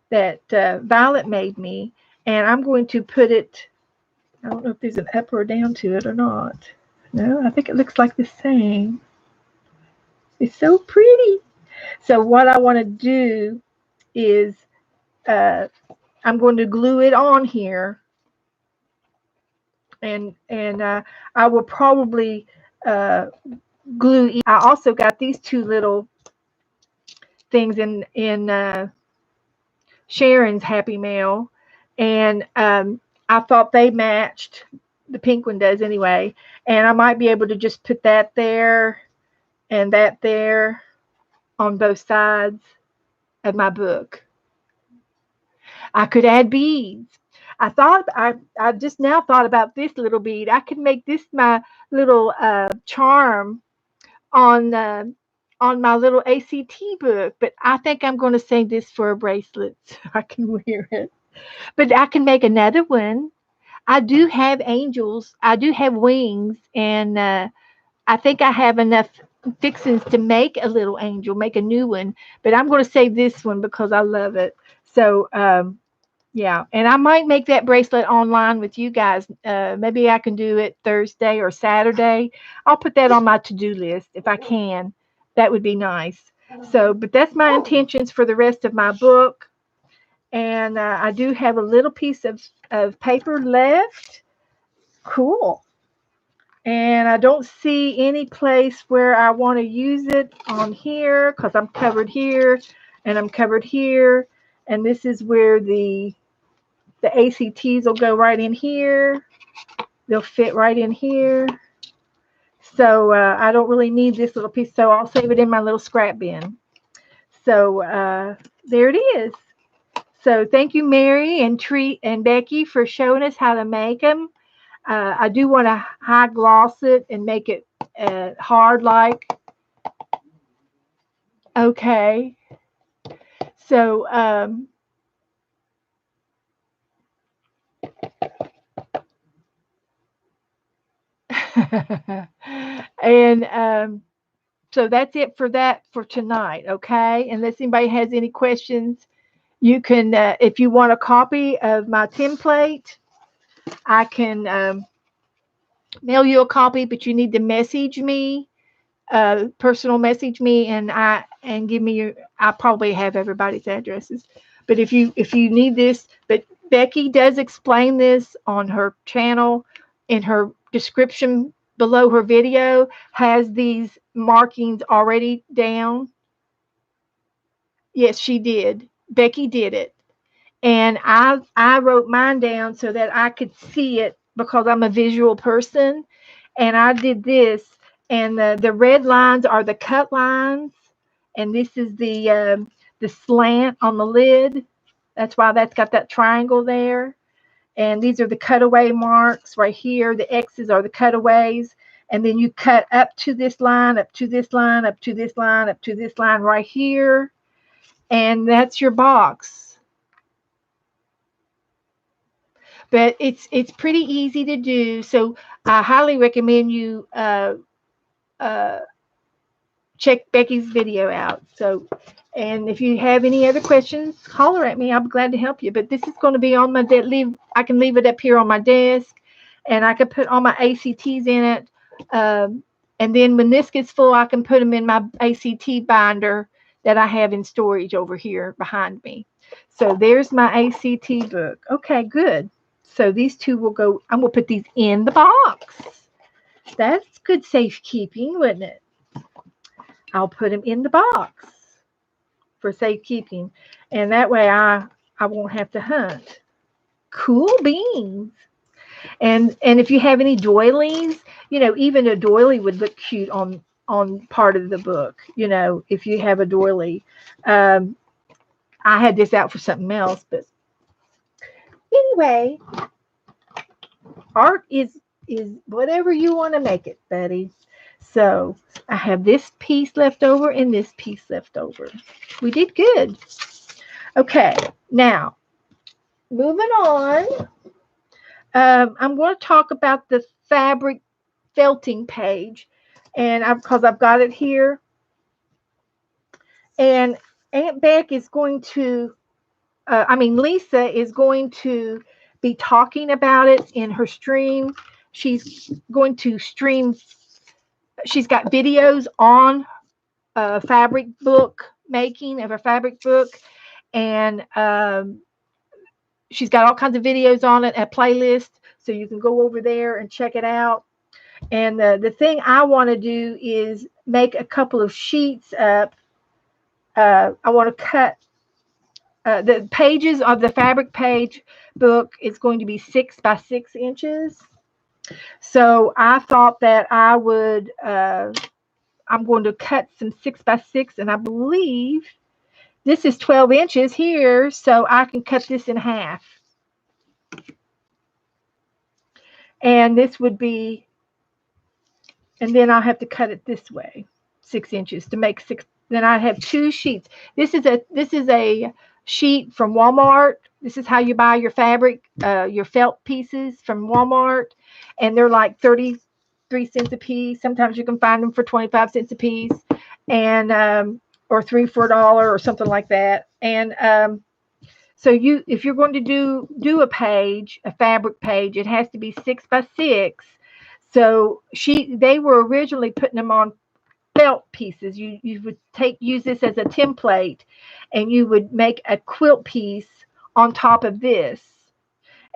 that Violet made me, and I'm going to put it, I don't know if there's an up or down to it or not. No, I think it looks like the same. It's so pretty. So what I want to do is uh, I'm going to glue it on here, and I will probably uh, glue. I also got these two little things in Sharon's Happy Mail, and I thought they matched. The pink one does anyway, and I might be able to just put that there and that there on both sides of my book. I could add beads. I just now thought about this little bead. I could make this my little charm on my little ACT book, but I think I'm going to save this for a bracelet so I can wear it. But I can make another one. I do have angels. I do have wings, and I think I have enough fixings to make a little angel, make a new one. But I'm going to save this one because I love it. So yeah, and I might make that bracelet online with you guys. Maybe I can do it Thursday or Saturday. I'll put that on my to-do list if I can. That would be nice. So, but that's my intentions for the rest of my book. And I do have a little piece of paper left. Cool. And I don't see any place where I want to use it on here because I'm covered here and I'm covered here. And this is where the ACTs will go right in here. They'll fit right in here. So I don't really need this little piece. So I'll save it in my little scrap bin. So there it is. So thank you, Mary and Treat and Becky, for showing us how to make them. I do want to high gloss it and make it hard like. Okay. So and so that's it for that for tonight. Okay. Unless anybody has any questions, you can, if you want a copy of my template, I can mail you a copy, but you need to message me, personal message me, and give me your. I probably have everybody's addresses, but if you need this, but Becky does explain this on her channel in her description below her video has these markings already down. Yes, she did. Becky did it. And I wrote mine down so that I could see it because I'm a visual person. And I did this, and the red lines are the cut lines, and this is the slant on the lid. That's why that's got that triangle there. And these are the cutaway marks right here. The X's are the cutaways. And then you cut up to this line, up to this line, up to this line, up to this line right here. And that's your box. But it's pretty easy to do. So I highly recommend you check Becky's video out. So, and if you have any other questions, holler at me. I'll be glad to help you. But this is going to be on my I can leave it up here on my desk, and I can put all my ACTs in it. And then when this gets full, I can put them in my ACT binder that I have in storage over here behind me. So there's my ACT book. Okay, good. So these two will go. I'm going to put these in the box. That's good safekeeping, wouldn't it? I'll put them in the box for safekeeping, and that way I won't have to hunt. Cool beans. And if you have any doilies, even a doily would look cute on part of the book. If you have a doily, I had this out for something else, but anyway, art is whatever you want to make it, buddy. So I have this piece left over and this piece left over. We did good. Okay, now moving on. I'm going to talk about the fabric felting page. and because I've got it here. And Aunt Beck is going to, Lisa is going to be talking about it in her stream. She's going to stream, she's got videos on fabric book making of a fabric book. And she's got all kinds of videos on it, a playlist. So you can go over there and check it out. And the thing I want to do is make a couple of sheets up. I want to cut the pages of the fabric page book is going to be 6 by 6 inches. So I thought that I would, I'm going to cut some 6 by 6, and I believe this is 12 inches here, so I can cut this in half. And this would be, and then I'll have to cut it this way, 6 inches to make 6. Then I have 2 sheets. This is a sheet from Walmart. This is how you buy your fabric, your felt pieces from Walmart, and they're like 33 cents a piece. Sometimes you can find them for 25 cents a piece, and or 3 for $1 or something like that. And so if you're going to do a page, a fabric page, it has to be 6 by 6. So they were originally putting them on felt pieces. You would use this as a template, and you would make a quilt piece on top of this,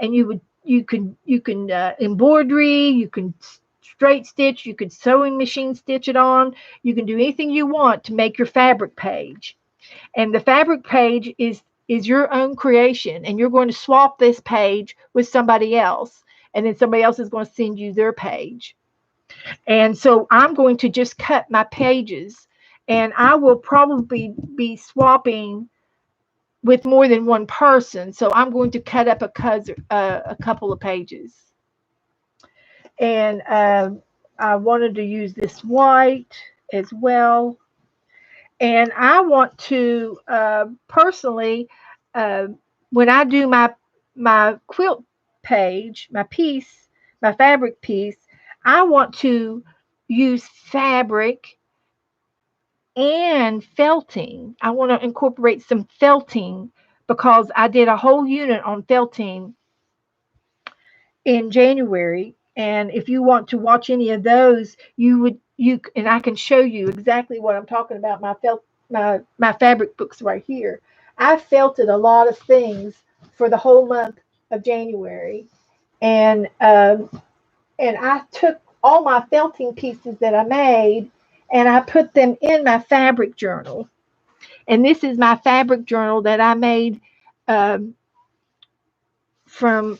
and you can embroidery, you can straight stitch, you can sewing machine stitch it on, you can do anything you want to make your fabric page. And the fabric page is your own creation, and you're going to swap this page with somebody else, and then somebody else is going to send you their page. And so I'm going to just cut my pages, and I will probably be swapping with more than one person. So I'm going to cut up a couple of pages. And I wanted to use this white as well. And I want to personally, when I do my quilt page, my fabric piece, I want to use fabric and felting. I want to incorporate some felting because I did a whole unit on felting in January. And if you want to watch any of those, and I can show you exactly what I'm talking about. My fabric books right here. I felted a lot of things for the whole month of January, and I took all my felting pieces that I made, and I put them in my fabric journal. And this is my fabric journal that I made from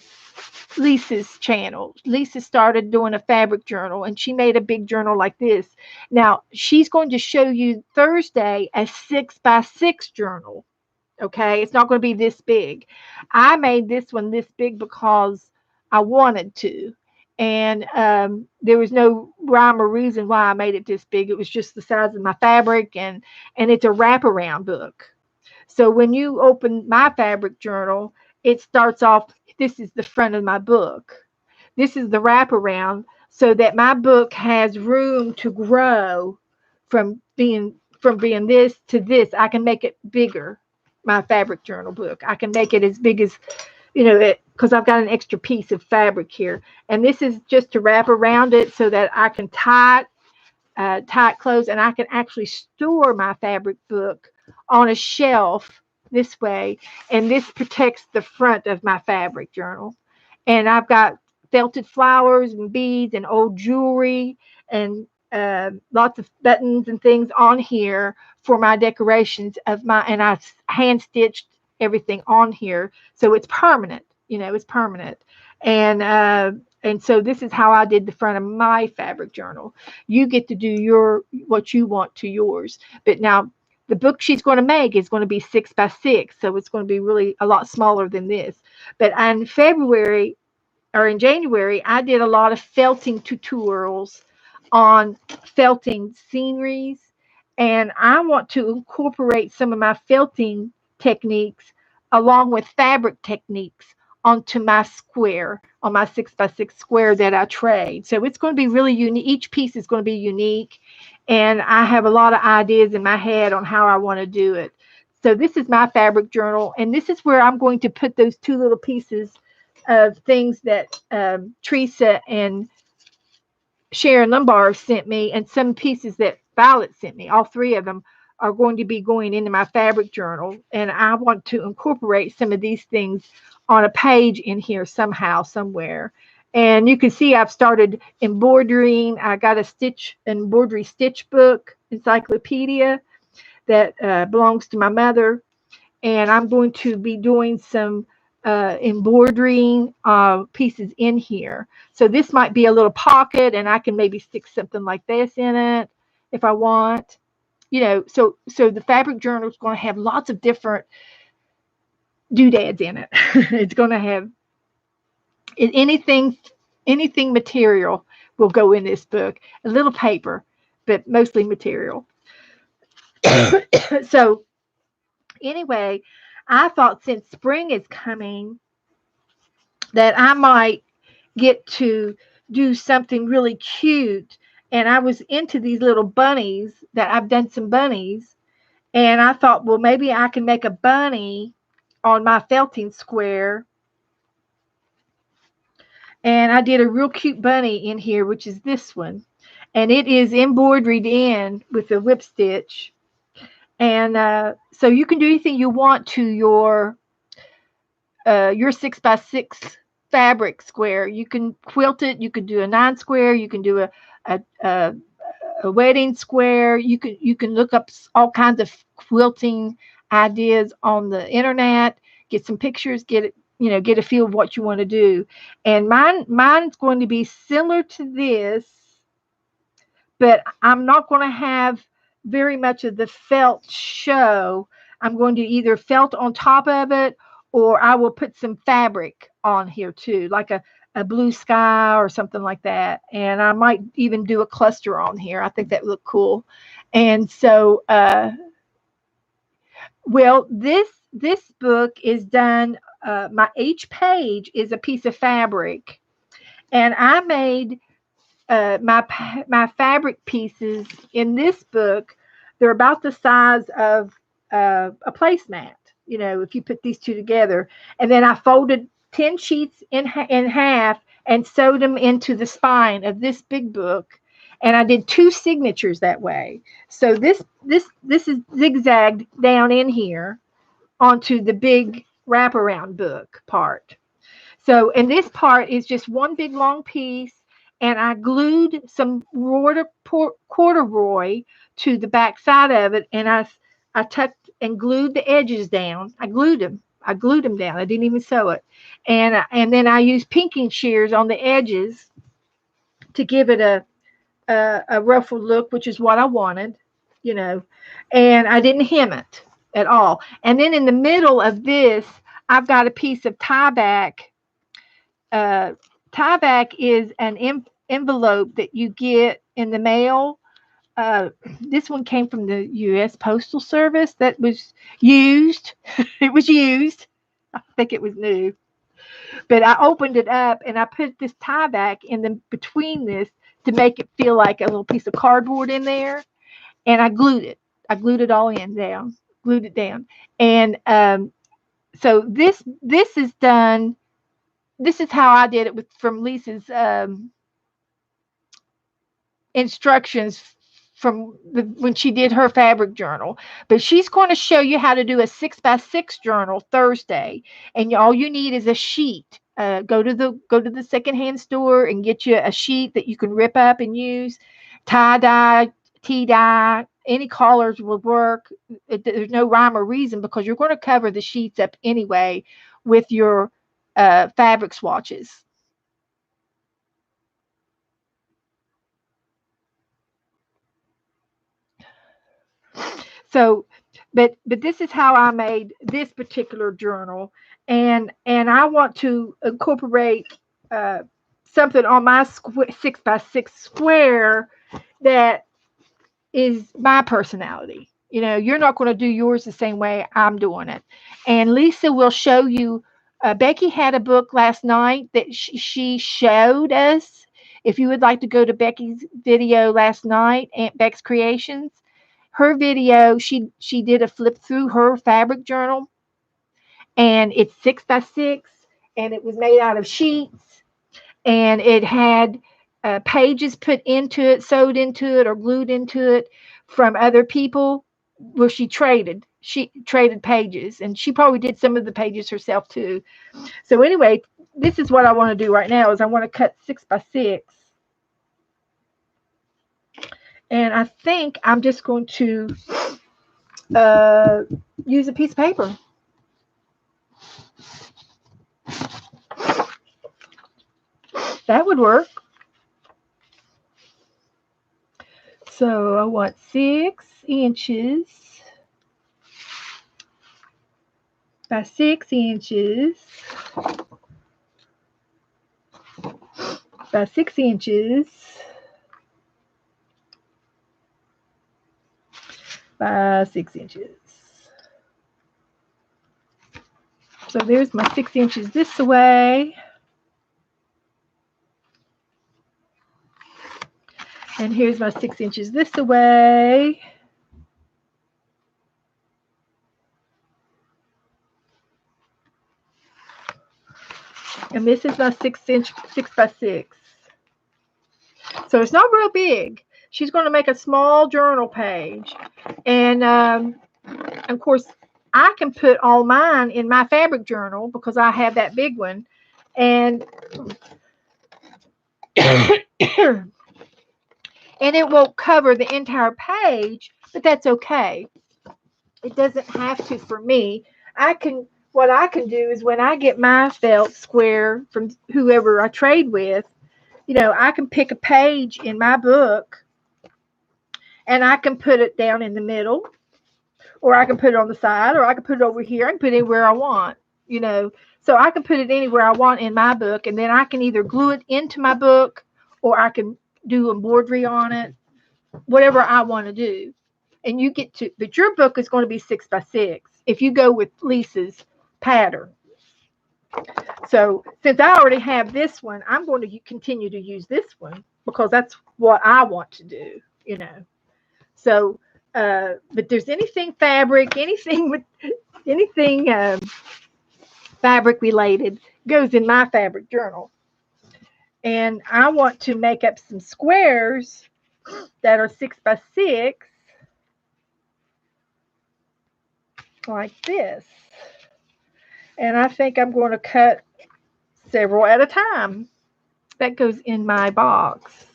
Lisa's channel. Lisa started doing a fabric journal, and she made a big journal like this. Now, she's going to show you Thursday a 6 by 6 journal. Okay, it's not going to be this big. I made this one this big because I wanted to. And there was no rhyme or reason why I made it this big. It was just the size of my fabric, and it's a wraparound book. So when you open my fabric journal, it starts off, this is the front of my book. This is the wraparound, so that my book has room to grow from being this to this. I can make it bigger, my fabric journal book. I can make it as big as, because I've got an extra piece of fabric here. And this is just to wrap around it so that I can tie it closed, and I can actually store my fabric book on a shelf this way, and this protects the front of my fabric journal. And I've got felted flowers and beads and old jewelry and lots of buttons and things on here for my decorations and I hand stitched everything on here, so it's permanent. It's permanent. And so this is how I did the front of my fabric journal. You get to do what you want to yours. But now the book she's going to make is going to be 6 by 6, so it's going to be really a lot smaller than this. But in January, I did a lot of felting tutorials on felting sceneries, and I want to incorporate some of my felting techniques along with fabric techniques onto my square, on my 6x6 square that I trade. So it's going to be really unique. Each piece is going to be unique. And I have a lot of ideas in my head on how I want to do it. So this is my fabric journal. And this is where I'm going to put those two little pieces of things that Teresa and Sharon Lombard sent me, and some pieces that Violet sent me. All three of them are going to be going into my fabric journal, and I want to incorporate some of these things on a page in here somehow, somewhere. And you can see I've started embroidering. I got a embroidery stitch book encyclopedia that belongs to my mother, and I'm going to be doing some embroidering pieces in here. So this might be a little pocket, and I can maybe stick something like this in it if I want. So the fabric journal is going to have lots of different doodads in it. It's going to have anything material will go in this book. A little paper, but mostly material. So anyway, I thought since spring is coming that I might get to do something really cute. And I was into these little bunnies, that I've done some bunnies. And I thought, well, maybe I can make a bunny on my felting square. And I did a real cute bunny in here, which is this one. And it is embroidered in with a whip stitch. And so you can do anything you want to your 6x6 fabric square. You can quilt it. You could do a 9 square. You can do a wedding square. You can look up all kinds of quilting ideas on the internet. Get some pictures. Get a feel of what you want to do. And mine's going to be similar to this, but I'm not going to have very much of the felt show. I'm going to either felt on top of it, or I will put some fabric on here too, like a blue sky or something like that. And I might even do a cluster on here. I think that would look cool. And so, well, this book is done. Each page is a piece of fabric, and I made my fabric pieces in this book. They're about the size of a placemat. If you put these two together, and then I folded 10 sheets in half and sewed them into the spine of this big book, and I did 2 signatures that way. So this is zigzagged down in here onto the big wraparound book part. So, and this part is just one big long piece, and I glued some corduroy to the back side of it, and I tucked and glued the edges down. I glued them down. I didn't even sew it, and then I used pinking shears on the edges to give it a ruffled look, which is what I wanted, and I didn't hem it at all. And then in the middle of this, I've got a piece of tie back. Tie back is an envelope that you get in the mail. This one came from the U.S. Postal Service that was used. It was used. I think it was new. But I opened it up and I put this tie back in between this to make it feel like a little piece of cardboard in there. And I glued it. I glued it all down. Glued it down. And so this is done. This is how I did it from Lisa's instructions from when she did her fabric journal. But she's going to show you how to do a 6x6 journal Thursday, and all you need is a sheet. Go to the secondhand store and get you a sheet that you can rip up and use. Tie dye, tea dye, any colors will work. There's no rhyme or reason, because you're going to cover the sheets up anyway with your fabric swatches. So, but this is how I made this particular journal, and I want to incorporate something on my 6x6 square that is my personality. You're not going to do yours the same way I'm doing it, and Lisa will show you Becky had a book last night that she showed us. If you would like to go to Becky's video last night, Aunt Beck's Creations, her video, she did a flip through her fabric journal, and it's 6x6, and it was made out of sheets, and it had pages put into it, sewed into it, or glued into it from other people where she traded. She traded pages, and she probably did some of the pages herself too. So anyway, this is what I want to do right now is I want to cut 6x6. And I think I'm just going to use a piece of paper. That would work. So I want 6 inches by 6 inches by 6 inches by 6 inches. So there's my 6 inches this way. And here's my 6 inches this way. And this is my 6x6. So it's not real big. She's going to make a small journal page. And of course, I can put all mine in my fabric journal because I have that big one. And and it won't cover the entire page, but that's okay. It doesn't have to for me. What I can do is when I get my felt square from whoever I trade with, I can pick a page in my book and I can put it down in the middle, or I can put it on the side, or I can put it over here. I can put it anywhere I want, So I can put it anywhere I want in my book, and then I can either glue it into my book or I can do embroidery on it, whatever I want to do. And but your book is going to be 6x6 if you go with Lisa's pattern. So since I already have this one, I'm going to continue to use this one because that's what I want to do, So, but there's anything fabric, anything fabric related goes in my fabric journal. And I want to make up some squares that are 6x6 like this. And I think I'm going to cut several at a time. That goes in my box.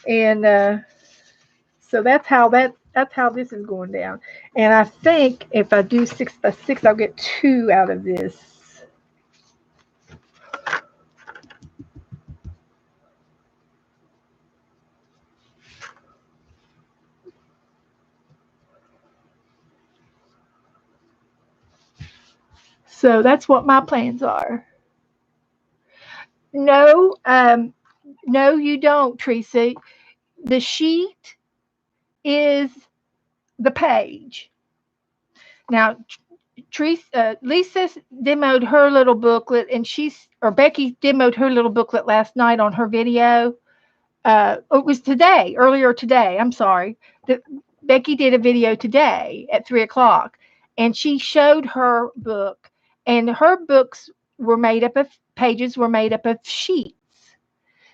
And so that's how this is going down. And I think if I do 6x6, I'll get 2 out of this. So that's what my plans are. No, no, you don't, Teresa. The sheet is the page. Now, Lisa demoed her little booklet, and Becky demoed her little booklet last night on her video. It was earlier today. I'm sorry. Becky did a video today at 3:00, and she showed her book, and her books were made up of pages were made up of sheets.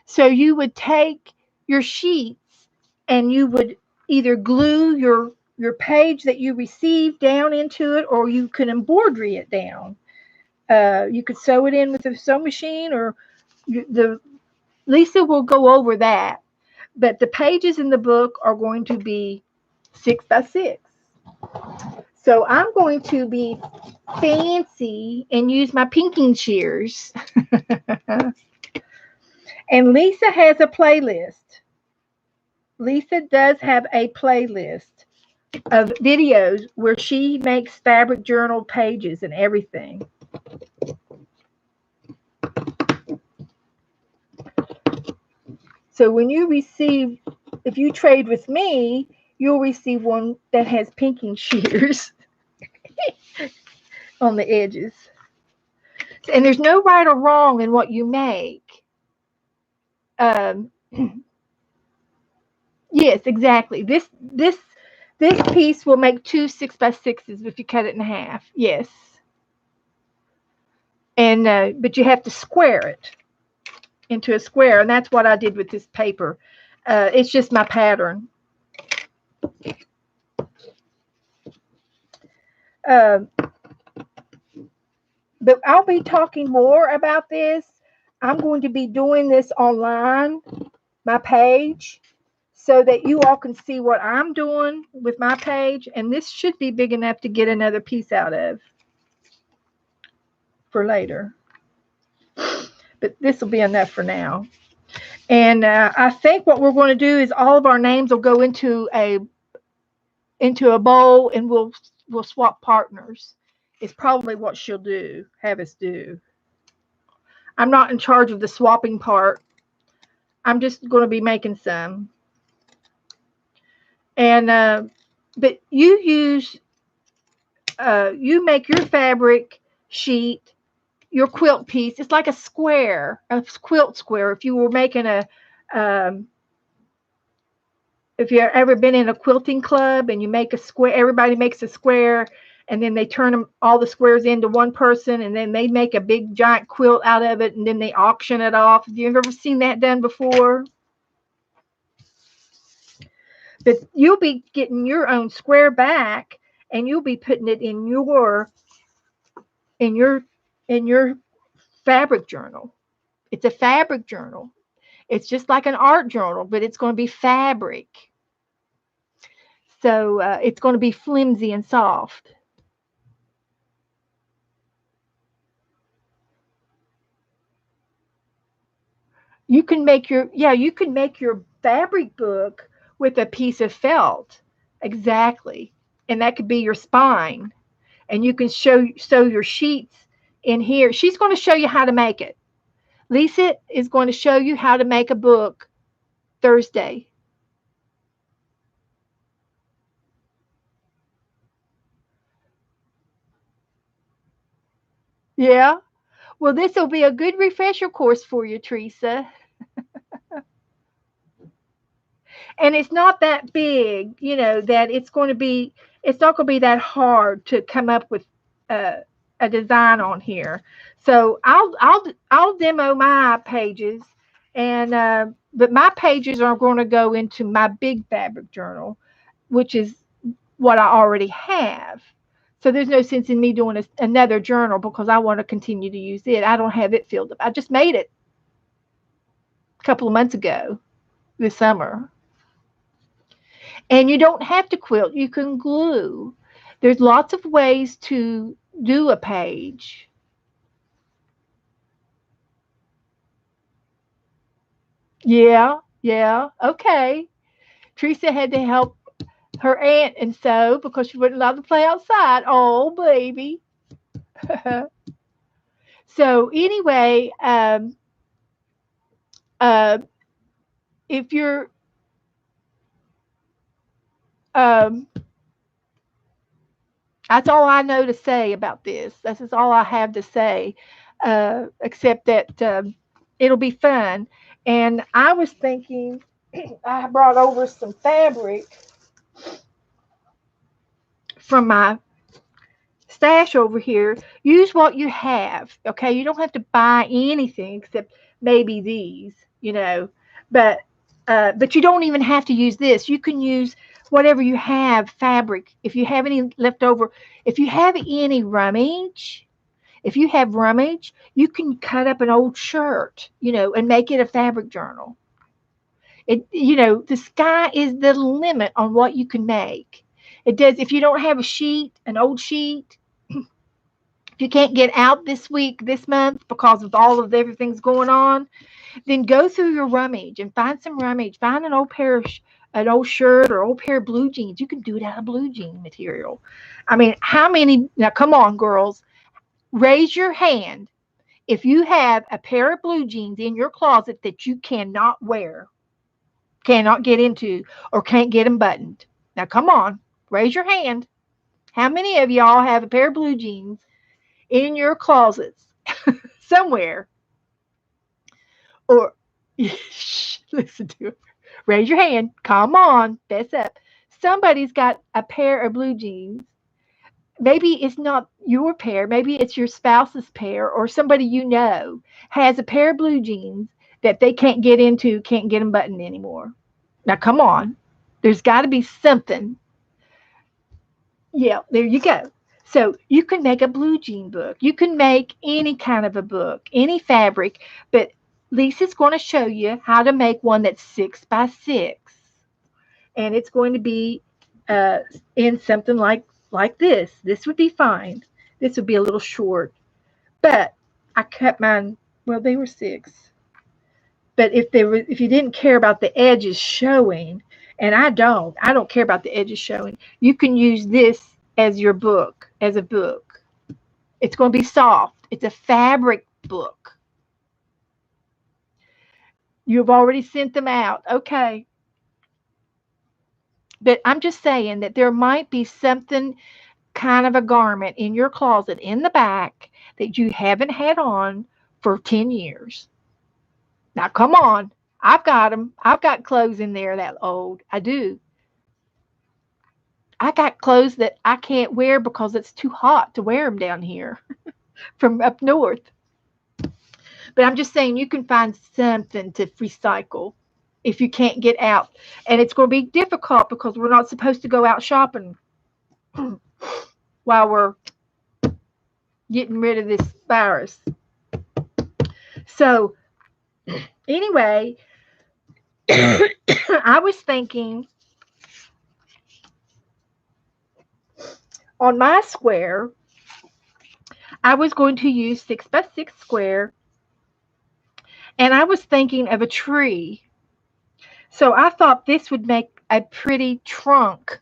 So you would take your sheets and you would either glue your page that you received down into it, or you could embroidery it down. You could sew it in with a sewing machine, or Lisa will go over that. But the pages in the book are going to be 6x6. So I'm going to be fancy and use my pinking shears. And Lisa has a playlist. Lisa does have a playlist of videos where she makes fabric journal pages and everything. So when you receive if you trade with me, you'll receive one that has pinking shears on the edges. And there's no right or wrong in what you make. Um, yes, exactly. This piece will make two 6x6s if you cut it in half. Yes, and but you have to square it into a square, and that's what I did with this paper. It's just my pattern. Uh, but I'll be talking more about this. I'm going to be doing this online, my page, so that you all can see what I'm doing with my page. And this should be big enough to get another piece out of for later. But this will be enough for now. And I think what we're going to do is all of our names will go into a bowl, and we'll swap partners. It's probably what she'll do, have us do. I'm not in charge of the swapping part. I'm just going to be making some. And but you make your fabric sheet, your quilt piece. It's like a square, a quilt square. If you were making um, if you've ever been in a quilting club and you make a square, everybody makes a square, and then they turn them, all the squares into one person, and then they make a big giant quilt out of it, and then they auction it off. Have you ever seen that done before? But you'll be getting your own square back, and you'll be putting it in your in your in your fabric journal. It's a fabric journal. It's just like an art journal, but it's going to be fabric. So it's going to be flimsy and soft. You can make your fabric book with a piece of felt. Exactly. And that could be your spine. And you can sew your sheets in here. She's going to show you how to make it. Lisa is going to show you how to make a book Thursday. Yeah. Well, this will be a good refresher course for you, Teresa. And it's not that big, that it's not going to be that hard to come up with uh, a design on here. So I'll demo my pages, and but my pages are going to go into my big fabric journal, which is what I already have. So there's no sense in me doing another journal because I want to continue to use it. I don't have it filled up. I just made it a couple of months ago this summer. And you don't have to quilt, you can glue. There's lots of ways to do a page. Yeah, yeah, okay. Teresa had to help her aunt and sew because she wasn't allowed to play outside. Oh, baby. So, anyway, uh, if you're, um, that's all I know to say about this. This is all I have to say, except that it'll be fun. And I was thinking, I brought over some fabric from my stash over here. Use what you have, okay? You don't have to buy anything except maybe these, but you don't even have to use this. You can use whatever you have fabric. If you have any leftover, if you have any rummage, if you have rummage, you can cut up an old shirt, and make it a fabric journal. The sky is the limit on what you can make. It does. If you don't have a sheet, an old sheet, if you can't get out this week, this month, because of all of everything's going on, then go through your rummage and find some rummage. Find an old shirt or old pair of blue jeans. You can do it out of blue jean material. I mean, how many? Now, come on, girls, raise your hand if you have a pair of blue jeans in your closet that you cannot wear. cannot get into or can't get them buttoned. Now, come on, raise your hand. How many of y'all have a pair of blue jeans in your closets somewhere? Or, listen to it. Raise your hand. Come on, fess up. Somebody's got a pair of blue jeans. Maybe it's not your pair. Maybe it's your spouse's pair, or somebody you know has a pair of blue jeans that they can't get into, can't get them buttoned anymore. Now, come on. There's got to be something. Yeah, there you go. So you can make a blue jean book. You can make any kind of a book, any fabric, but Lisa's going to show you how to make one that's 6 by 6. And it's going to be in something like this. This would be fine. This would be a little short. But I cut mine, well, they were 6. But if you didn't care about the edges showing, and I don't care about the edges showing, you can use this as your book, as a book. It's going to be soft. It's a fabric book. You've already sent them out. Okay. But I'm just saying that there might be something, kind of a garment in your closet in the back that you haven't had on for 10 years. Now, come on. I've got them. I've got clothes in there that old. I do. I got clothes that I can't wear because it's too hot to wear them down here from up north. But I'm just saying you can find something to recycle if you can't get out. And it's going to be difficult because we're not supposed to go out shopping while we're getting rid of this virus. So anyway, I was thinking on my square, I was going to use 6 by 6 square, and I was thinking of a tree. So I thought this would make a pretty trunk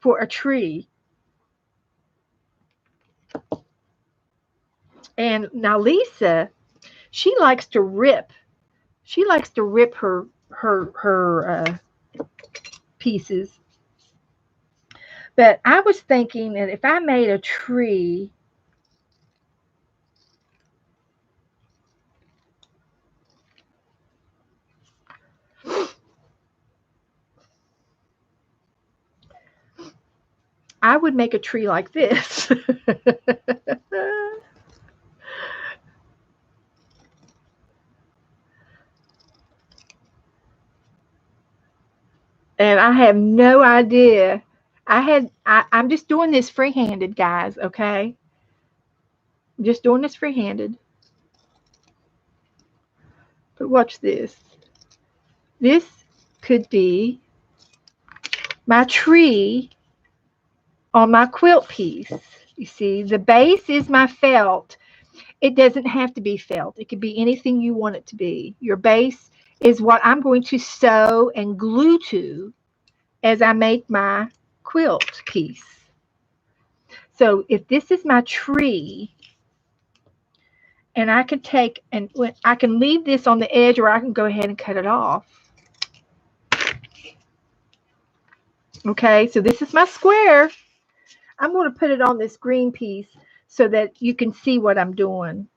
for a tree. And now Lisa, she likes to rip. She likes to rip her pieces. But I was thinking that if I made a tree, I would make a tree like this. And I have no idea. I'm just doing this free-handed, guys, okay? I'm just doing this free-handed. But watch this. This could be my tree on my quilt piece. You see, the base is my felt. It doesn't have to be felt. It could be anything you want it to be. Your base is what I'm going to sew and glue to as I make my quilt piece. So if this is my tree, and I can take and I can leave this on the edge, or I can go ahead and cut it off. Okay, so this is my square. I'm going to put it on this green piece so that you can see what I'm doing.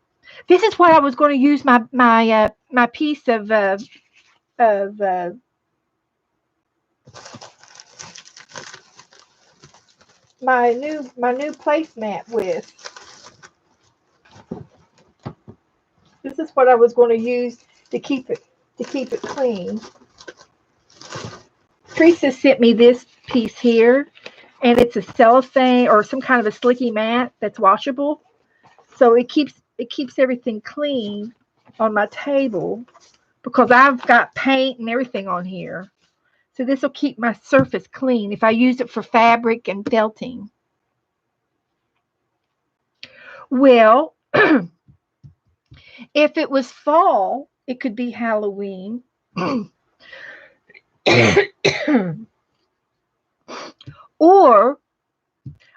This is what I was going to use my piece of my new placemat with. This is what I was going to use to keep it clean. Teresa sent me this piece here, and it's a cellophane or some kind of a slicky mat that's washable. So it keeps everything clean on my table because I've got paint and everything on here. So this will keep my surface clean if I use it for fabric and felting. Well, if it was fall, it could be Halloween. Or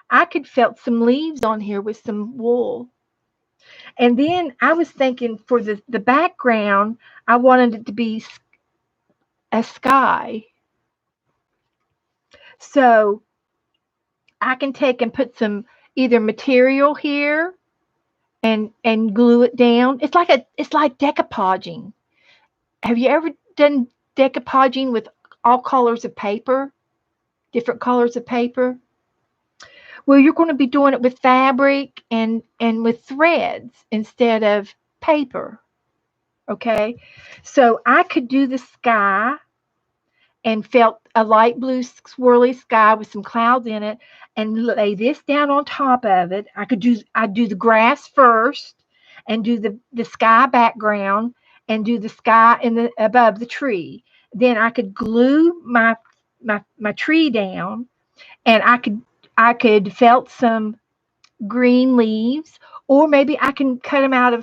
I could felt some leaves on here with some wool. And then I was thinking for the background, I wanted it to be a sky. So I can take and put some either material here and glue it down. It's like decoupaging. Have you ever done decoupaging with all colors of paper, different colors of paper? Well, you're going to be doing it with fabric and with threads instead of paper. Okay, so I could do the sky and felt a light blue swirly sky with some clouds in it and lay this down on top of it. I'd do the grass first and do the sky background and do the sky in the above the tree. Then I could glue my tree down, and I could felt some green leaves, or maybe I can cut them out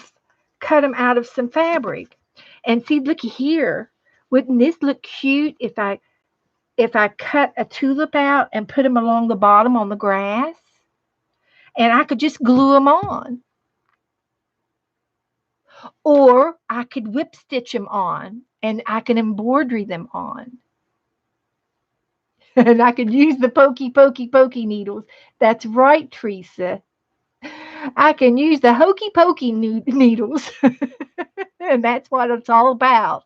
of some fabric. And see, looky here. Wouldn't this look cute if I cut a tulip out and put them along the bottom on the grass? And I could just glue them on. Or I could whip stitch them on and I can embroidery them on. And I could use the pokey needles. That's right, Teresa. I can use the hokey pokey needles. And that's what it's all about.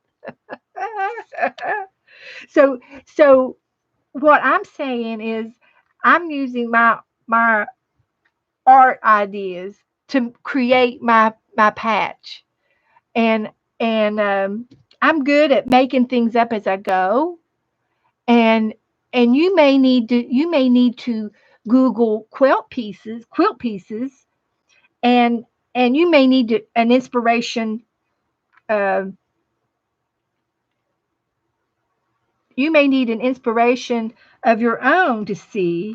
So what I'm saying is I'm using my art ideas to create my patch, and and I'm good at making things up as I go, and you may need to Google quilt pieces, and you may need an inspiration. Uh, you may need an inspiration of your own to see.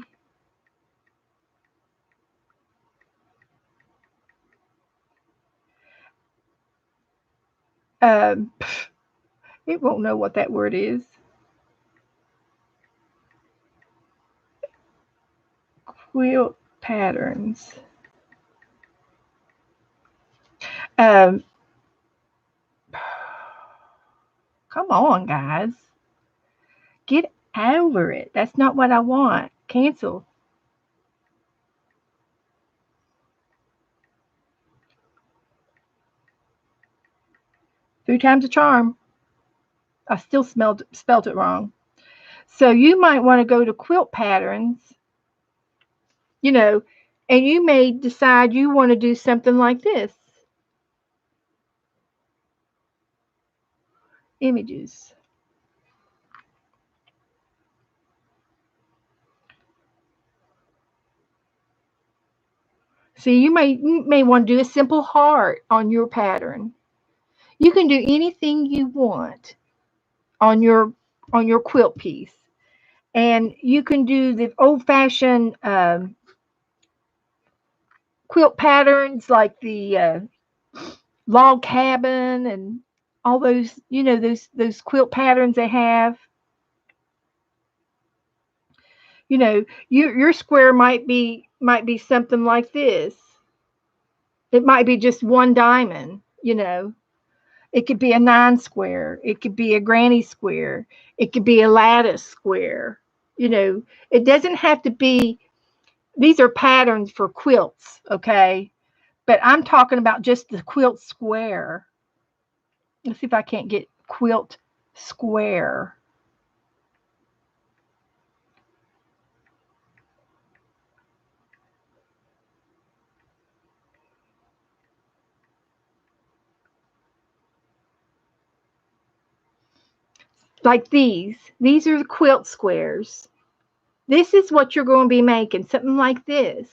Um, it won't know what that word is. Quilt patterns. Um, Come on, guys. Get over it. That's not what I want. Cancel. 3 times a charm. I still spelled it wrong. So you might want to go to quilt patterns, you know, and you may decide you want to do something like this. Images. See, you may want to do a simple heart on your pattern. You can do anything you want on your quilt piece, and you can do the old-fashioned quilt patterns like the log cabin and all those, those quilt patterns they have. Your square might be something like this. It might be just one diamond. It could be a 9 square. It could be a granny square. It could be a lattice square. It doesn't have to be. These are patterns for quilts, okay? But I'm talking about just the quilt square. Let's see if I can't get quilt square. Like these. These are the quilt squares. This is what you're going to be making, something like this.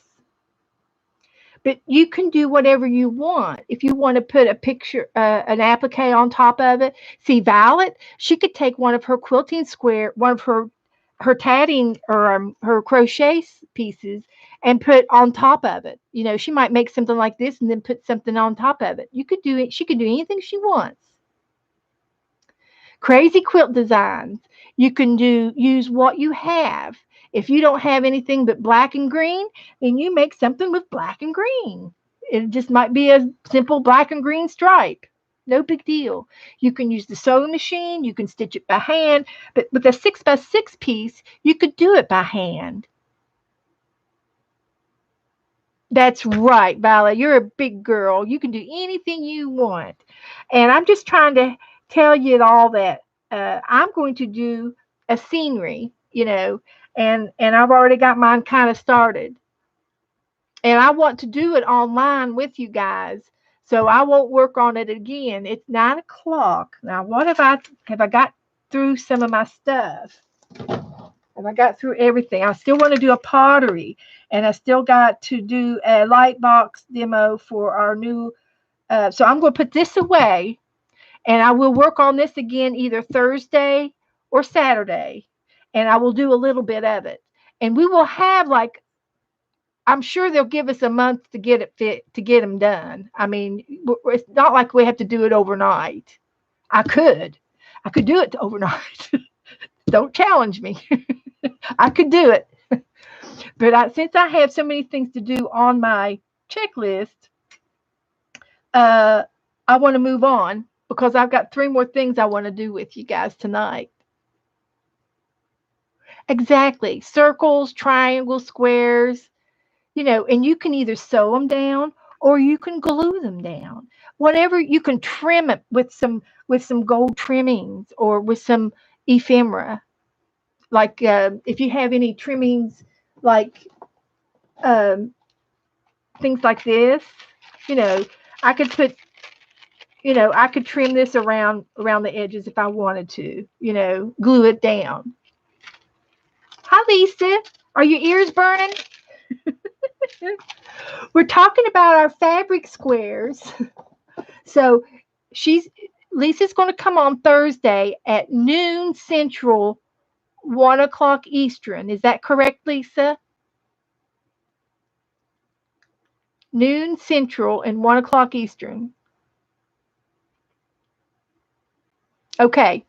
But you can do whatever you want. If you want to put a picture, an applique on top of it. See, Violet, she could take one of her quilting square, one of her tatting or her crochet pieces, and put on top of it. She might make something like this and then put something on top of it. You could do it. She could do anything she wants. Crazy quilt designs. You can use what you have. If you don't have anything but black and green, then you make something with black and green. It just might be a simple black and green stripe. No big deal. You can use the sewing machine. You can stitch it by hand. But with a 6x6 piece, you could do it by hand. That's right, Vala. You're a big girl. You can do anything you want. And I'm just trying to tell you all that I'm going to do a scenery, and I've already got mine kind of started. And I want to do it online with you guys. So I won't work on it again. It's 9 o'clock. Now, what have I got through some of my stuff? Have I got through everything? I still want to do a pottery, and I still got to do a light box demo for our new. So I'm going to put this away, and I will work on this again either Thursday or Saturday, and I will do a little bit of it. And we will have, like, I'm sure they'll give us a month to get it fit, to get them done. I mean, it's not like we have to do it overnight. I could do it overnight. Don't challenge me. I could do it. But since I have so many things to do on my checklist, I want to move on because I've got 3 more things I want to do with you guys tonight. Exactly. Circles, triangles, squares, and you can either sew them down or you can glue them down. Whatever, you can trim it with some gold trimmings or with some ephemera. Like if you have any trimmings, like things like this, I could put, I could trim this around the edges if I wanted to, glue it down. Hi, Lisa. Are your ears burning? We're talking about our fabric squares. So Lisa's going to come on Thursday at noon Central, 1 o'clock Eastern. Is that correct, Lisa? Noon Central and 1 o'clock Eastern. Okay.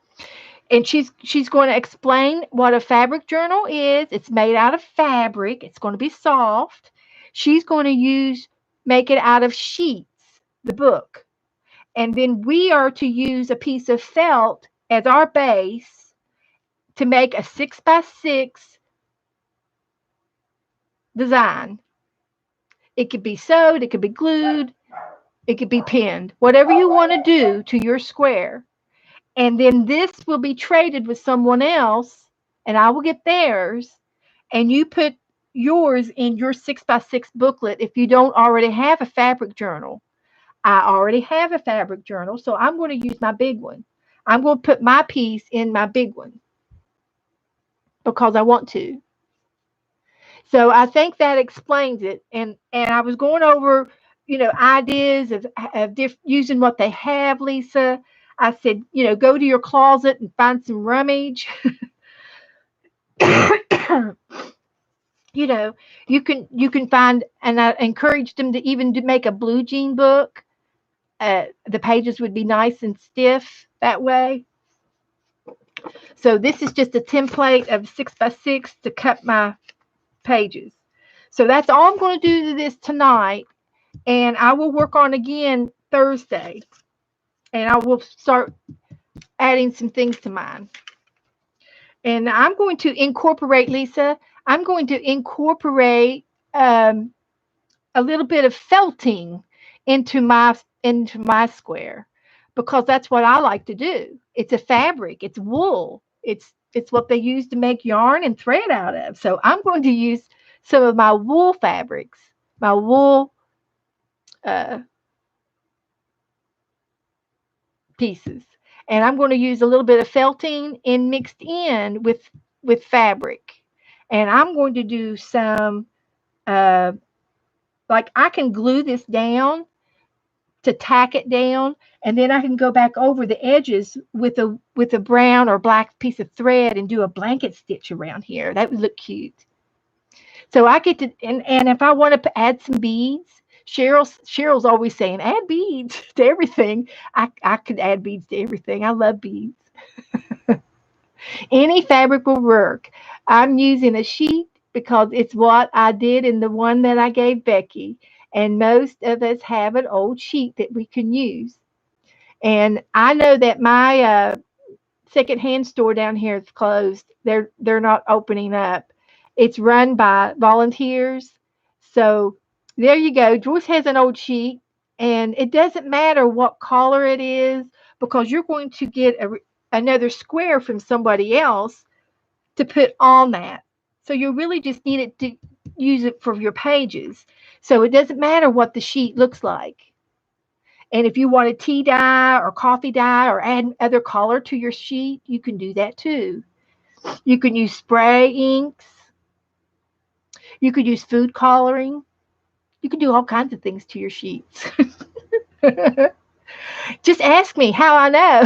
And she's going to explain what a fabric journal is. It's made out of fabric. It's going to be soft. She's going to make it out of sheets, the book. And then we are to use a piece of felt as our base to make a 6x6 design. It could be sewed, it could be glued, it could be pinned, whatever you want to do to your square. And then this will be traded with someone else, and I will get theirs, and you put yours in your 6x6 booklet if you don't already have a fabric journal. I already have a fabric journal, so I'm going to use my big one. I'm going to put my piece in my big one because I want to. So I think that explains it. And I was going over, ideas of using what they have, Lisa. I said, go to your closet and find some rummage. You can find, and I encouraged them to even make a blue jean book. The pages would be nice and stiff that way. So this is just a template of 6x6 to cut my pages. So that's all I'm going to do to this tonight, and I will work on again Thursday, and I will start adding some things to mine. And I'm going to incorporate, Lisa, I'm going to incorporate a little bit of felting into my square, because that's what I like to do. It's a fabric, it's wool, it's what they use to make yarn and thread out of. So I'm going to use some of my wool fabrics, my wool pieces, and I'm going to use a little bit of felting mixed in with fabric. And I'm going to do some like, I can glue this down to tack it down, and then I can go back over the edges with a brown or black piece of thread and do a blanket stitch around here. That would look cute. So I get to, and if I want to add some beads, Cheryl's always saying, add beads to everything. I could add beads to everything. I love beads. Any fabric will work. I'm using a sheet because it's what I did in the one that I gave Becky. And most of us have an old sheet that we can use. And I know that my secondhand store down here is closed. They're not opening up. It's run by volunteers. So there you go. Joyce has an old sheet, and it doesn't matter what color it is because you're going to get another square from somebody else to put on that. So you really just need it to use it for your pages. So it doesn't matter what the sheet looks like. And if you want a tea dye or coffee dye or add other color to your sheet, you can do that too. You can use spray inks. You could use food coloring. You can do all kinds of things to your sheets. Just ask me how I know.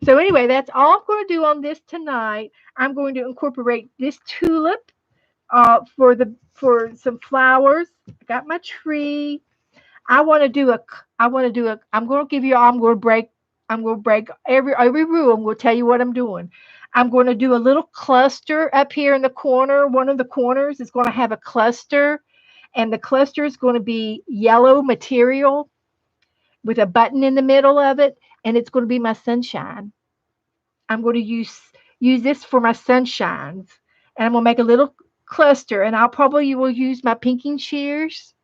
So anyway, that's all I'm going to do on this tonight. I'm going to incorporate this tulip for some flowers. I got my tree. I'm going to give you, I'm going to break every rule. I'm going to tell you what I'm doing. I'm going to do a little cluster up here in the corner. One of the corners is going to have a cluster, and the cluster is going to be yellow material with a button in the middle of it, and it's going to be my sunshine. I'm going to use this for my sunshines, and I'm going to make a little cluster, and I'll probably will use my pinking shears.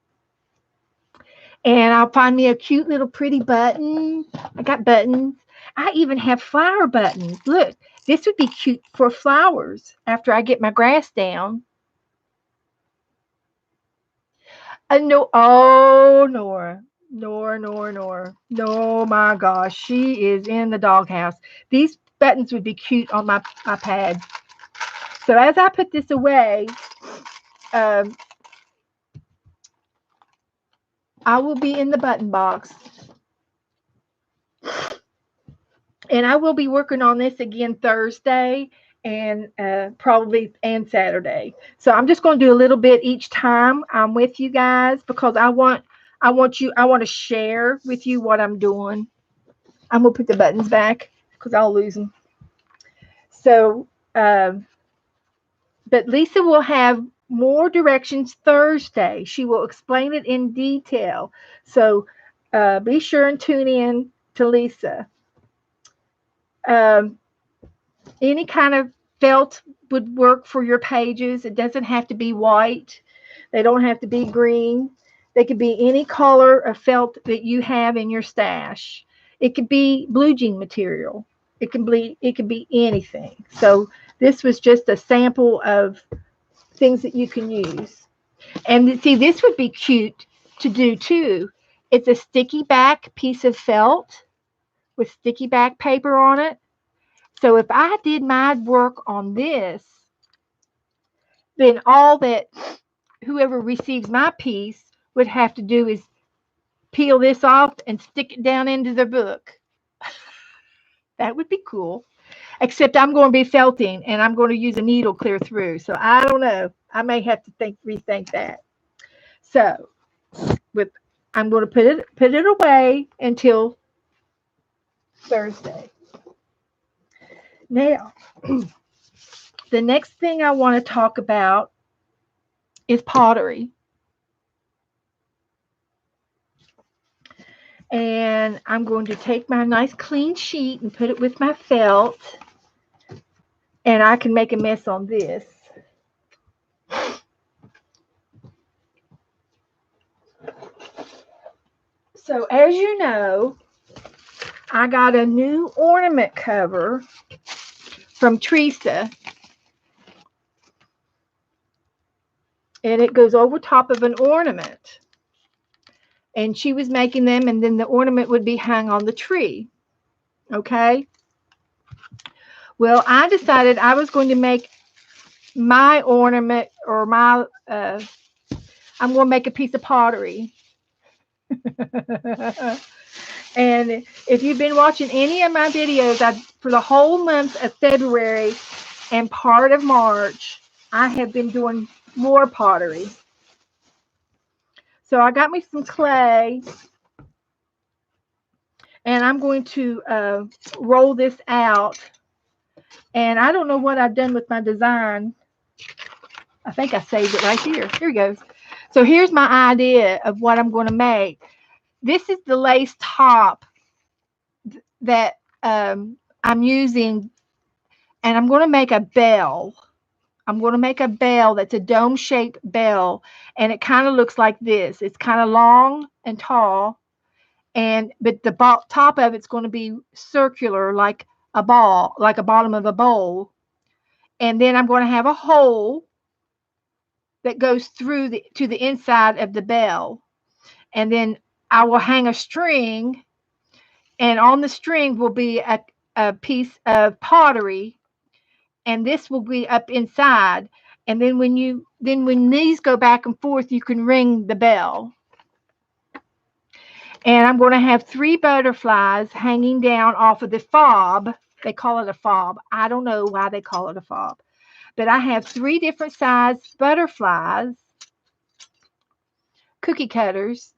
And I'll find me a cute little pretty button. I got buttons. I even have flower buttons. Look, this would be cute for flowers after I get my grass down. No, oh, Nora. Nora. No, my gosh. She is in the doghouse. These buttons would be cute on my pad. So as I put this away, I will be in the button box. And I will be working on this again Thursday and probably and Saturday. So I'm just going to do a little bit each time I'm with you guys because I want to share with you what I'm doing. I'm going to put the buttons back because I'll lose them. So, but Lisa will have more directions Thursday. She will explain it in detail. So be sure and tune in to Lisa. Any kind of felt would work for your pages. It doesn't have to be white. They don't have to be green. They could be any color of felt that you have in your stash. It could be blue jean material. It can be anything. So this was just a sample of things that you can use. And see, this would be cute to do too. It's a sticky back piece of felt with sticky back paper on it. So if I did my work on this, then all that whoever receives my piece would have to do is peel this off and stick it down into their book. That would be cool. Except I'm going to be felting and I'm going to use a needle clear through. So I don't know. I may have to rethink that. So I'm going to put it away until Thursday. Now, the next thing I want to talk about is pottery. And I'm going to take my nice clean sheet and put it with my felt. And I can make a mess on this. So as you know, I got a new ornament cover from Teresa. And it goes over top of an ornament. And she was making them, and then the ornament would be hung on the tree. Okay? Well, I decided I was going to make my ornament, or my, I'm going to make a piece of pottery. And if you've been watching any of my videos, for the whole month of February and part of March, I have been doing more pottery. So I got me some clay, and I'm going to roll this out. And I don't know what I've done with my design. I think I saved it right here. Here it goes. So here's my idea of what I'm going to make. this is the lace top that I'm using, and I'm going to make a bell. I'm going to make a bell that's a dome-shaped bell, and it kind of looks like this. It's kind of long and tall, but the top of it's going to be circular, like a ball, like a bottom of a bowl. And then I'm going to have a hole that goes through to the inside of the bell, and then I will hang a string, and on the string will be a piece of pottery, and this will be up inside. And then when these go back and forth, you can ring the bell. And I'm going to have 3 butterflies hanging down off of the fob. They call it a fob. I don't know why they call it a fob. But I have 3 different size butterflies, cookie cutters,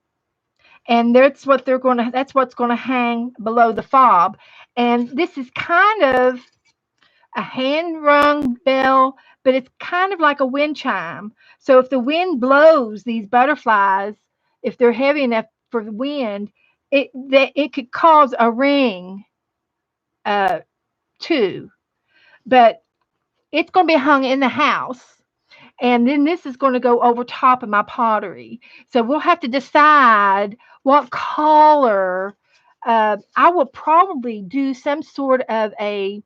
and that's what's going to hang below the fob. And this is kind of a hand rung bell, but it's kind of like a wind chime. So if the wind blows these butterflies, if they're heavy enough for the wind, it could cause a ring too. But it's going to be hung in the house. And then this is going to go over top of my pottery. So we'll have to decide what color. I will probably do some sort of a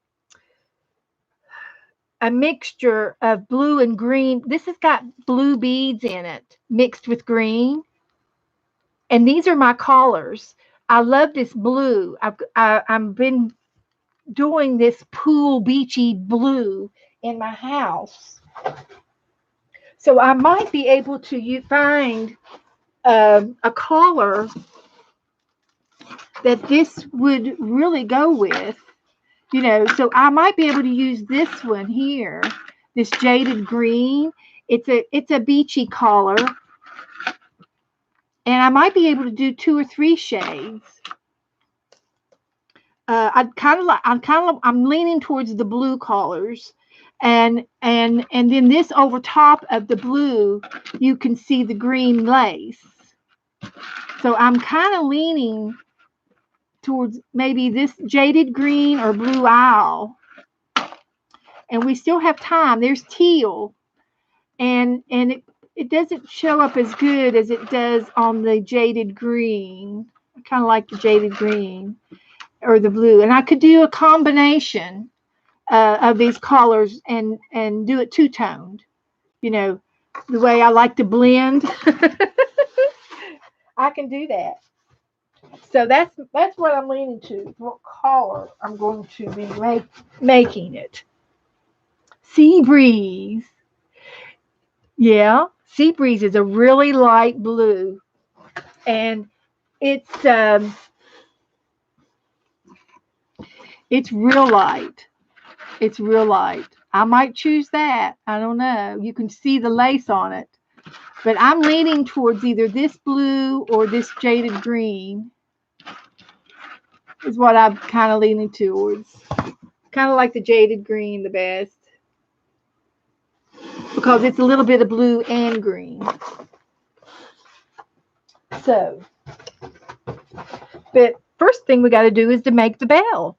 mixture of blue and green. This has got blue beads in it mixed with green. And these are my colors. I love this blue. I've been doing this pool beachy blue in my house. So I might be able to find a color that this would really go with, so I might be able to use this one here, this jaded green. It's a beachy color, and I might be able to do 2 or 3 shades. I'm leaning towards the blue colors, and then this over top of the blue, you can see the green lace. So I'm kind of leaning towards maybe this jaded green or blue owl. And we still have time. There's teal, and it doesn't show up as good as it does on the jaded green. I kind of like the jaded green or the blue. And I could do a combination of these colors and do it two-toned, the way I like to blend. I can do that. So that's what I'm leaning to, what color I'm going to be making it. Sea breeze. Yeah, sea breeze is a really light blue, and it's real light. It's real light. I might choose that. I don't know. You can see the lace on it, but I'm leaning towards either this blue or this jaded green. Is what I'm kind of leaning towards. Kind of like the jaded green the best, because it's a little bit of blue and green. So, but first thing we got to do is to make the bell.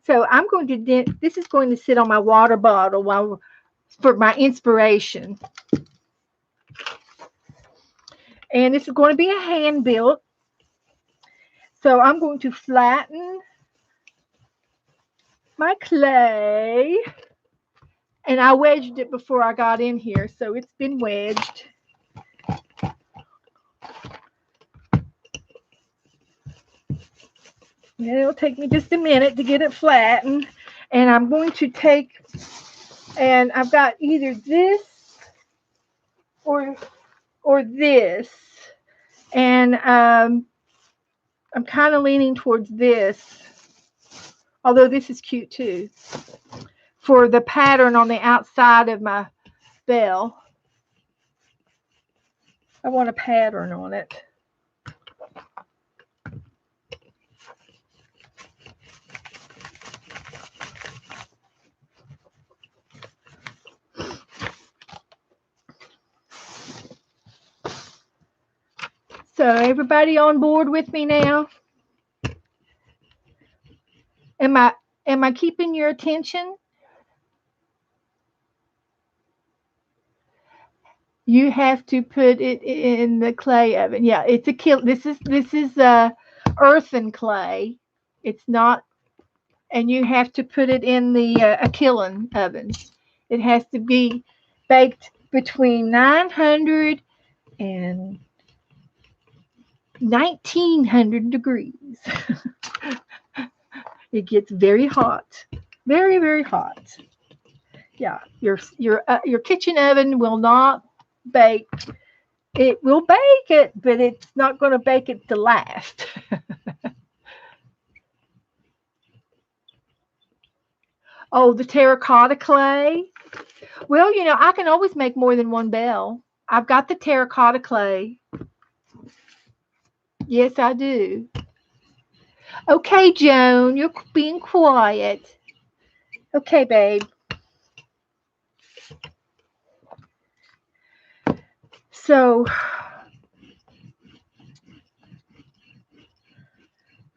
So I'm going to, this is going to sit on my water bottle for my inspiration. And this is going to be a hand built. So I'm going to flatten my clay. And I wedged it before I got in here, so it's been wedged. And it'll take me just a minute to get it flattened. And I'm going to take, and I've got either this or this. And I'm kind of leaning towards this, although this is cute too, for the pattern on the outside of my bell. I want a pattern on it. So everybody on board with me now? Am I keeping your attention? You have to put it in the clay oven. Yeah, it's a kill. This is earthen clay. It's not, and you have to put it in the a kiln oven. It has to be baked between 900 and 1900 degrees. It gets very hot, very very hot. Yeah, your kitchen oven will not bake. It will bake it, but it's not going to bake it to last. Oh, the terracotta clay. Well, I can always make more than one bell. I've got the terracotta clay. Yes, I do. Okay, Joan, you're being quiet. Okay, babe. So,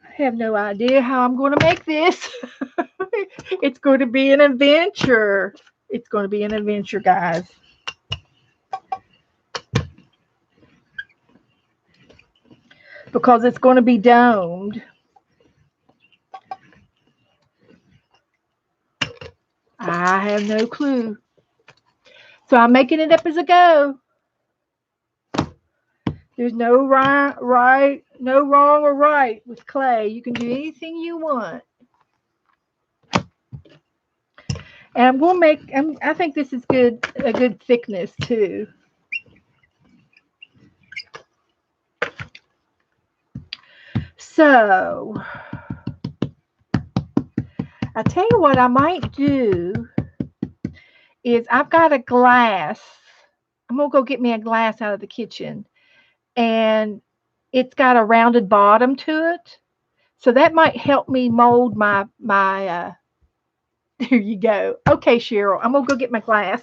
I have no idea how I'm going to make this. It's going to be an adventure. It's going to be an adventure, guys. Because it's going to be domed. I have no clue. So I'm making it up as I go. There's no no wrong or right with clay. You can do anything you want. And I'm going to make, I think this is a good thickness too. So, I tell you what I might do is I've got a glass. I'm going to go get me a glass out of the kitchen. And it's got a rounded bottom to it. So that might help me mold my there you go. Okay, Cheryl, I'm going to go get my glass.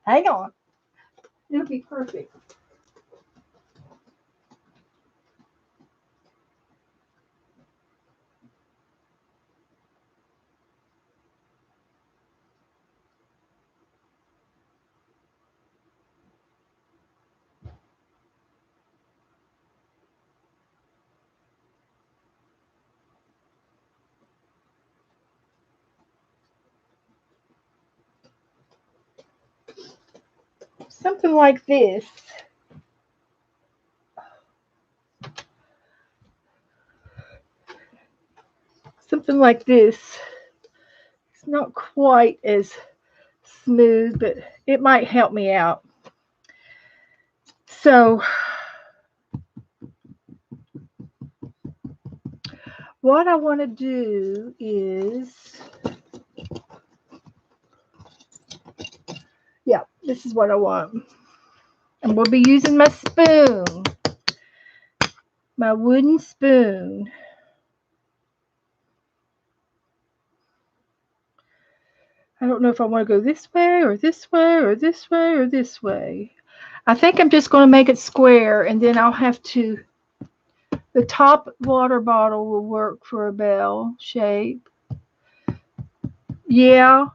Hang on. It'll be perfect. Something like this. Something like this. It's not quite as smooth, but it might help me out. So, what I want to do is, yeah, this is what I want. And we'll be using my spoon, my wooden spoon. I don't know if I want to go this way or this way or this way or this way. I think I'm just going to make it square, and then I'll have to, the top water bottle will work for a bell shape. Yeah.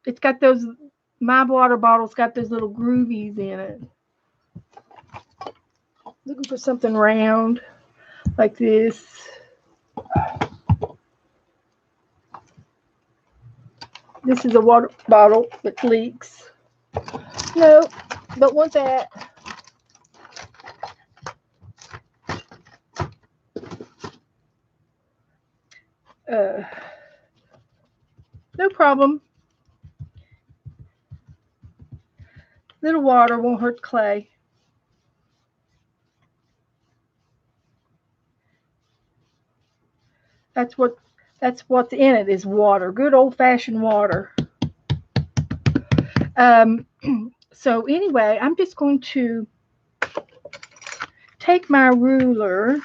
It's got those, my water bottle's got those little groovies in it. Looking for something round like this. This is a water bottle that leaks. No, don't want that. No problem. Little water won't hurt clay. That's what's in it is water. Good old-fashioned water. So anyway, I'm just going to take my ruler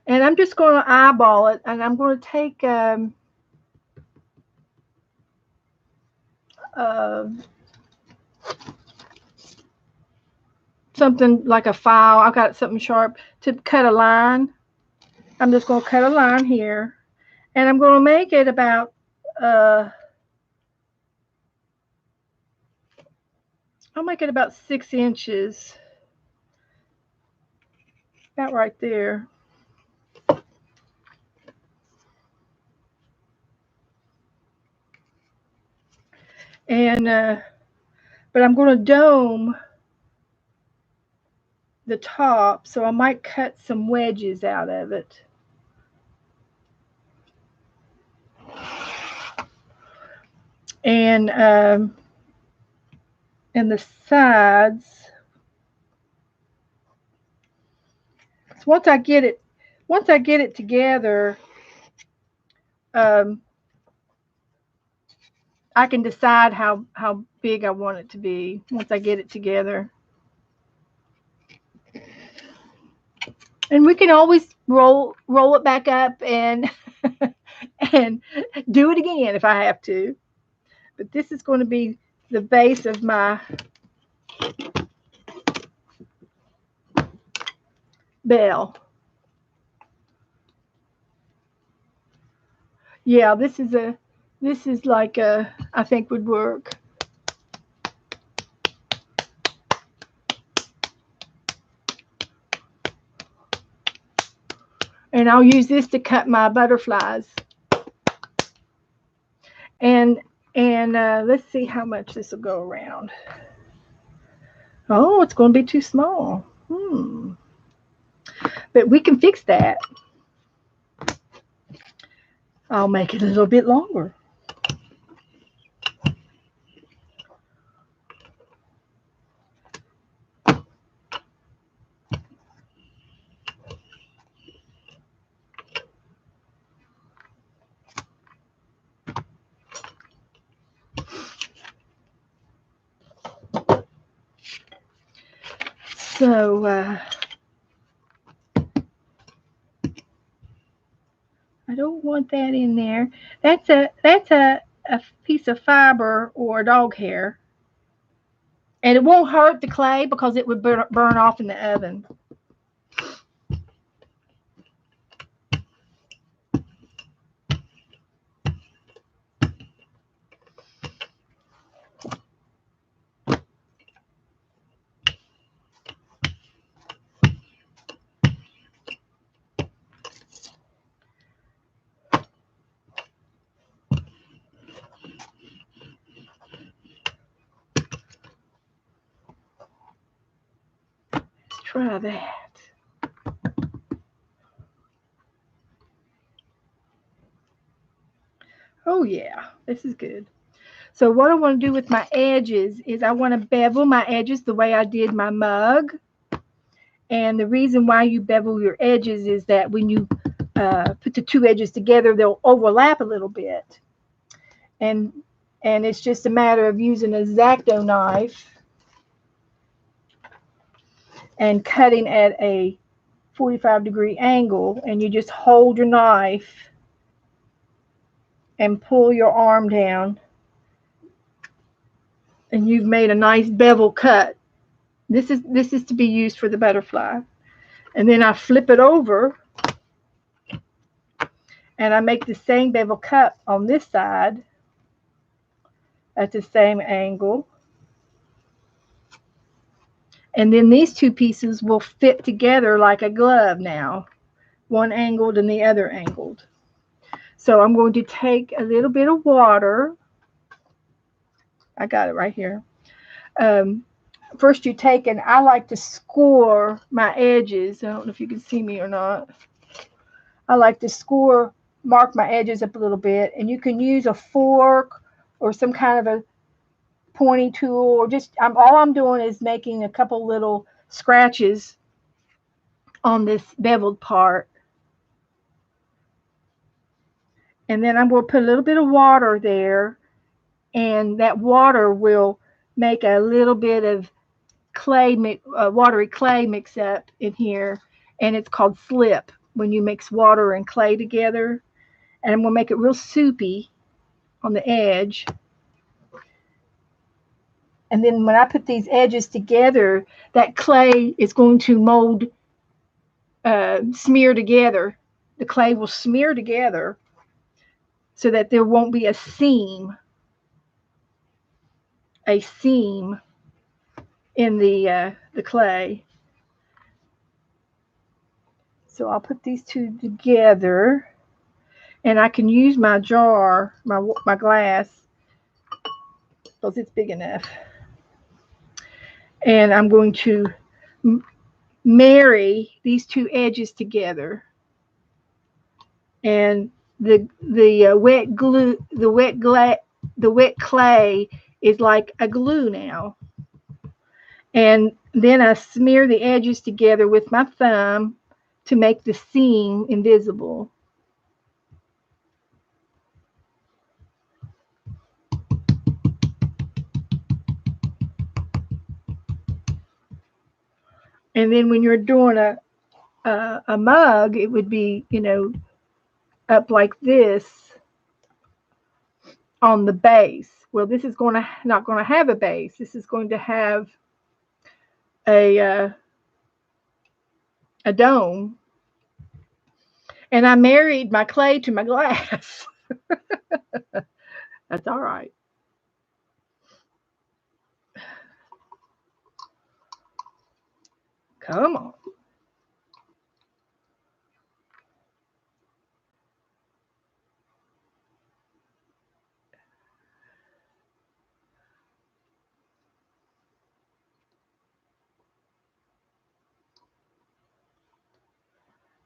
and I'm just going to eyeball it, and I'm going to take something like a file. I've got something sharp to cut a line. I'm just going to cut a line here, and I'm going to make it about I'll make it about 6 inches, about right there. And but I'm going to dome the top, so I might cut some wedges out of it. And the sides. So once I get it together, I can decide how big I want it to be once I get it together. And we can always roll it back up and and do it again if I have to. But this is going to be the base of my bell. Yeah, this is like I think would work. And I'll use this to cut my butterflies. And let's see how much this will go around. Oh, it's going to be too small. But we can fix that. I'll make it a little bit longer. So I don't want that in there. That's a piece of fiber or dog hair. And it won't hurt the clay because it would burn off in the oven. Try that. Oh yeah, this is good. So what I want to do with my edges is I want to bevel my edges the way I did my mug. And the reason why you bevel your edges is that when you put the two edges together, they'll overlap a little bit. And it's just a matter of using an X-Acto knife and cutting at a 45-degree angle, and you just hold your knife and pull your arm down, and you've made a nice bevel cut. This is to be used for the butterfly. And then I flip it over and I make the same bevel cut on this side at the same angle. And then these two pieces will fit together like a glove now, one angled and the other angled. So I'm going to take a little bit of water. I got it right here. First you take, and I like to score my edges. I don't know if you can see me or not. I like to mark my edges up a little bit, and you can use a fork or some kind of a pointy tool, or just all I'm doing is making a couple little scratches on this beveled part. And then I'm going to put a little bit of water there, and that water will make a little bit of watery clay mix up in here, and it's called slip when you mix water and clay together. And I'm going to make it real soupy on the edge. And then when I put these edges together, that clay is going to mold, smear together. The clay will smear together so that there won't be a seam in the clay. So I'll put these two together, and I can use my jar, my glass, because it's big enough. And I'm going to marry these two edges together. And the wet clay is like a glue now. And then I smear the edges together with my thumb to make the seam invisible. And then when you're doing a mug, it would be, up like this on the base. Well, this is not going to have a base. This is going to have a dome. And I married my clay to my glass. That's all right. Come on.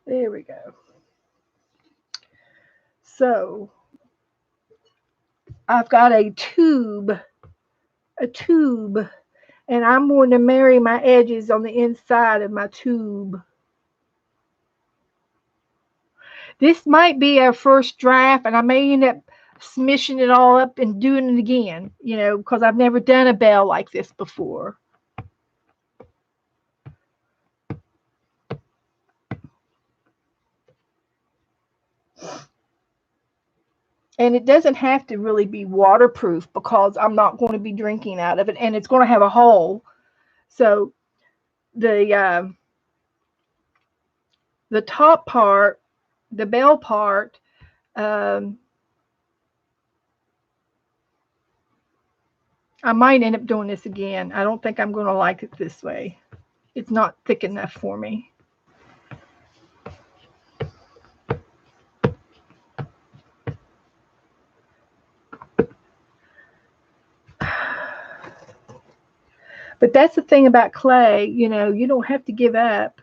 There we go. So I've got a tube, and I'm going to marry my edges on the inside of my tube. This might be our first draft, and I may end up smishing it all up and doing it again, because I've never done a bell like this before. And it doesn't have to really be waterproof because I'm not going to be drinking out of it, and it's going to have a hole. So the top part, the bell part, I might end up doing this again. I don't think I'm going to like it this way. It's not thick enough for me. But that's the thing about clay, you don't have to give up.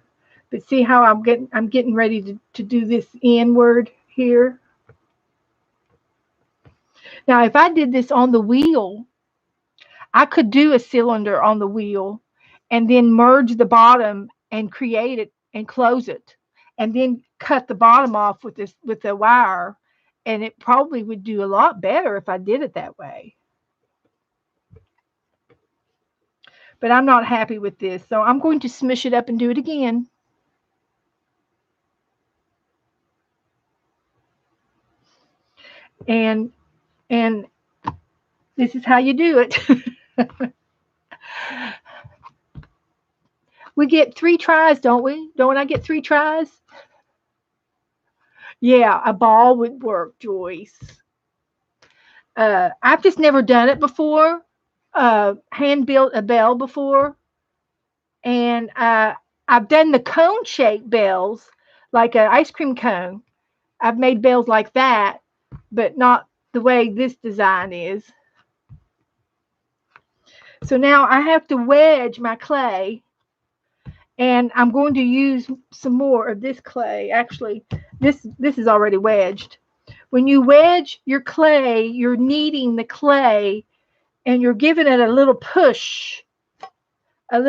But see how I'm getting ready to do this inward here. Now, if I did this on the wheel, I could do a cylinder on the wheel and then merge the bottom and create it and close it, and then cut the bottom off with the wire, and it probably would do a lot better if I did it that way. But I'm not happy with this, so I'm going to smush it up and do it again. And this is how you do it. We get 3 tries, don't we? Don't I get 3 tries? Yeah, a ball would work, Joyce. I've just never done it before. Hand built a bell before, and I've done the cone shaped bells, like an ice cream cone. I've made bells like that, but not the way this design is. So now I have to wedge my clay, and I'm going to use some more of this clay. Actually, this is already wedged. When you wedge your clay, you're kneading the clay, and you're giving it a little push, and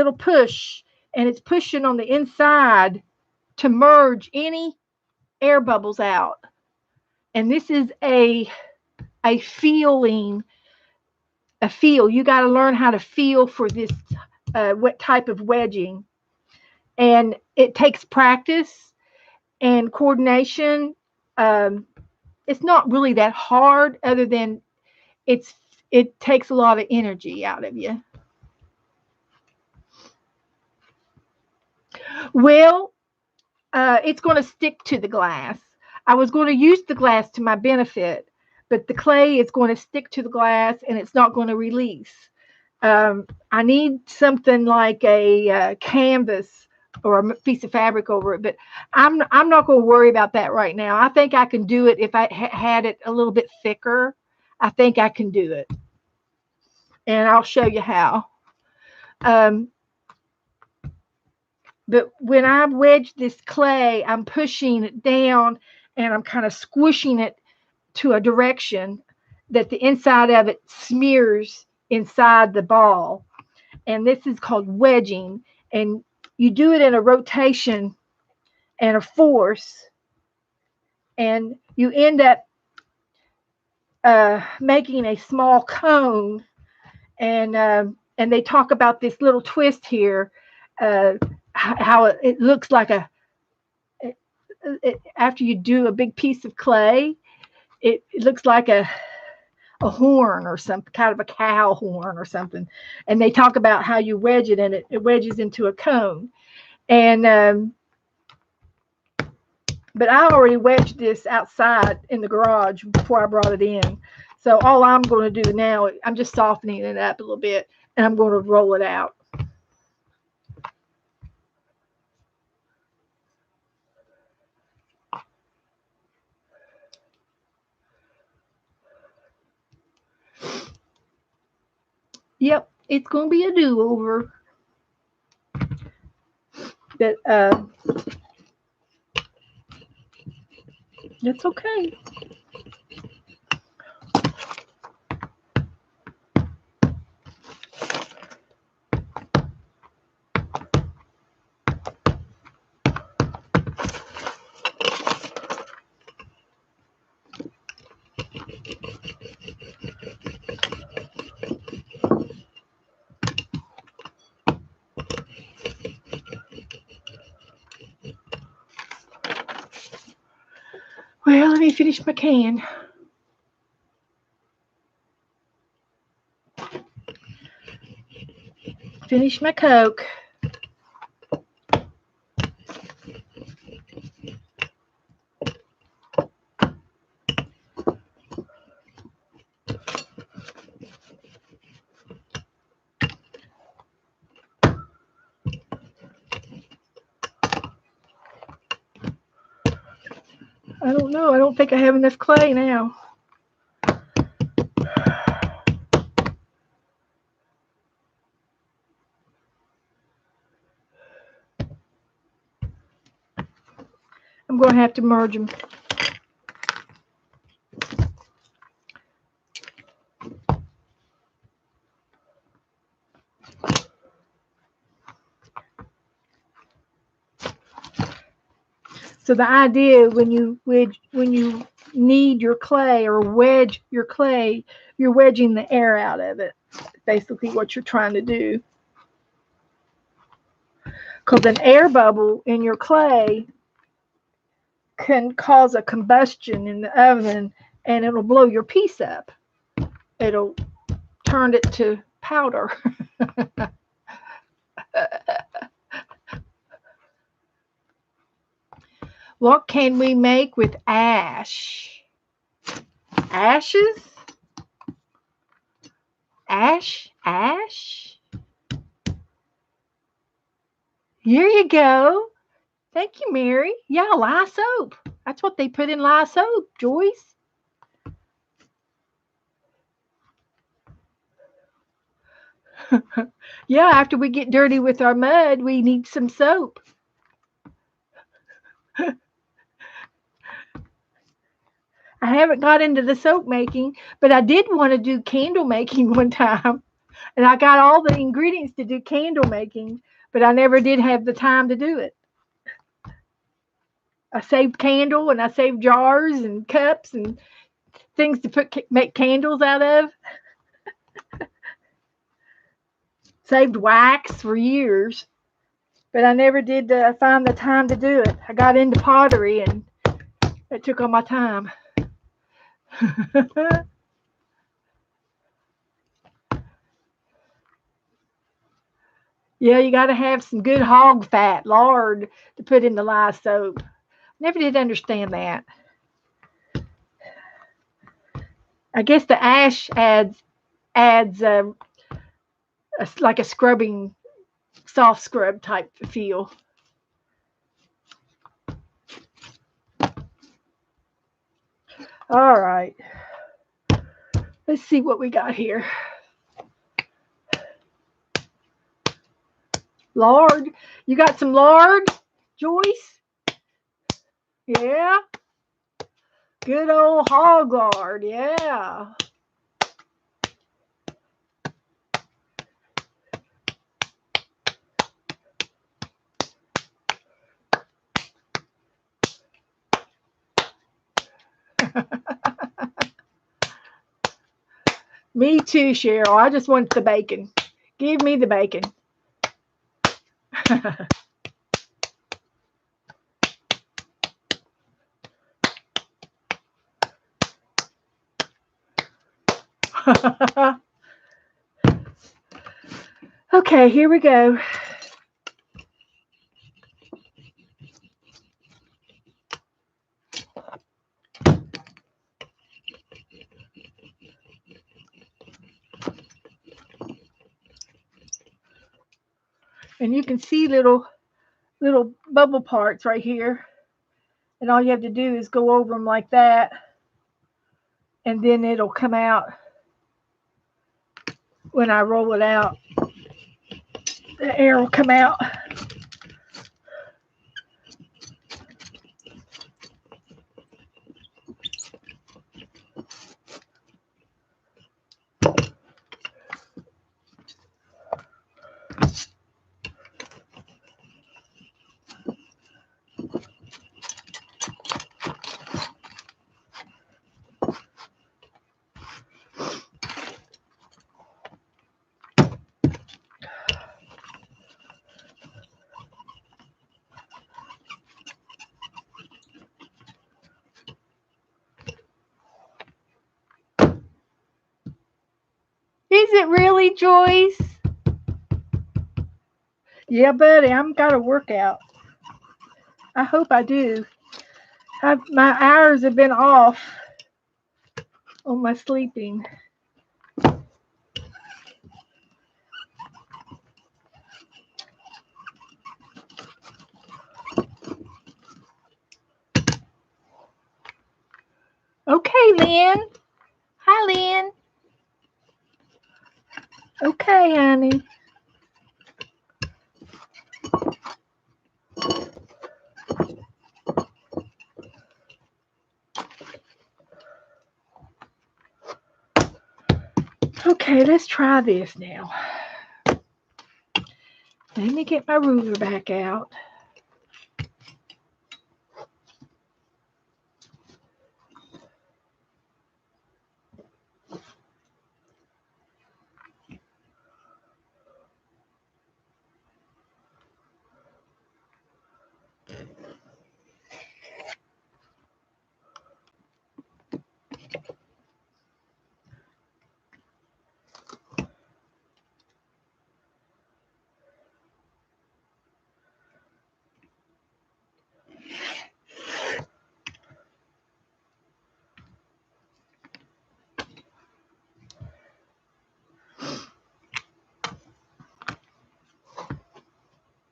it's pushing on the inside to merge any air bubbles out. And this is a feel. You got to learn how to feel for this what type of wedging, and it takes practice and coordination. It's not really that hard, other than it takes a lot of energy out of you. Well, it's going to stick to the glass. I was going to use the glass to my benefit, but the clay is going to stick to the glass and it's not going to release. I need something like a canvas or a piece of fabric over it, but I'm not going to worry about that right now. I think I can do it if I had it a little bit thicker. I think I can do it, and I'll show you how. Um, but when I wedge this clay, I'm pushing it down and I'm kind of squishing it to a direction that the inside of it smears inside the ball. And this is called wedging. And you do it in a rotation and a force, and you end up making a small cone. And they talk about this little twist here, how it looks like after you do a big piece of clay, it looks like a horn or some kind of a cow horn or something. And they talk about how you wedge it and it wedges into a cone. And but I already wedged this outside in the garage before I brought it in. So all I'm going to do now, I'm just softening it up a little bit and I'm going to roll it out. Yep, it's going to be a do-over. But that's okay. Well, let me finish my can. Finish my Coke. I don't know. I don't think I have enough clay now. I'm going to have to merge them. So the idea when you knead your clay or wedge your clay, you're wedging the air out of it. Basically, what you're trying to do. Because an air bubble in your clay can cause a combustion in the oven, and it'll blow your piece up. It'll turn it to powder. What can we make with ash? Ashes? Ash? Here you go. Thank you, Mary. Yeah, lye soap. That's what they put in lye soap, Joyce. Yeah, after we get dirty with our mud, we need some soap. I haven't got into the soap making, but I did want to do candle making one time. And I got all the ingredients to do candle making, but I never did have the time to do it. I saved candle and I saved jars and cups and things to make candles out of. Saved wax for years, but I never did find the time to do it. I got into pottery and it took all my time. Yeah, you got to have some good hog fat, lard, to put in the lye soap. Never did understand that. I guess the ash adds like a scrubbing, soft scrub type feel. All right, let's see what we got here. Lard, you got some lard, Joyce? Yeah, good old hog lard. Yeah. Me too, Cheryl. I just want the bacon. Give me the bacon. Okay, here we go. And you can see little bubble parts right here. And all you have to do is go over them like that. And then it'll come out when I roll it out. The air will come out. Is it really, Joyce? Yeah, buddy, I'm got a workout. I hope I do. My hours have been off on my sleeping. Okay, Lynn. Hi, Lynn. Okay, honey. Okay, let's try this now. Let me get my ruler back out.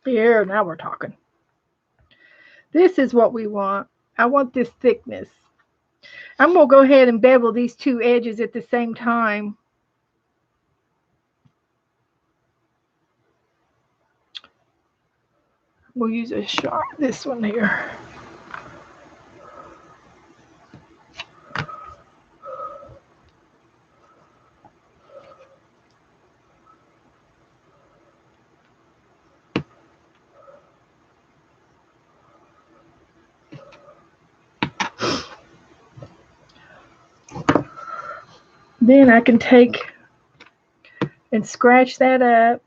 Here, now we're talking. This is what we want. I want this thickness. I'm going to go ahead and bevel these two edges at the same time. We'll use a sharp, this one here. Then I can take and scratch that up.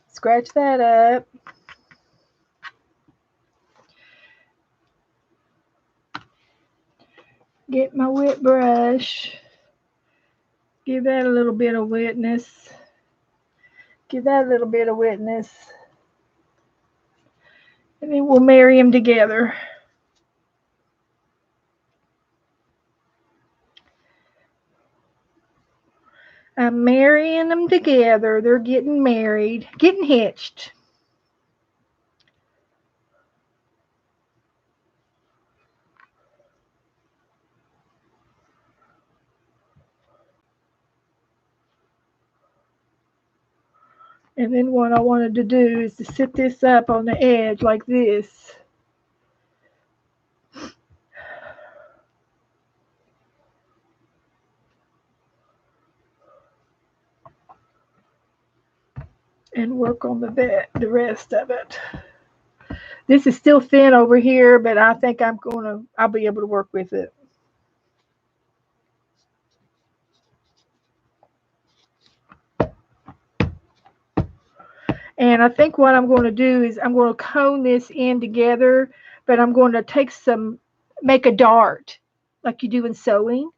Scratch that up. Get my wet brush. Give that a little bit of wetness. Give that a little bit of wetness. And then we'll marry them together. I'm marrying them together. They're getting married, getting hitched. And then what I wanted to do is to sit this up on the edge like this. And work on the rest of it. This is still thin over here, but I think I'll be able to work with it. And I think what I'm going to do is I'm going to cone this in together, but I'm going to make a dart like you do in sewing.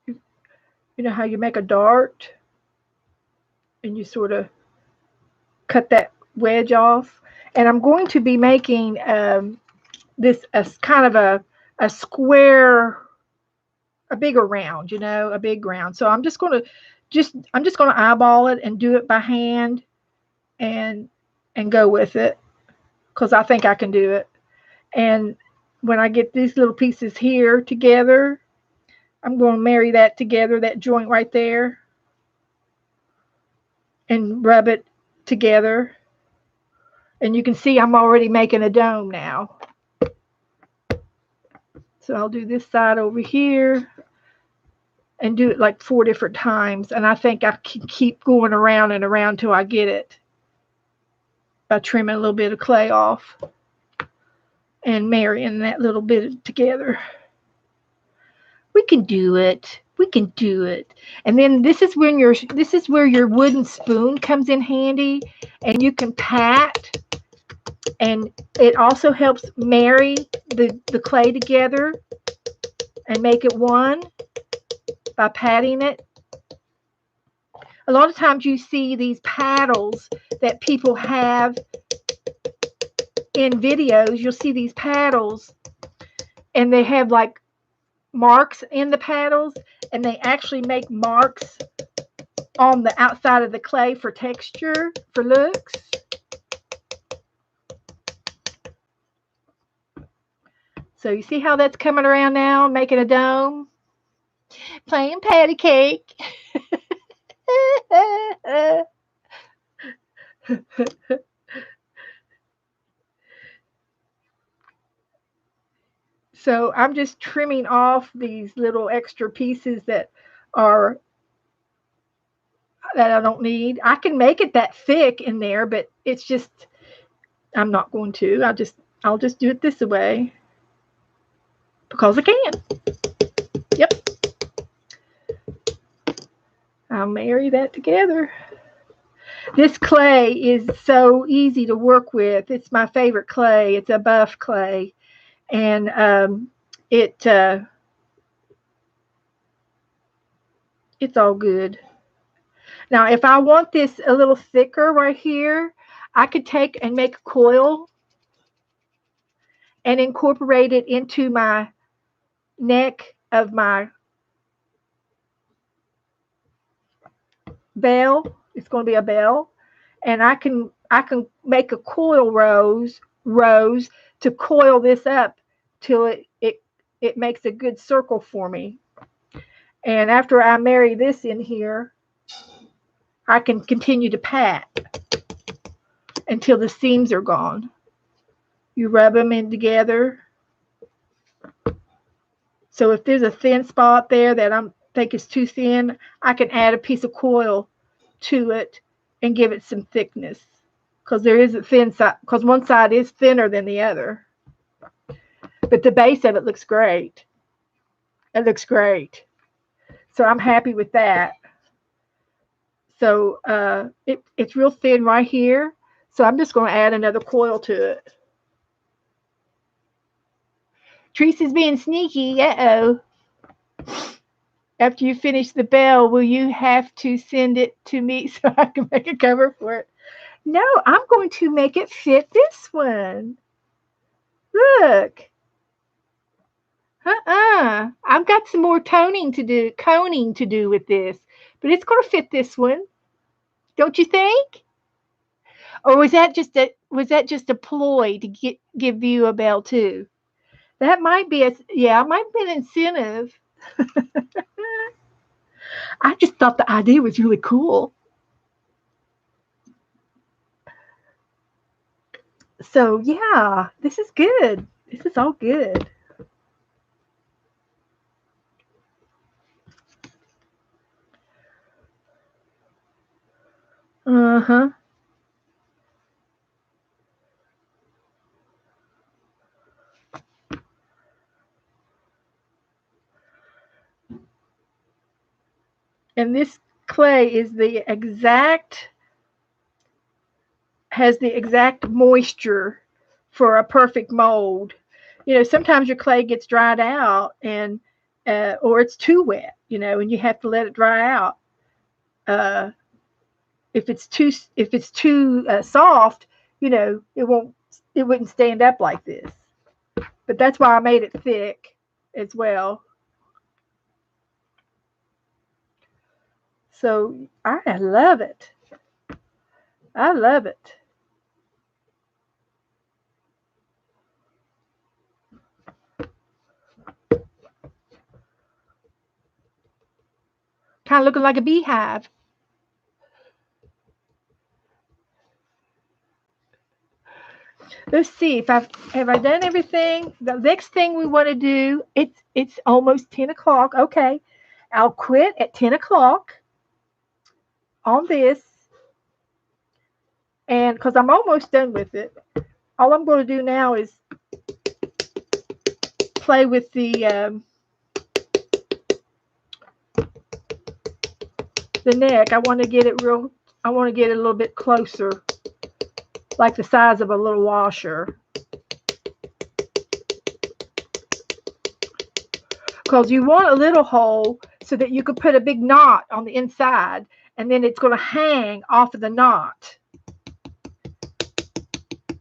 You know how you make a dart and you sort of cut that wedge off. And I'm going to be making this as kind of a square, a bigger round, a big round. So I'm just going to eyeball it and do it by hand and go with it because I think I can do it. And when I get these little pieces here together, I'm going to marry that together, that joint right there, and rub it together. And you can see I'm already making a dome now. So I'll do this side over here and do it like 4 different times. And I think I can keep going around and around till I get it by trimming a little bit of clay off and marrying that little bit together. We can do it. We can do it. And then this is where your wooden spoon comes in handy, and you can pat, and it also helps marry the clay together and make it one by patting it. A lot of times you see these paddles that people have in videos. You'll see these paddles and they have like marks in the paddles, and they actually make marks on the outside of the clay for texture, for looks. So you see how that's coming around now, making a dome? Playing patty cake. So I'm just trimming off these little extra pieces that I don't need. I can make it that thick in there, but it's just, I'm not going to. I'll just do it this way because I can. Yep. I'll marry that together. This clay is so easy to work with. It's my favorite clay. It's a buff clay. And it's all good. Now, if I want this a little thicker right here, I could take and make a coil and incorporate it into my neck of my bell. It's going to be a bell, and I can make a coil rows to coil this up till it makes a good circle for me. And after I marry this in here, I can continue to pat until the seams are gone. You rub them in together. So if there's a thin spot there that I think is too thin, I can add a piece of coil to it and give it some thickness. Because there is a thin side, because one side is thinner than the other. But the base of it looks great. It looks great. So I'm happy with that. So it's real thin right here. So I'm just going to add another coil to it. Teresa's being sneaky. Uh-oh. After you finish the bell, will you have to send it to me so I can make a cover for it? No, I'm going to make it fit this one. Look. I've got some more coning to do with this, but it's going to fit this one. Don't you think? Or was that just a ploy to give you a bell too? That might be it might be an incentive. I just thought the idea was really cool. So yeah, this is good. This is all good. Uh-huh. And this clay is has the exact moisture for a perfect mold. You know, sometimes your clay gets dried out and or it's too wet, and you have to let it dry out. Uh, if it's too soft, it wouldn't stand up like this. But that's why I made it thick as well. So I love it. I love it. Kind of looking like a beehive. Let's see if I done everything. The next thing we want to do, it's almost 10 o'clock. Okay. I'll quit at 10 o'clock on this, and because I'm almost done with it, all I'm going to do now is play with the neck. I want to get it I want to get it a little bit closer, like the size of a little washer. Because you want a little hole so that you could put a big knot on the inside, and then it's going to hang off of the knot.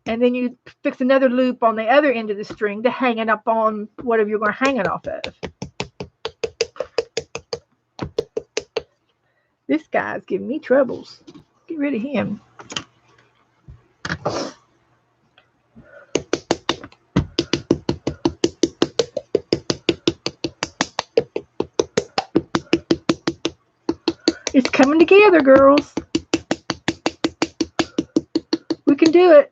And then you fix another loop on the other end of the string to hang it up on whatever you're going to hang it off of. This guy's giving me troubles. Get rid of him. It's coming together, girls. We can do it.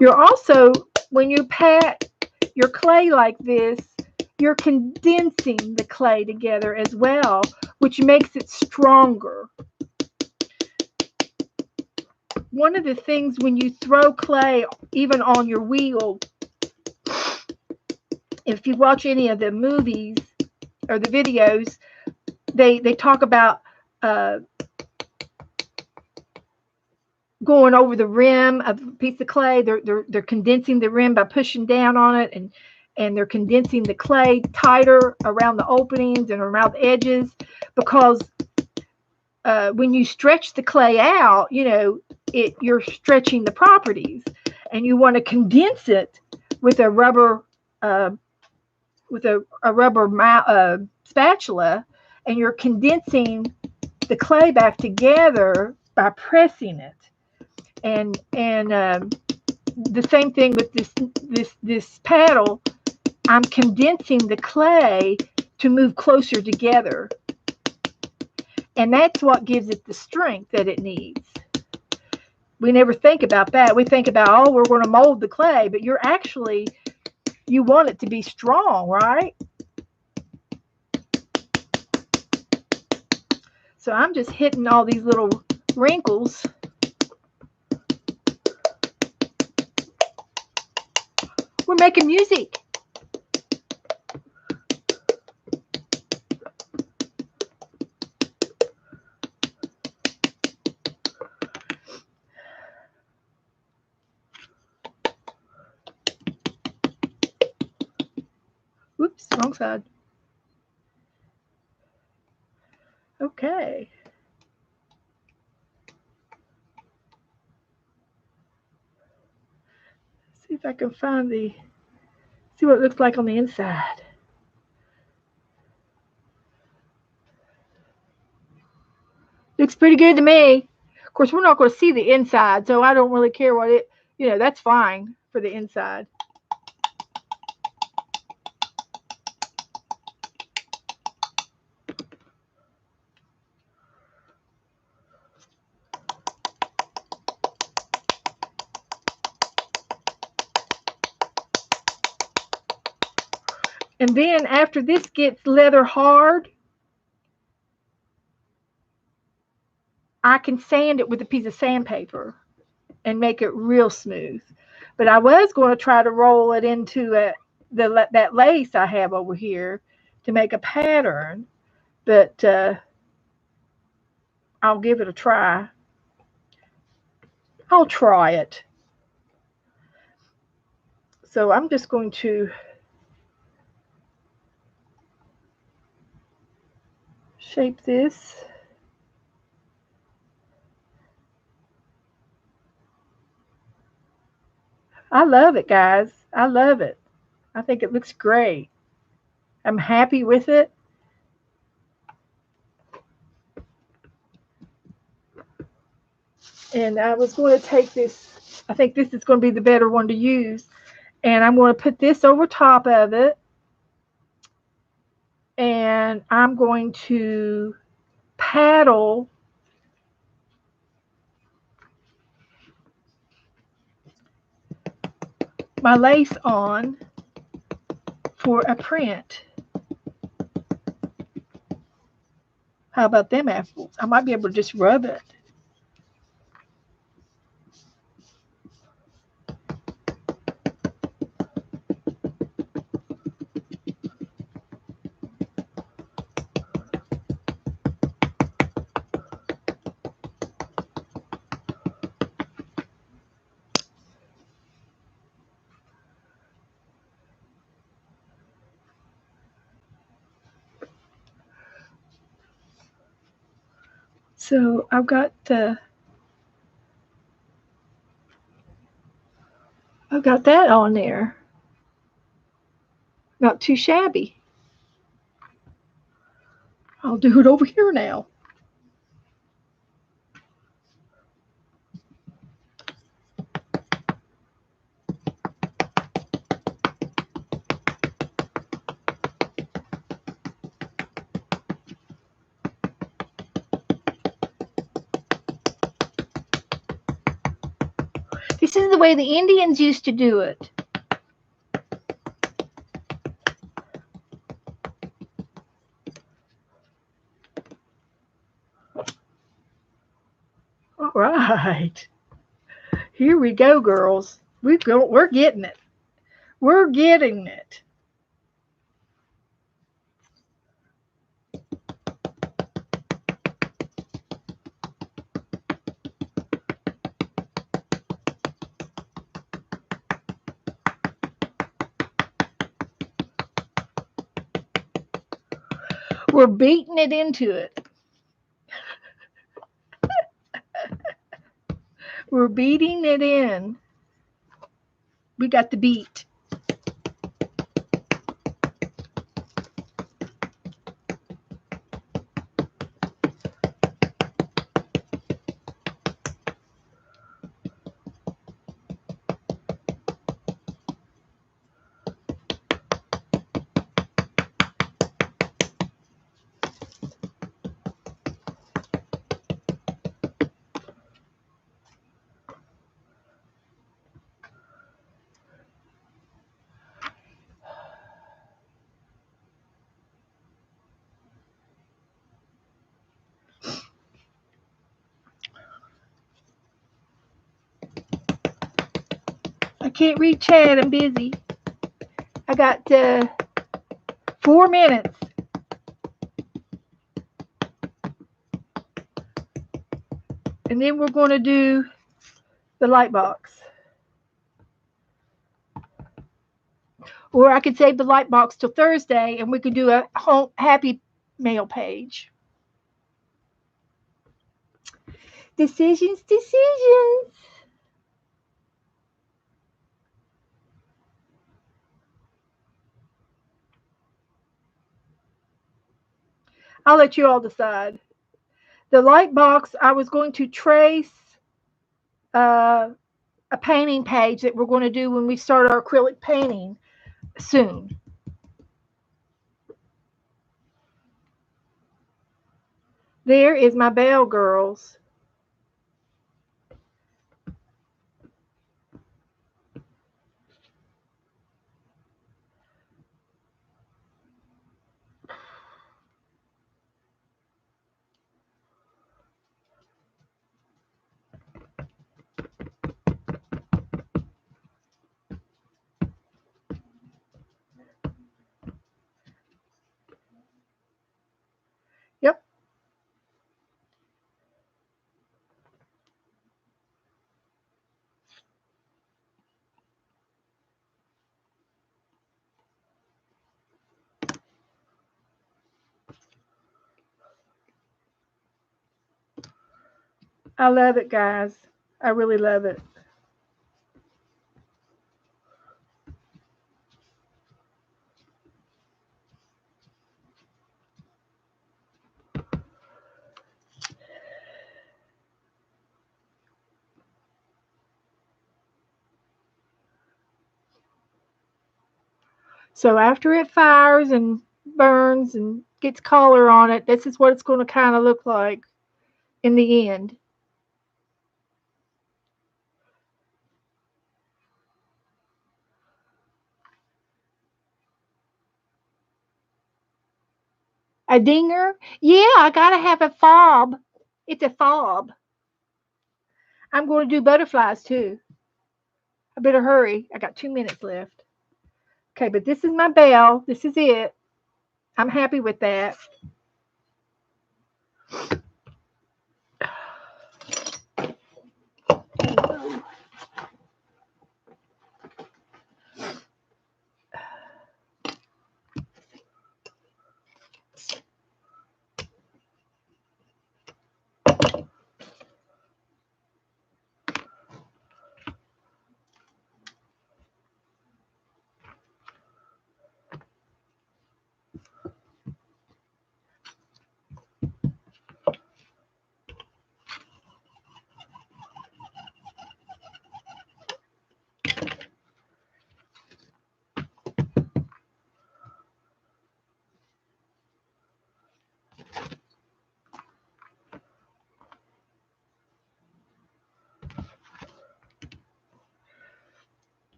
You're also, when you pat your clay like this, you're condensing the clay together as well, which makes it stronger. One of the things when you throw clay, even on your wheel, if you watch any of the movies or the videos, they talk about going over the rim of a piece of clay. They're condensing the rim by pushing down on it, and they're condensing the clay tighter around the openings and around the edges, because when you stretch the clay out, you're stretching the properties, and you want to condense it with a rubber spatula, and you're condensing the clay back together by pressing it. And the same thing with this paddle. I'm condensing the clay to move closer together, and that's what gives it the strength that it needs. We never think about that. We think about, oh, we're going to mold the clay, but you want it to be strong, right? So I'm just hitting all these little wrinkles. We're making music. Whoops, wrong side. Okay. See if I can find see what it looks like on the inside. Looks pretty good to me. Of course, we're not going to see the inside, so I don't really care what that's fine for the inside. And then after this gets leather hard, I can sand it with a piece of sandpaper and make it real smooth. But I was going to try to roll it into that lace I have over here to make a pattern, but I'll give it a try. I'll try it. So I'm just going to shape this. I love it, guys. I love it. I think it looks great. I'm happy with it. And I was going to take this. I think this is going to be the better one to use. And I'm going to put this over top of it. And I'm going to paddle my lace on for a print. How about them apples? I might be able to just rub it. So I've got that on there. Not too shabby. I'll do it over here now. This is the way the Indians used to do it. All right. Here we go, girls. We're getting it. We're getting it. We're beating it into it. We're beating it in. We got the beat. I can't read chat. I'm busy. I got 4 minutes. And then we're going to do the light box. Or I could save the light box till Thursday and we could do a home happy mail page. Decisions. I'll let you all decide. The light box, I was going to trace a painting page that we're going to do when we start our acrylic painting soon. There is my bell, girls. Yep. I love it, guys. I really love it. So after it fires and burns and gets color on it, this is what it's going to kind of look like in the end. A dinger? Yeah, I gotta have a fob. It's a fob. I'm going to do butterflies too. I better hurry. I got 2 minutes left. Okay, but this is my bell. This is it. I'm happy with that.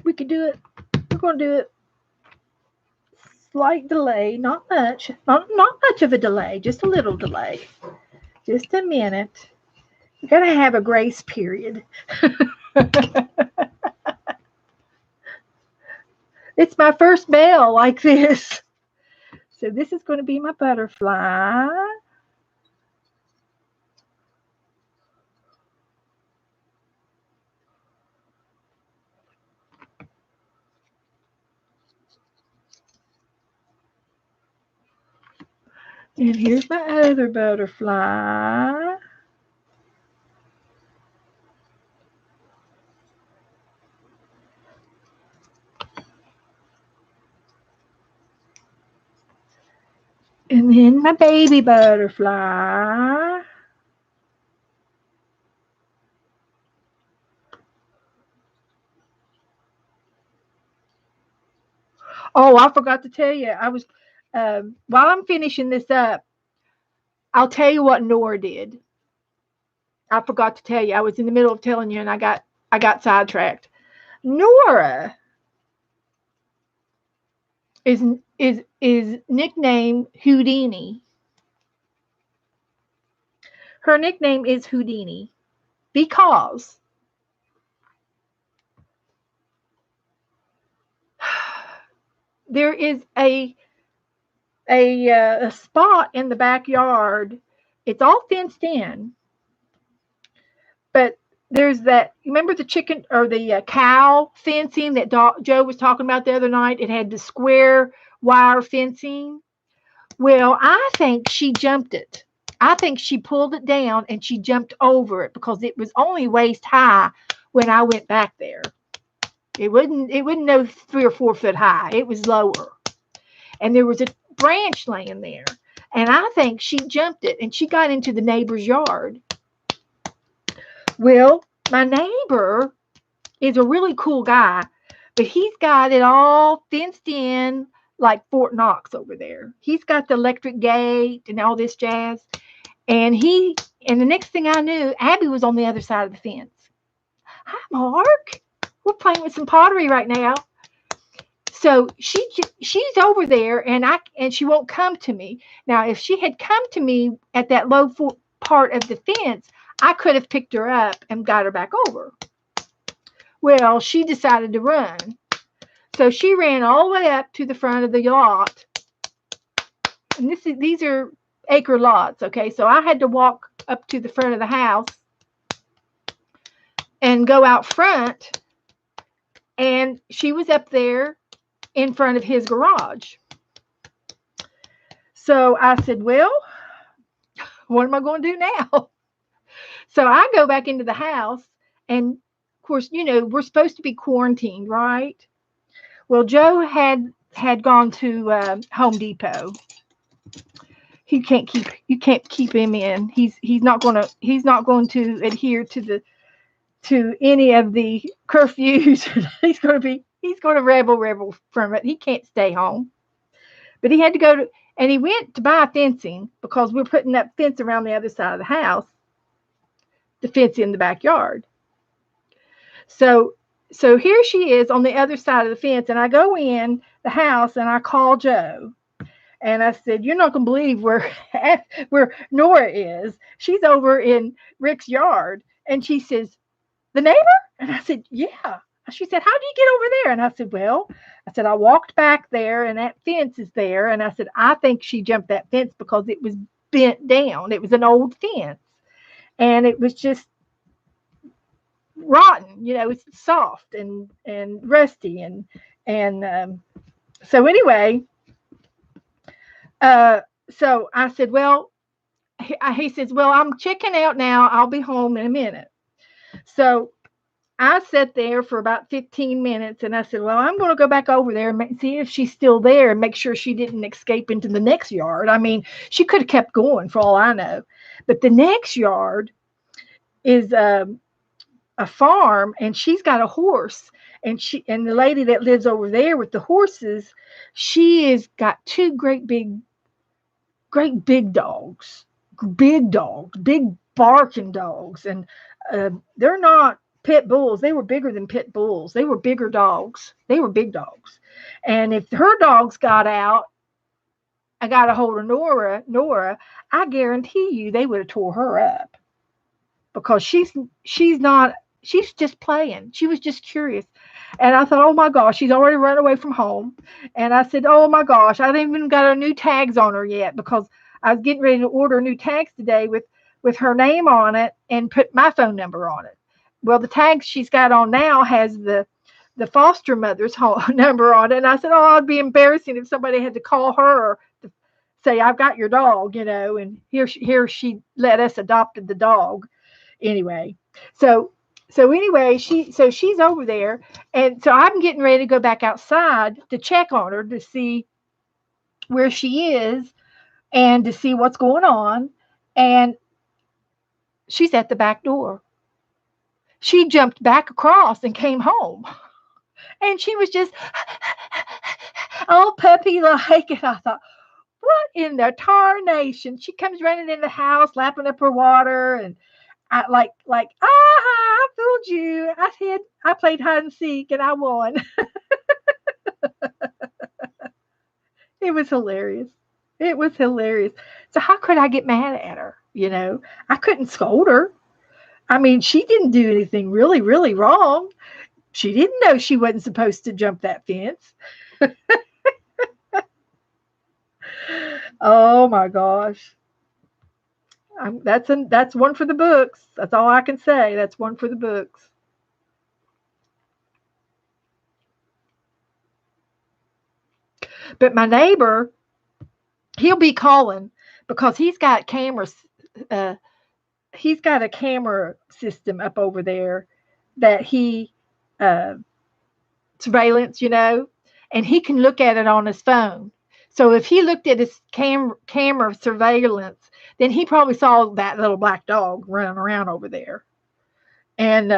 We can do it. We're going to do it. Slight delay, not much. Not much of a delay, just a little delay. Just a minute. You got to have a grace period. It's my first bell like this. So this is going to be my butterfly. And here's my other butterfly. And then my baby butterfly. Oh, I forgot to tell you. I was while I'm finishing this up, I'll tell you what Nora did. I forgot to tell you. I was in the middle of telling you, and I got sidetracked. Nora is nicknamed Houdini. Her nickname is Houdini because there is a spot in the backyard. It's all fenced in, but there's that. Remember the chicken or the cow fencing that Joe was talking about the other night? It had the square wire fencing. Well, I think she jumped it. I think she pulled it down and she jumped over it because it was only waist high when I went back there. It wasn't no 3 or 4 foot high. It was lower. And there was a branch laying there. And I think she jumped it and she got into the neighbor's yard. Well, my neighbor is a really cool guy, but he's got it all fenced in like Fort Knox over there. He's got the electric gate and all this jazz. And the next thing I knew, Abby was on the other side of the fence. Hi, Mark. We're playing with some pottery right now. So she's over there, and she won't come to me. Now, if she had come to me at that low part of the fence, I could have picked her up and got her back over. Well, she decided to run. So she ran all the way up to the front of the lot. And these are acre lots, okay? So I had to walk up to the front of the house and go out front. And she was up there in front of his garage. So I said, well, what am I going to do now? So I go back into the house, and of course, we're supposed to be quarantined, right? Well, Joe had gone to Home Depot. You can't keep him in. He's not going to adhere to any of the curfews. He's going to rebel from it. He can't stay home. But he had to go and he went to buy fencing because we're putting up fence around the other side of the house, the fence in the backyard. So here she is on the other side of the fence, and I go in the house and I call Joe. And I said, you're not going to believe where Nora is. She's over in Rick's yard. And she says, the neighbor? And I said, yeah. She said, how do you get over there? And I said, well, I walked back there and that fence is there. And I said, I think she jumped that fence because it was bent down. It was an old fence. And it was just rotten. It's soft and rusty. And so anyway, so I said, well, he says, well, I'm checking out now. I'll be home in a minute. So I sat there for about 15 minutes and I said, well, I'm going to go back over there and see if she's still there and make sure she didn't escape into the next yard. I mean, she could have kept going for all I know. But the next yard is a farm, and she's got a horse. And the lady that lives over there with the horses, she has got 2 great big dogs, big barking dogs. And they're not pit bulls. They were bigger than pit bulls. They were bigger dogs. They were big dogs. And if her dogs got out, I got a hold of Nora, I guarantee you they would have tore her up, because she's just playing. She was just curious. And I thought, oh my gosh, she's already run away from home. And I said, oh my gosh, I haven't even got her new tags on her yet, because I was getting ready to order new tags today with her name on it and put my phone number on it. Well, the tag she's got on now has the foster mother's number on it. And I said, oh, it'd be embarrassing if somebody had to call her to say, I've got your dog, and here she let us adopt the dog. Anyway, so anyway, she's over there. And so I'm getting ready to go back outside to check on her to see where she is and to see what's going on. And she's at the back door. She jumped back across and came home. And she was just all puppy-like. And I thought, what in the tarnation? She comes running in the house, lapping up her water. And I I fooled you. I played hide and seek and I won. It was hilarious. It was hilarious. So how could I get mad at her? I couldn't scold her. I mean, she didn't do anything really, really wrong. She didn't know she wasn't supposed to jump that fence. Oh my gosh. That's one for the books. That's all I can say. That's one for the books. But my neighbor, he'll be calling because uh, he's got a camera system up over there that he uh, surveillance, and he can look at it on his phone. So if he looked at his camera surveillance, then he probably saw that little black dog running around over there. And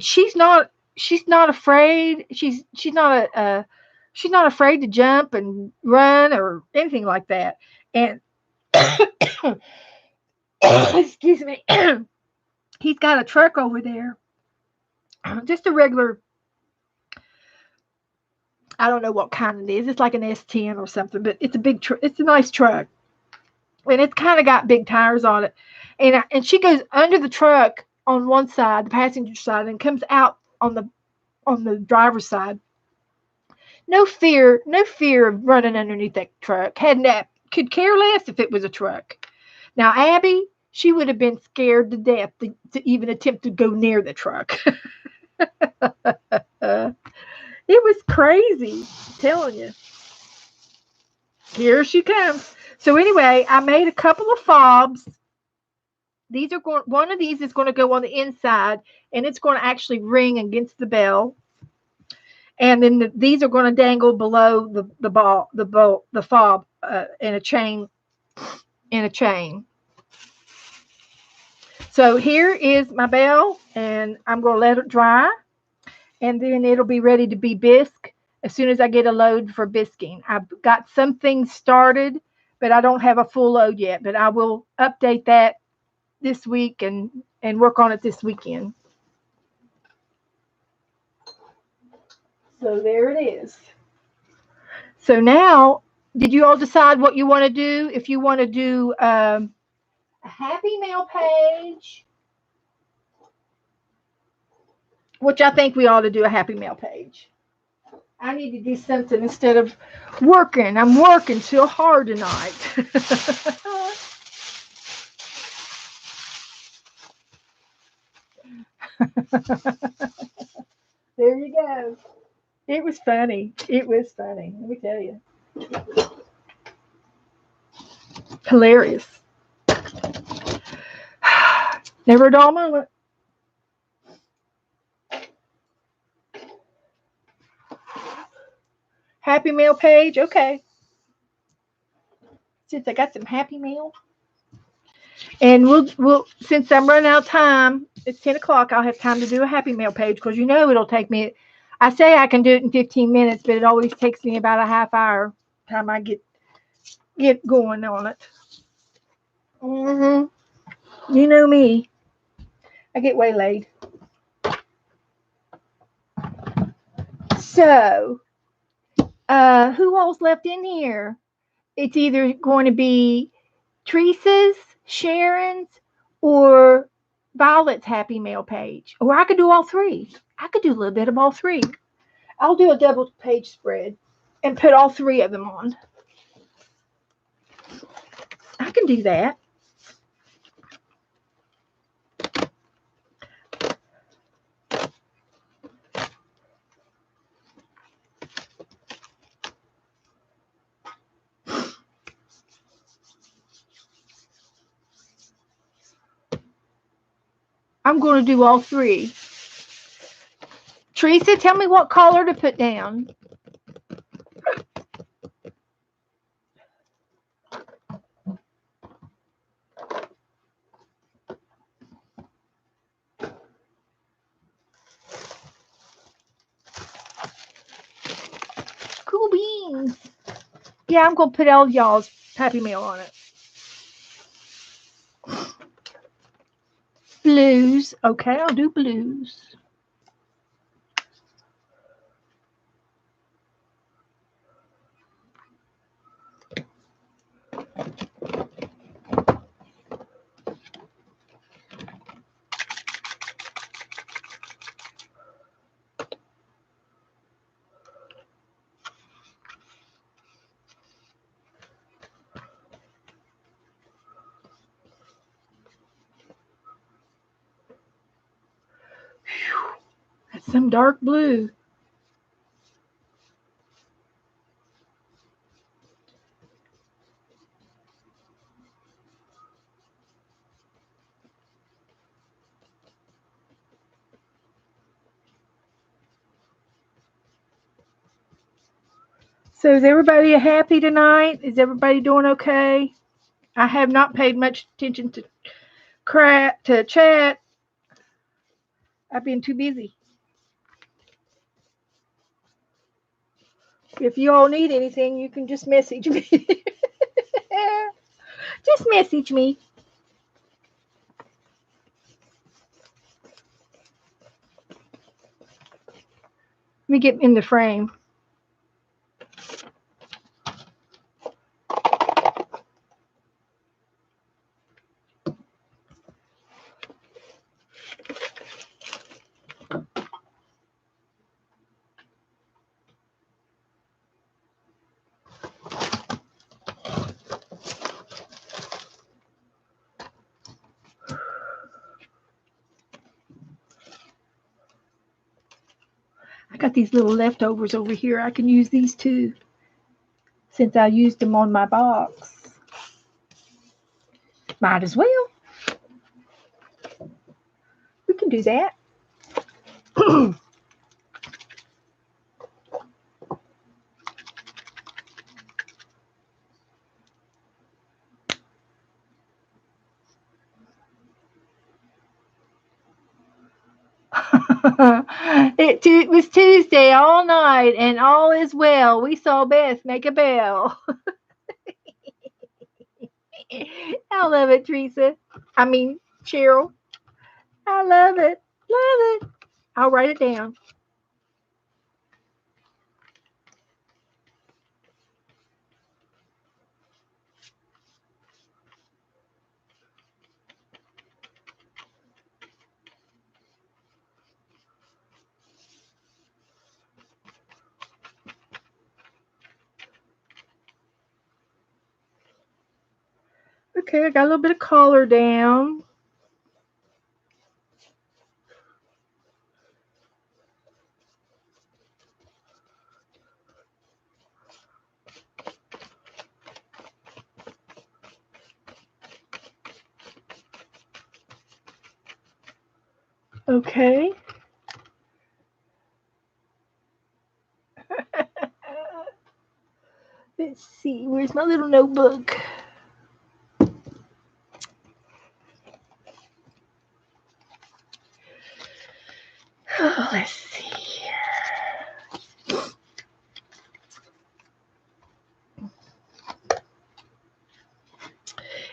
she's not afraid. She's not afraid to jump and run or anything like that. And excuse me, he's got a truck over there, just a regular. I don't know what kind it is. It's like an S10 or something, but it's a it's a nice truck, and it's kind of got big tires on it. And she goes under the truck on one side, the passenger side, and comes out on the driver's side. No fear of running underneath that truck. Hadn't that could care less if it was a truck. Now Abby, she would have been scared to death to even attempt to go near the truck. It was crazy, I'm telling you. Here she comes. So anyway, I made a couple of fobs. These are going. One of these is going to go on the inside, and it's going to actually ring against the bell. And then these are going to dangle below the fob in a chain. In a chain. So here is my bell, and I'm going to let it dry, and then it'll be ready to be bisque as soon as I get a load for bisquing. I've got some things started, but I don't have a full load yet. But I will update that this week and work on it this weekend. So there it is. So now, did you all decide what you want to do? If you want to do a happy mail page, which I think we ought to do a happy mail page. I need to do something instead of working. I'm working so hard tonight. There you go. It was funny. It was funny. Let me tell you. Hilarious. Never a dull moment. Happy Mail page. Okay. Since I got some Happy Mail. And we'll since I'm running out of time, it's 10 o'clock. I'll have time to do a Happy Mail page because it'll take me. I say I can do it in 15 minutes, but it always takes me about a half hour time I get going on it. You know me. I get waylaid. So, who all's left in here? It's either going to be Teresa's, Sharon's, or Violet's Happy Mail page. Or I could do all three. I could do a little bit of all three. I'll do a double page spread and put all three of them on. I can do that. I'm going to do all three. Teresa, tell me what color to put down. Cool beans. Yeah, I'm going to put all y'all's Happy Mail on it. Blues. Okay, I'll do blues. Some dark blue. So is everybody happy tonight? Is everybody doing okay? I have not paid much attention to chat. I've been too busy. If you all need anything, you can just message me. Just message me. Let me get in the frame. I got these little leftovers over here. I can use these too, since I used them on my box. Might as well. We can do that. It was Tuesday all night, and all is well. We saw Beth make a bell. I love it, Teresa. I mean, Cheryl. I love it. Love it. I'll write it down. Okay, I got a little bit of color down. Okay. Let's see, where's my little notebook? Oh, let's see here.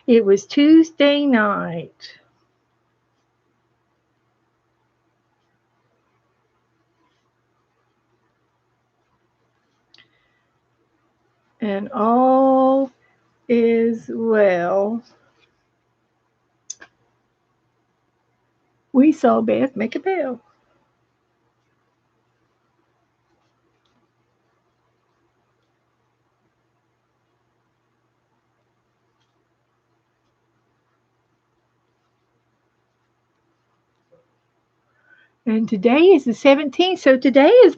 It was Tuesday night. And all is well. We saw Beth make a bell. And today is the 17th, so today is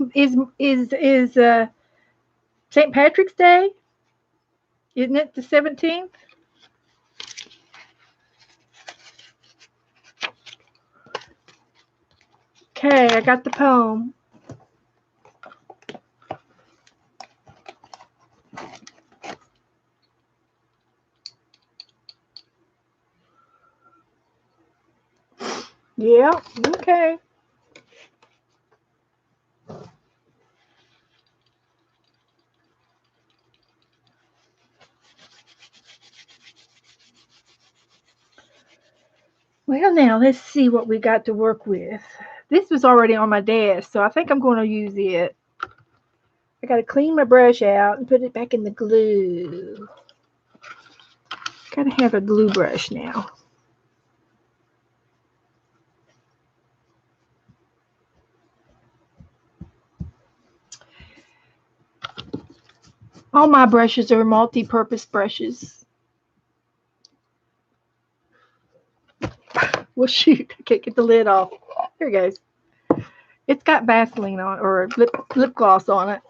St. Patrick's Day. Isn't it the 17th? Okay, I got the poem. Yeah, okay. Well, now let's see what we got to work with. This was already on my desk, so I think I'm going to use it. I got to clean my brush out and put it back in the glue. Got to have a glue brush now. All my brushes are multi-purpose brushes. Well, shoot, I can't get the lid off. There it goes. It's got Vaseline on, or lip gloss on it.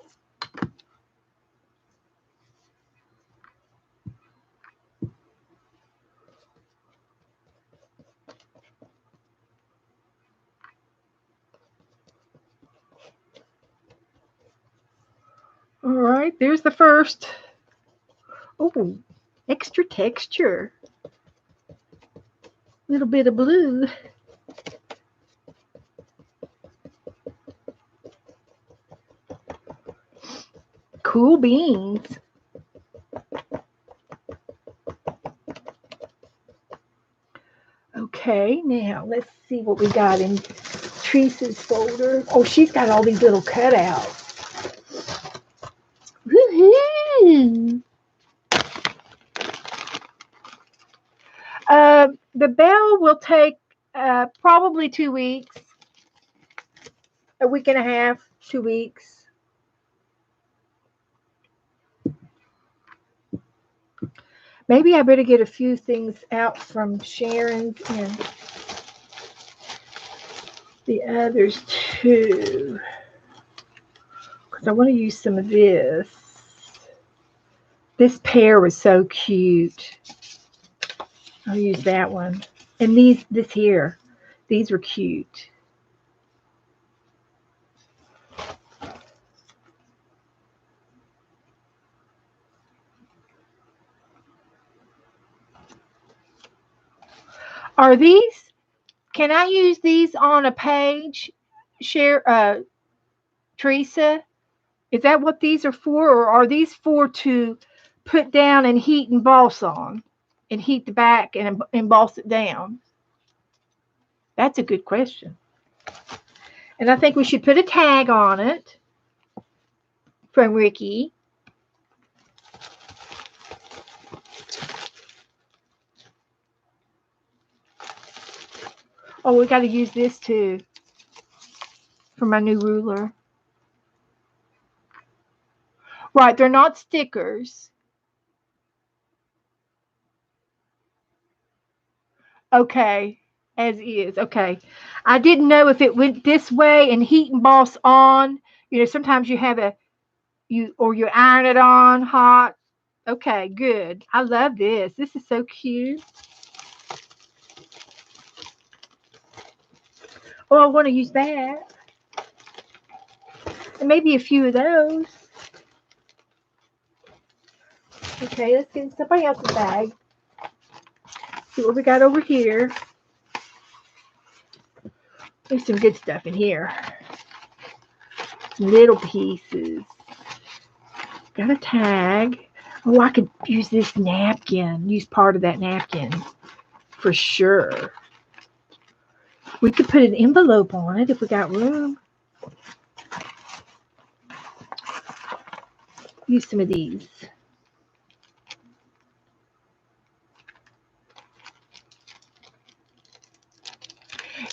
All right, there's the first. Oh, extra texture. Little bit of blue. Cool beans. Okay, now let's see what we got in Teresa's folder. Oh, she's got all these little cutouts. Woohoo! The bell will take probably 2 weeks, a week and a half, 2 weeks. Maybe I better get a few things out from Sharon's and the others too, because I want to use some of this. This pear was so cute. I'll use that one. And this here, these were cute. Are these, can I use these on a page? Teresa? Is that what these are for? Or are these for to put down and heat and emboss on? And heat the back and emboss it down? That's a good question. And I think we should put a tag on it from Ricky. Oh, we got to use this too for my new ruler. Right, they're not stickers. Okay, as is. Okay. I didn't know if it went this way and heat and emboss on. You know, sometimes you have you iron it on hot. Okay, good. I love this. This is so cute. Oh, I want to use that. And maybe a few of those. Okay, let's get in somebody else's bag. See what we got over here. There's some good stuff in here. Some little pieces. Got a tag. Oh, I could use this napkin. Use part of that napkin. For sure. We could put an envelope on it if we got room. Use some of these.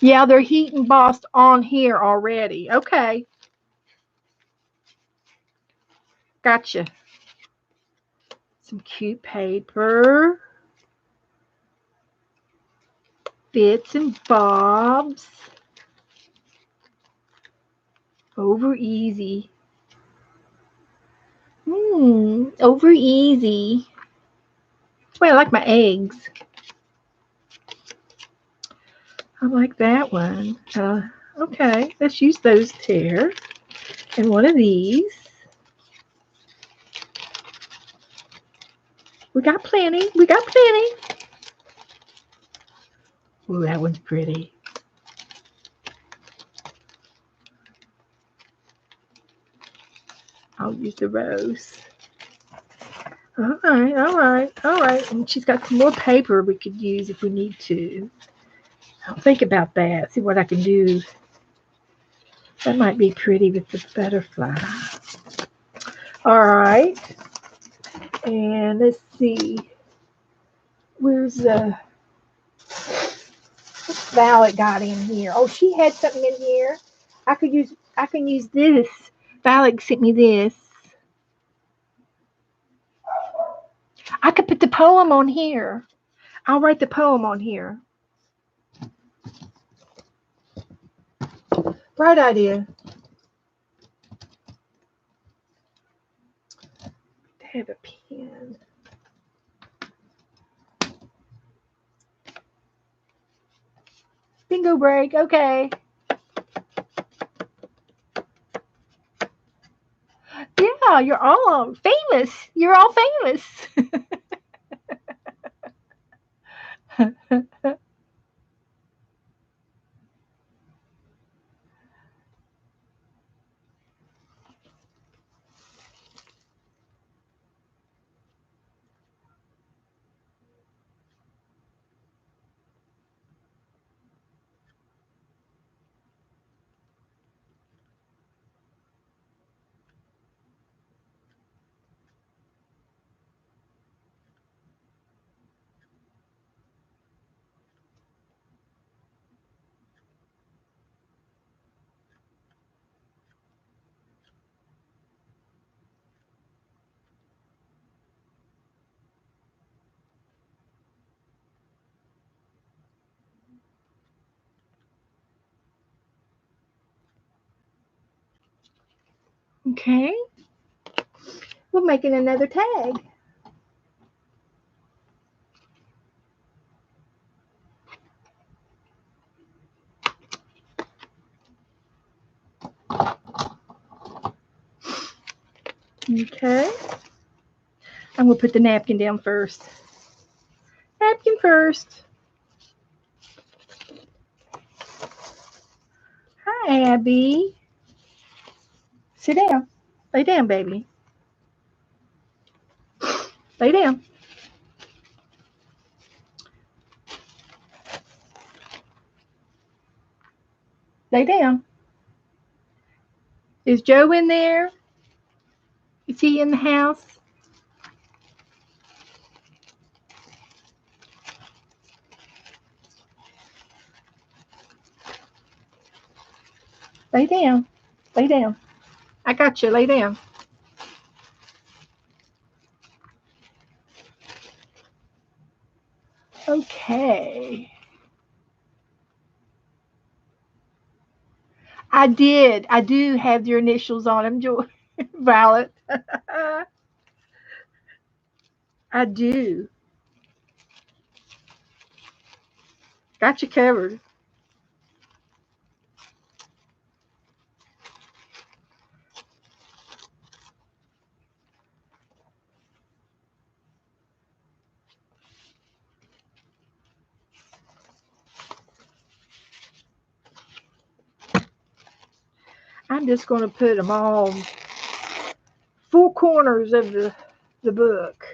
Yeah, they're heat embossed on here already. Okay. Gotcha. Some cute paper. Bits and bobs. Over easy. Over easy. Well, I like my eggs. I like that one. Okay, let's use those there. And one of these. We got plenty. We got plenty. Ooh, that one's pretty. I'll use the rose. All right, all right, all right. And she's got some more paper we could use if we need to. I'll think about that. See what I can do. That might be pretty with the butterfly. All right. And let's see. Where's what's Violet got in here? Oh, she had something in here. I can use this. Violet sent me this. I could put the poem on here. I'll write the poem on here. Bright idea. I have a pen. Bingo break. Okay. Yeah, you're all famous. You're all famous. Okay. We're making another tag. Okay. I'm going to put the napkin down first. Napkin first. Hi, Abby. Sit down. Lay down, baby. Lay down. Lay down. Is Joe in there? Is he in the house? Lay down. Lay down. I got you. Lay down. Okay. I did. I do have your initials on them, Joy. Violet. I do. Got you covered. I'm just going to put them all four corners of the book.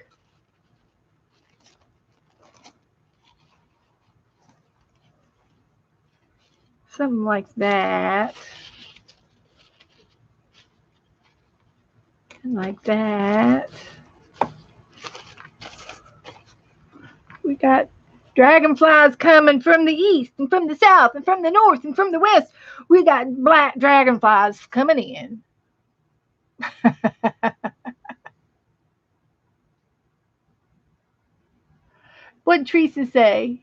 Something like that. And like that. We got dragonflies coming from the east and from the south and from the north and from the west. We got black dragonflies coming in. What'd Teresa say?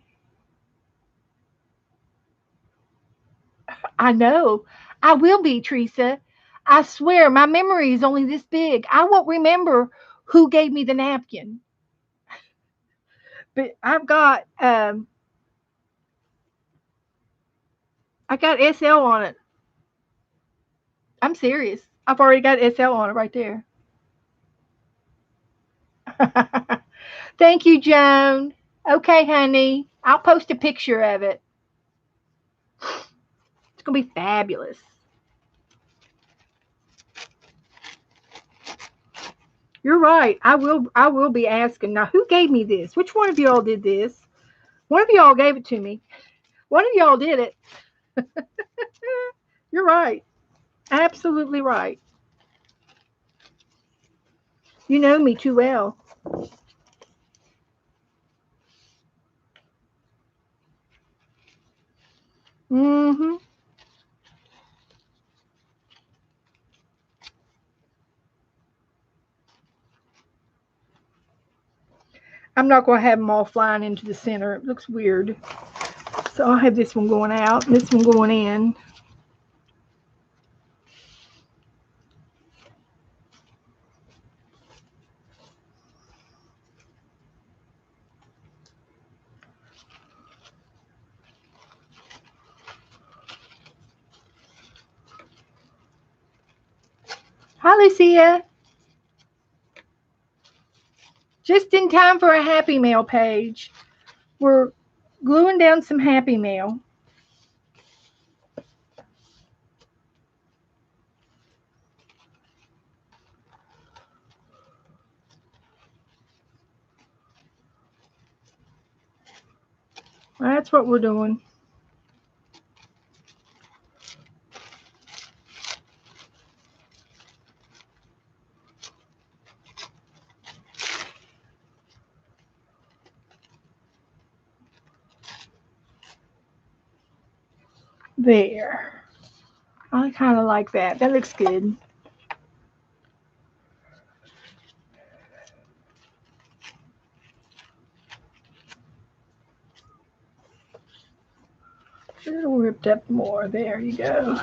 I know. I will be, Teresa. I swear my memory is only this big. I won't remember who gave me the napkin. But I got SL on it. I'm serious. I've already got SL on it right there. Thank you, Joan. Okay, honey. I'll post a picture of it. It's gonna be fabulous. You're right. I will be asking. Now, who gave me this? Which one of y'all did this? One of y'all gave it to me. One of y'all did it. You're right. Absolutely right. You know me too well. Mm-hmm. I'm not going to have them all flying into the center. It looks weird. So I'll have this one going out and this one going in. Hi, Lucia. Just in time for a Happy Mail page. We're gluing down some Happy Mail. That's what we're doing. There. I kind of like that. That looks good. A little ripped up more. There you go.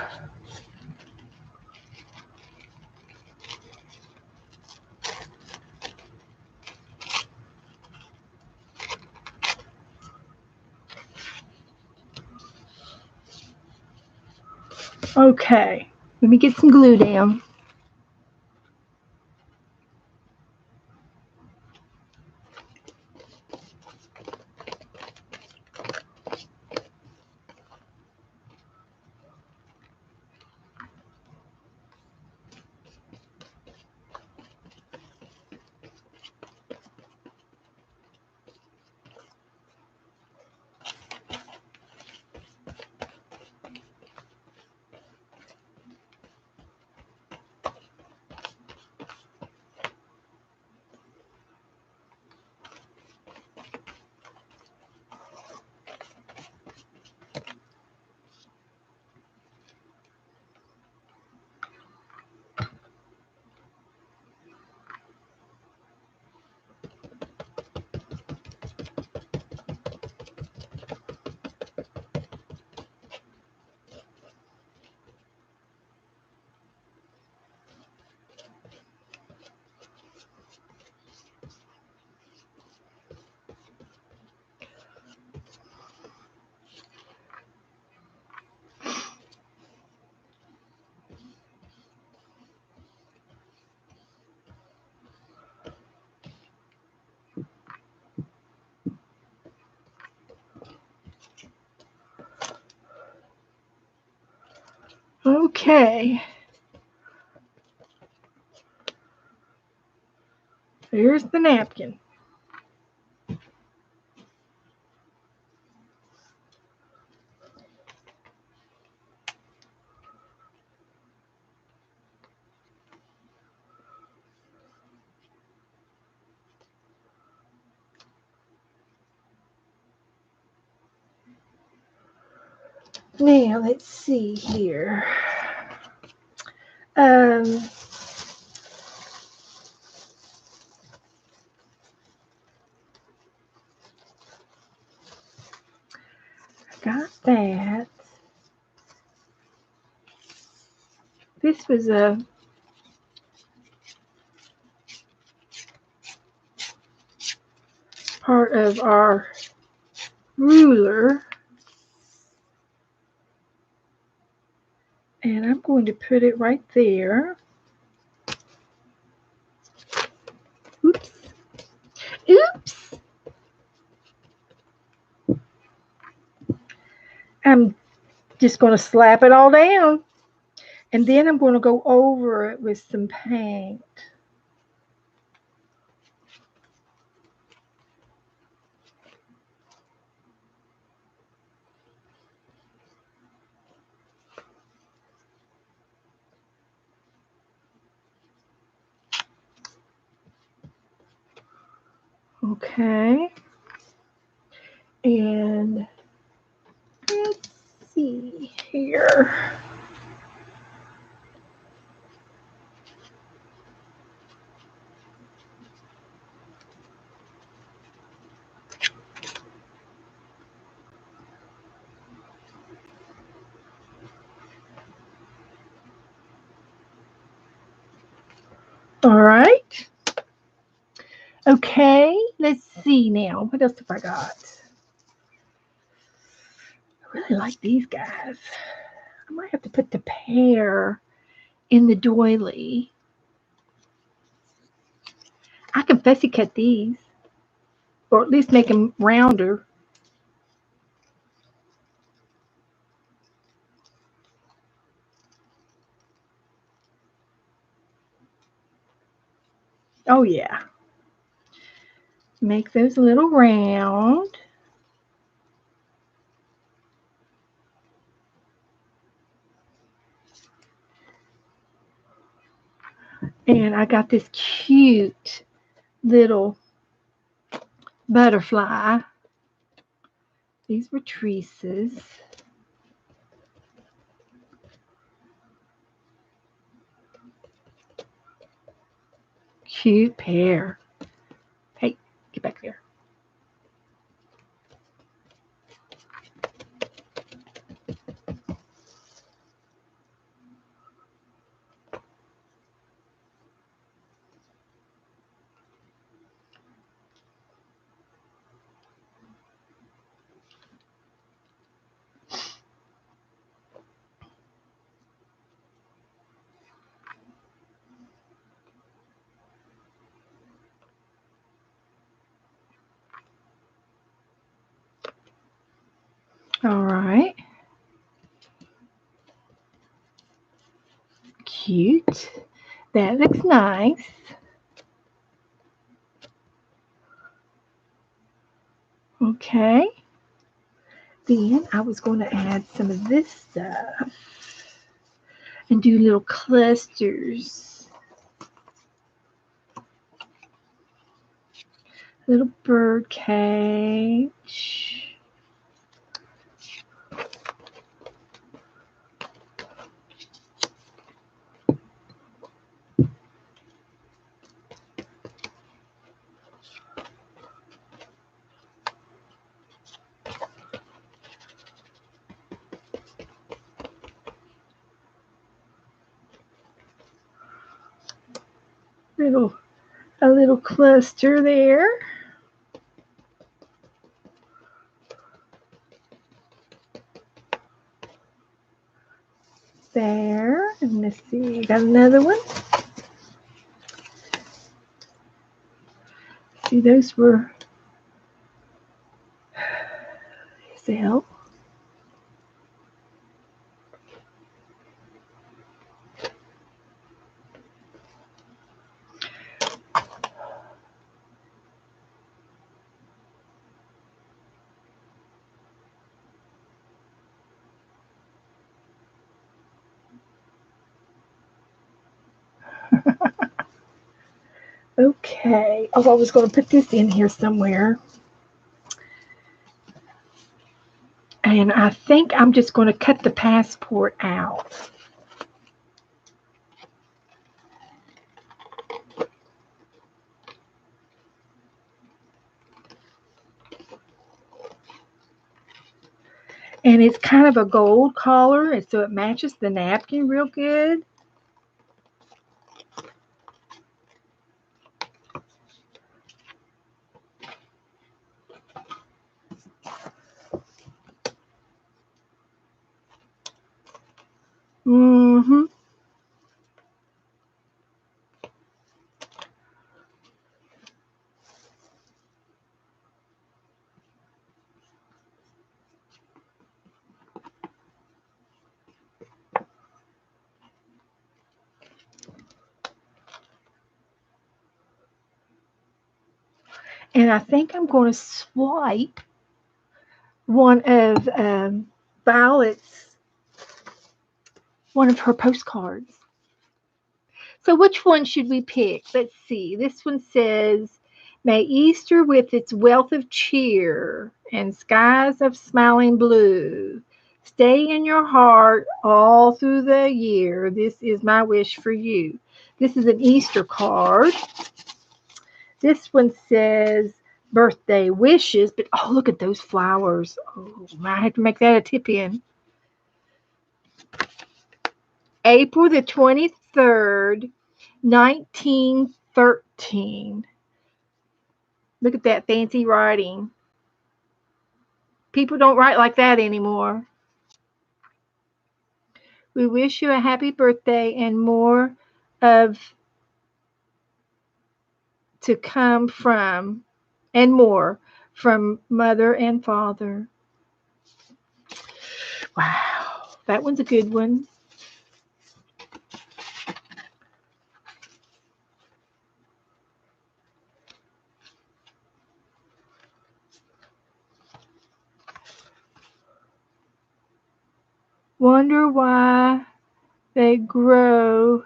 Okay. Let me get some glue down. Okay. Here's the napkin. Now, let's see here. I got that. This was a part of our ruler. And I'm going to put it right there. Oops. Oops. I'm just going to slap it all down. And then I'm going to go over it with some paint. Okay. And let's see here. All right. Okay, let's see now. What else have I got? I really like these guys. I might have to put the pear in the doily. I can fussy cut these, or at least make them rounder. Oh yeah. Make those a little round. And I got this cute little butterfly. These were Teresa's. Cute pair. Hey, get back there. All right. Cute. That looks nice. Okay. Then I was going to add some of this stuff and do little clusters. Little bird cage. A little cluster there. There. And let's see, got another one. See, those were help. Okay. Oh, I was going to put this in here somewhere. And I think I'm just going to cut the passport out. And it's kind of a gold color, and so it matches the napkin real good. Mm-hmm. And I think I'm going to swipe one of Violet's, one of her postcards. So which one should we pick? Let's see. This one says, "May Easter with its wealth of cheer and skies of smiling blue stay in your heart all through the year. This is my wish for you." This is an Easter card. This one says, "Birthday wishes," but oh, look at those flowers. Oh, I have to make that a tip in. April the 23rd, 1913. Look at that fancy writing. People don't write like that anymore. We wish you a happy birthday and more of to come from, and more, from mother and father. Wow, that one's a good one. Wonder why they grow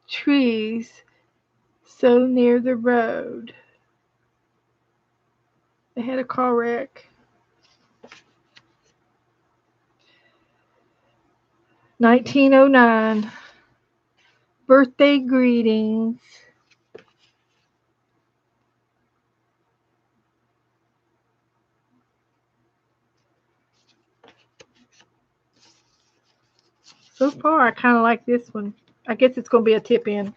trees so near the road. They had a car wreck. 1909. Birthday greetings. So far, I kind of like this one. I guess it's going to be a tip-in.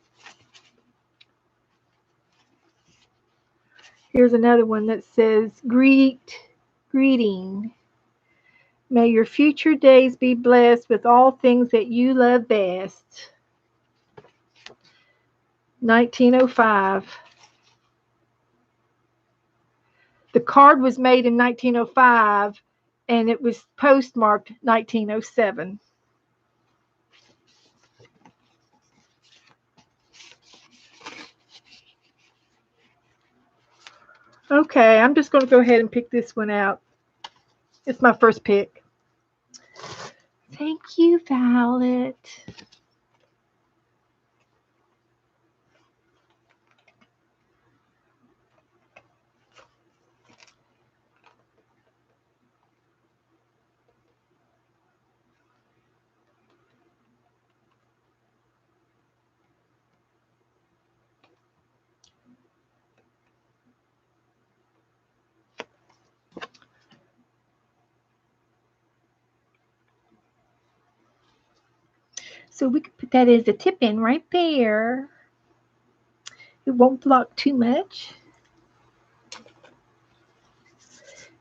Here's another one that says, greeting. May your future days be blessed with all things that you love best. 1905. The card was made in 1905, and it was postmarked 1907. Okay, I'm just going to go ahead and pick this one out. It's my first pick. Thank you, Violet. So we can put that as a tip in right there. It won't block too much.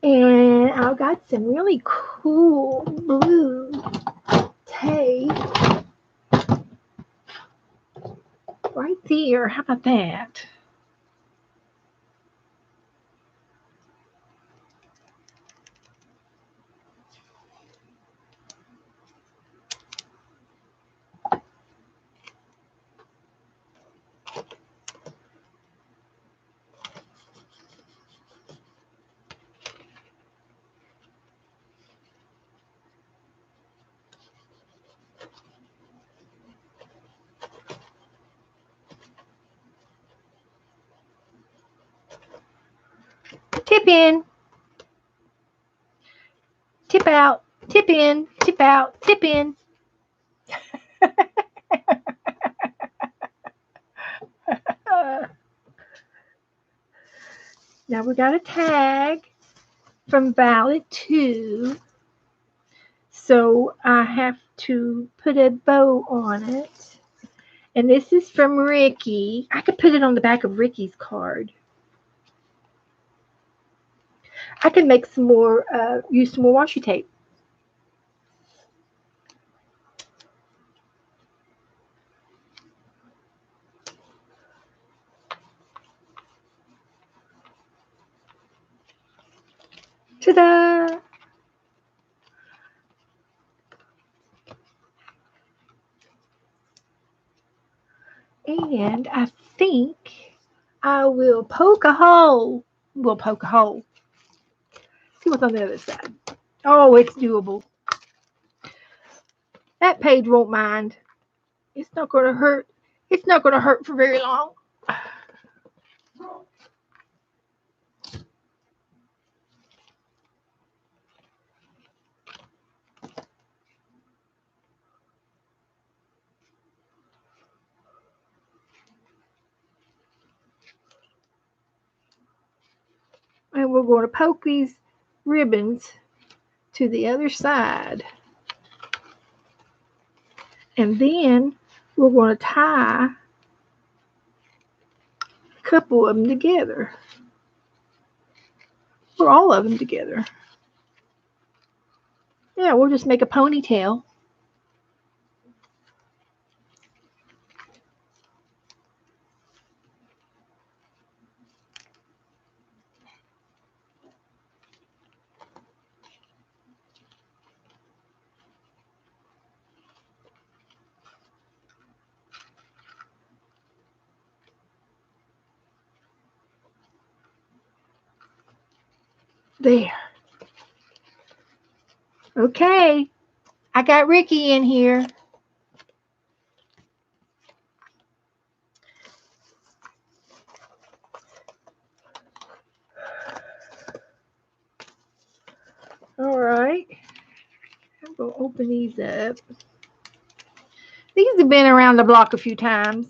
And I've got some really cool blue tape right there. How about that? Tip in, tip out, tip in, tip out, tip in. Now we got a tag from Violet too. So I have to put a bow on it. And this is from Ricky. I could put it on the back of Ricky's card. I can make some more, use some more washi tape. Ta-da! And I think I will poke a hole. We'll poke a hole. See what's on the other side. Oh, it's doable. That page won't mind. It's not going to hurt. It's not going to hurt for very long. And we're going to poke these ribbons to the other side. And then we're going to tie a couple of them together. Or all of them together. Yeah, we'll just make a ponytail. There. Okay. I got Ricky in here. All right. I'm going to open these up. These have been around the block a few times.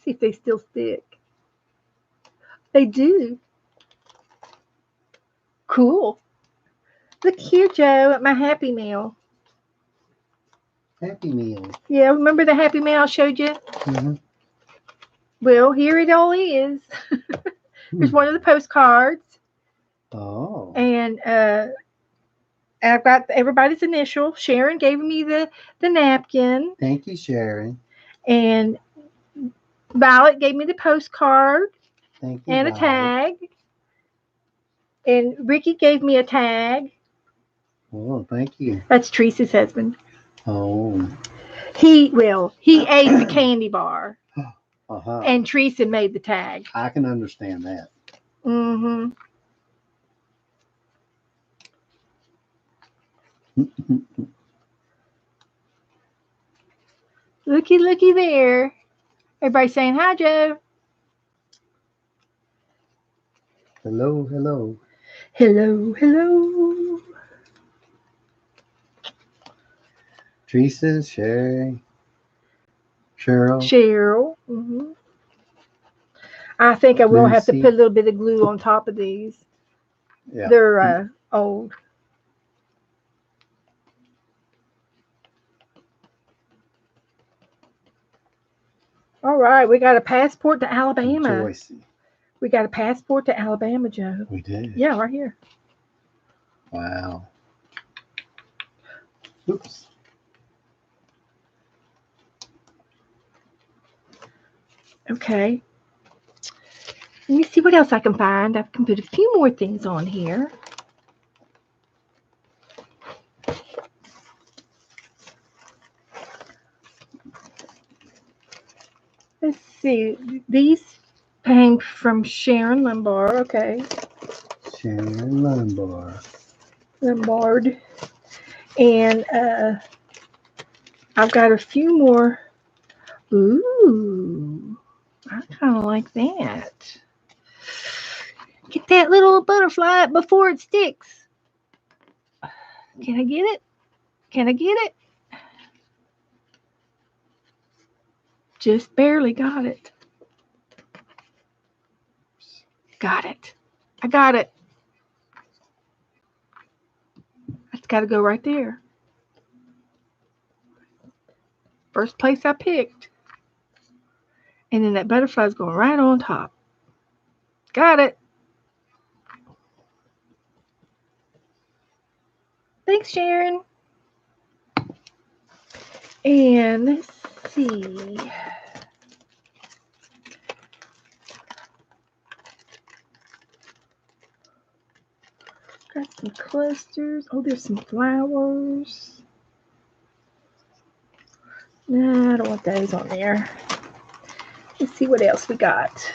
See if they still stick. They do. Cool. Look here, Joe, at my Happy Meal. Happy Meal. Yeah, remember the Happy Meal I showed you? Mm-hmm. Well, here it all is. Here's one of the postcards. Oh. And I've got everybody's initial. Sharon gave me the napkin. Thank you, Sharon. And Violet gave me the postcard. Thank you, And a Violet. tag. And Ricky gave me a tag. Oh, thank you. That's Teresa's husband. Oh. He ate the candy bar. Uh-huh. And Teresa made the tag. I can understand that. Mm-hmm. Looky there. Everybody saying hi, Joe. Hello, hello. Hello, hello. Teresa, Cheryl. Cheryl. Mm-hmm. I think I will have to put a little bit of glue on top of these. Yeah. They're old. All right, we got a passport to Alabama. Joycey. We got a passport to Alabama, Joe. We did. Yeah, right here. Wow. Oops. Okay. Let me see what else I can find. I can put a few more things on here. Let's see. These came from Sharon Lombard. Okay. Sharon Lombard. And I've got a few more. Ooh. I kind of like that. Get that little butterfly before it sticks. Can I get it? Can I get it? Just barely got it. Got it. I got it. That's got to go right there. First place I picked. And then that butterfly's going right on top. Got it. Thanks, Sharon. And let's see. Got some clusters. Oh, there's some flowers. Nah, I don't want those on there. Let's see what else we got.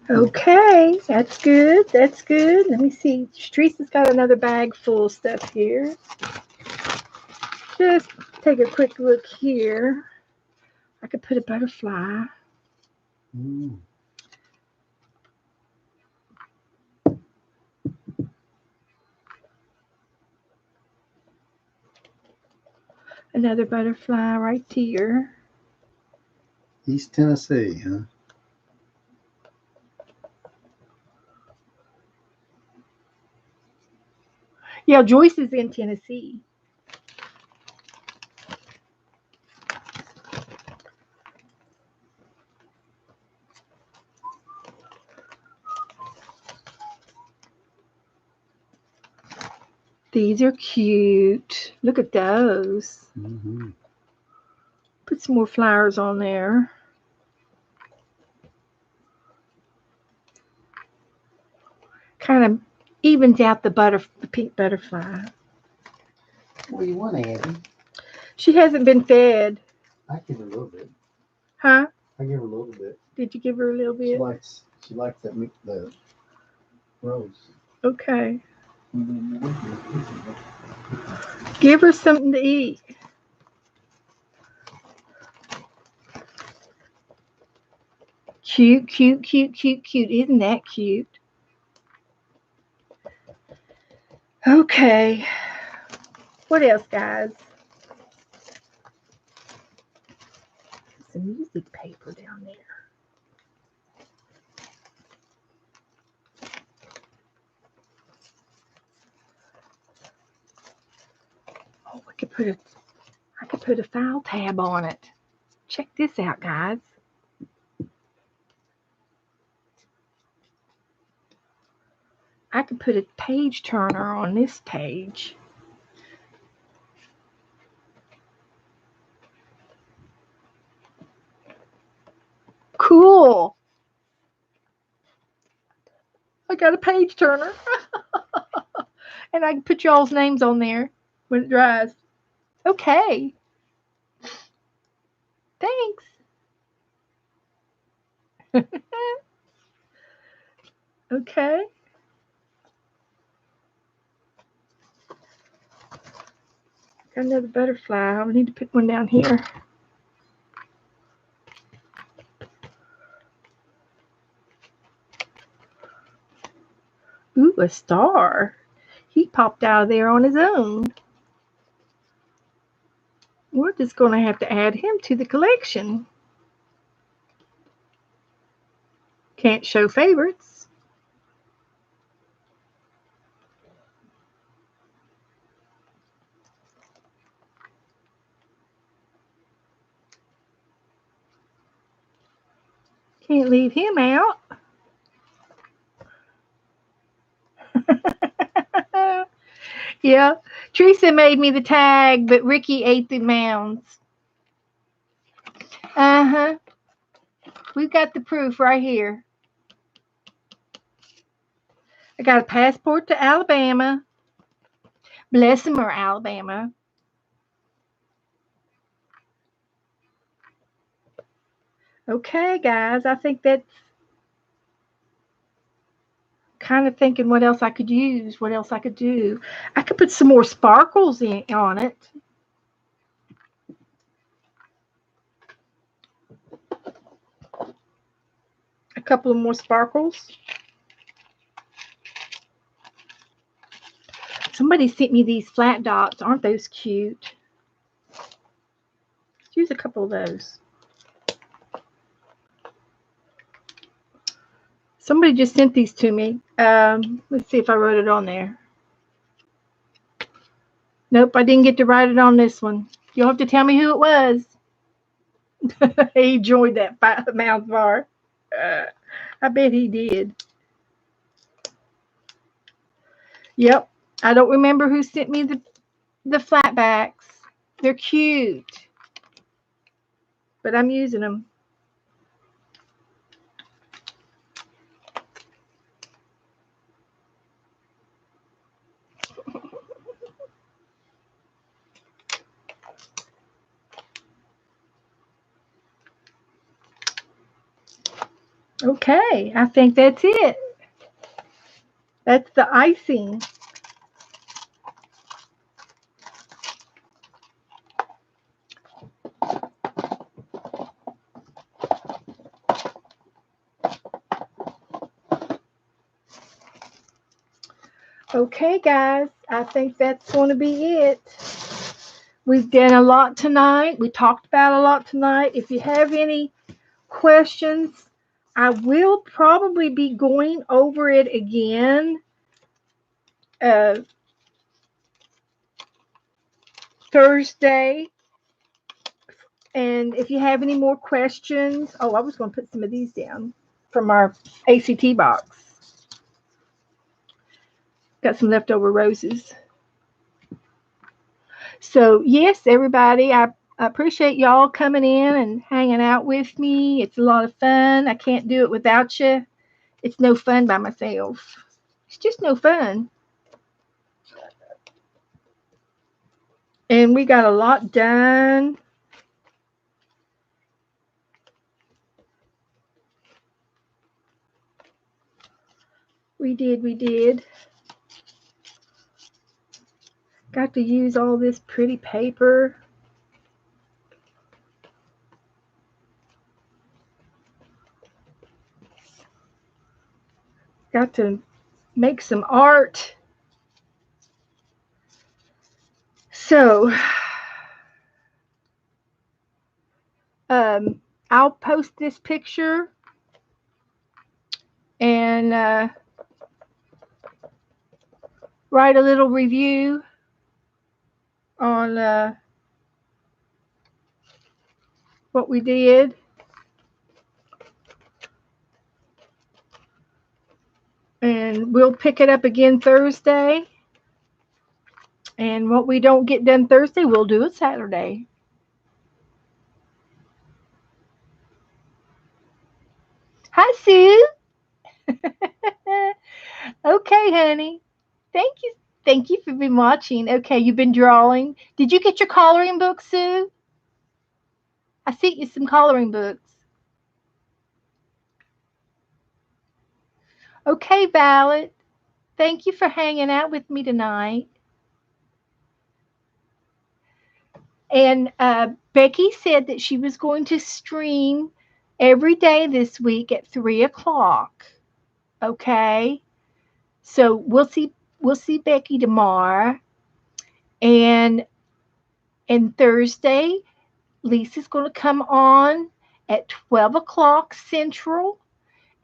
Okay, that's good. That's good. Let me see. Teresa's got another bag full of stuff here. Just take a quick look here. I could put a butterfly. Ooh. Another butterfly right here. East Tennessee, huh? Yeah, Joyce is in Tennessee. These are cute. Look at those. Mm-hmm. Put some more flowers on there. kind of evens out the pink butterfly. What do you want, Andy? She hasn't been fed. I give her a little bit. Huh? I give her a little bit. Did you give her a little bit? She likes the rose. Okay. Give her something to eat. Cute, cute, cute, cute, cute. Isn't that cute? Okay. What else, guys? Some music paper down there. Oh, I could put a file tab on it. Check this out, guys. I could put a page turner on this page. Cool. I got a page turner. And I can put y'all's names on there when it dries. Okay. Thanks. Okay. Got another butterfly. I need to put one down here. Ooh, a star. He popped out of there on his own. We're just going to have to add him to the collection. Can't show favorites. Can't leave him out. Yeah, Teresa made me the tag, but Ricky ate the mounds. Uh-huh. We've got the proof right here. I got a passport to Alabama. Bessemer, Alabama. Okay, guys, I think that's kind of thinking what else I could use, what else I could do. I could put some more sparkles on it. A couple of more sparkles. Somebody sent me these flat dots. Aren't those cute? Let's use a couple of those. Somebody just sent these to me. Let's see if I wrote it on there. Nope, I didn't get to write it on this one. You'll have to tell me who it was. He enjoyed that mouth bar. I bet he did. Yep. I don't remember who sent me the flatbacks. They're cute. But I'm using them. Okay, I think that's it. That's the icing. Okay, guys, I think that's going to be it. We've done a lot tonight. We talked about a lot tonight. If you have any questions, I will probably be going over it again Thursday. And if you have any more questions, I was going to put some of these down from our ACT box. Got some leftover roses. So, yes, everybody, I appreciate y'all coming in and hanging out with me. It's a lot of fun. I can't do it without you. It's no fun by myself. It's just no fun. And we got a lot done. We did. Got to use all this pretty paper. Got to make some art. So, I'll post this picture and write a little review on what we did. And we'll pick it up again Thursday. And what we don't get done Thursday, we'll do it Saturday. Hi, Sue. Okay, honey. Thank you. Thank you for being watching. Okay, you've been drawing. Did you get your coloring book, Sue? I sent you some coloring books. Okay, Violet. Thank you for hanging out with me tonight. And Becky said that she was going to stream every day this week at 3 o'clock. Okay. So we'll see Becky tomorrow. And Thursday, Lisa's going to come on at 12 o'clock Central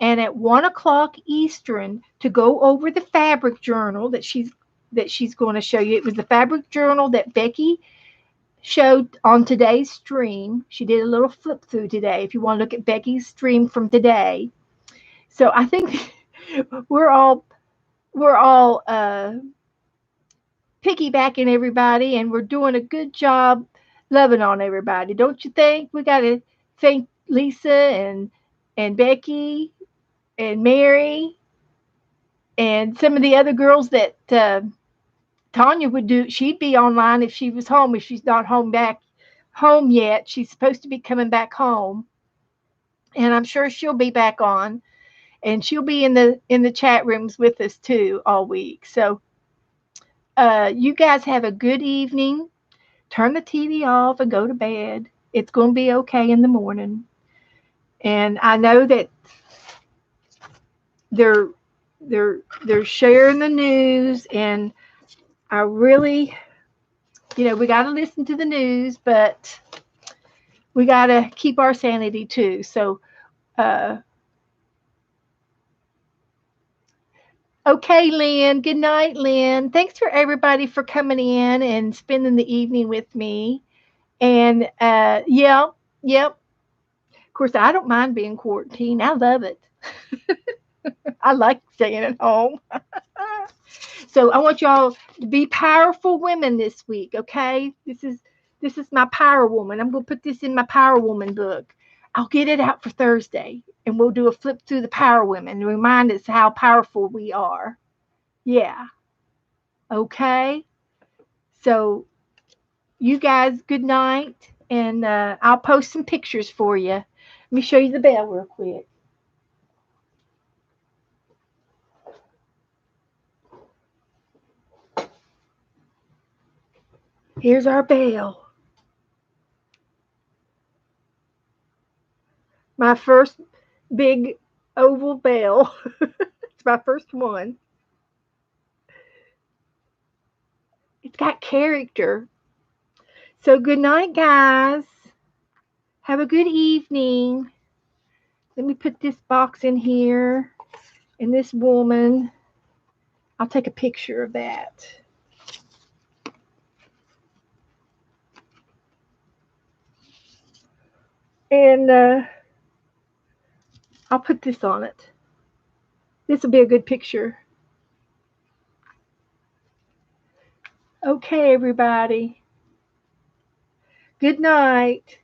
and at 1 o'clock Eastern to go over the fabric journal that she's going to show you. It was the fabric journal that Becky showed on today's stream. She did a little flip through today if you want to look at Becky's stream from today. So I think we're all piggybacking everybody, and we're doing a good job loving on everybody. Don't you think? We got to thank Lisa and Becky and Mary and some of the other girls that Tanya would do. She'd be online if she was home. If she's not home yet, she's supposed to be coming back home, and I'm sure she'll be back on, and she'll be in the chat rooms with us too all week. So you guys have a good evening. Turn the TV off and go to bed. It's going to be okay in the morning. And I know that they're sharing the news, and I really, we got to listen to the news, but we got to keep our sanity too. So, okay, Lynn. Good night, Lynn. Thanks for everybody for coming in and spending the evening with me. And yep. Of course, I don't mind being quarantined. I love it. I like staying at home. So I want y'all to be powerful women this week, okay? This is my Power Woman. I'm going to put this in my Power Woman book. I'll get it out for Thursday, and we'll do a flip through the Power Women and remind us how powerful we are. Yeah. Okay? So you guys, good night, and I'll post some pictures for you. Let me show you the bell real quick. Here's our bell. My first big oval bell. It's my first one. It's got character. So good night, guys. Have a good evening. Let me put this box in here. And this woman, I'll take a picture of that. And I'll put this on it. This will be a good picture. Okay, everybody. Good night.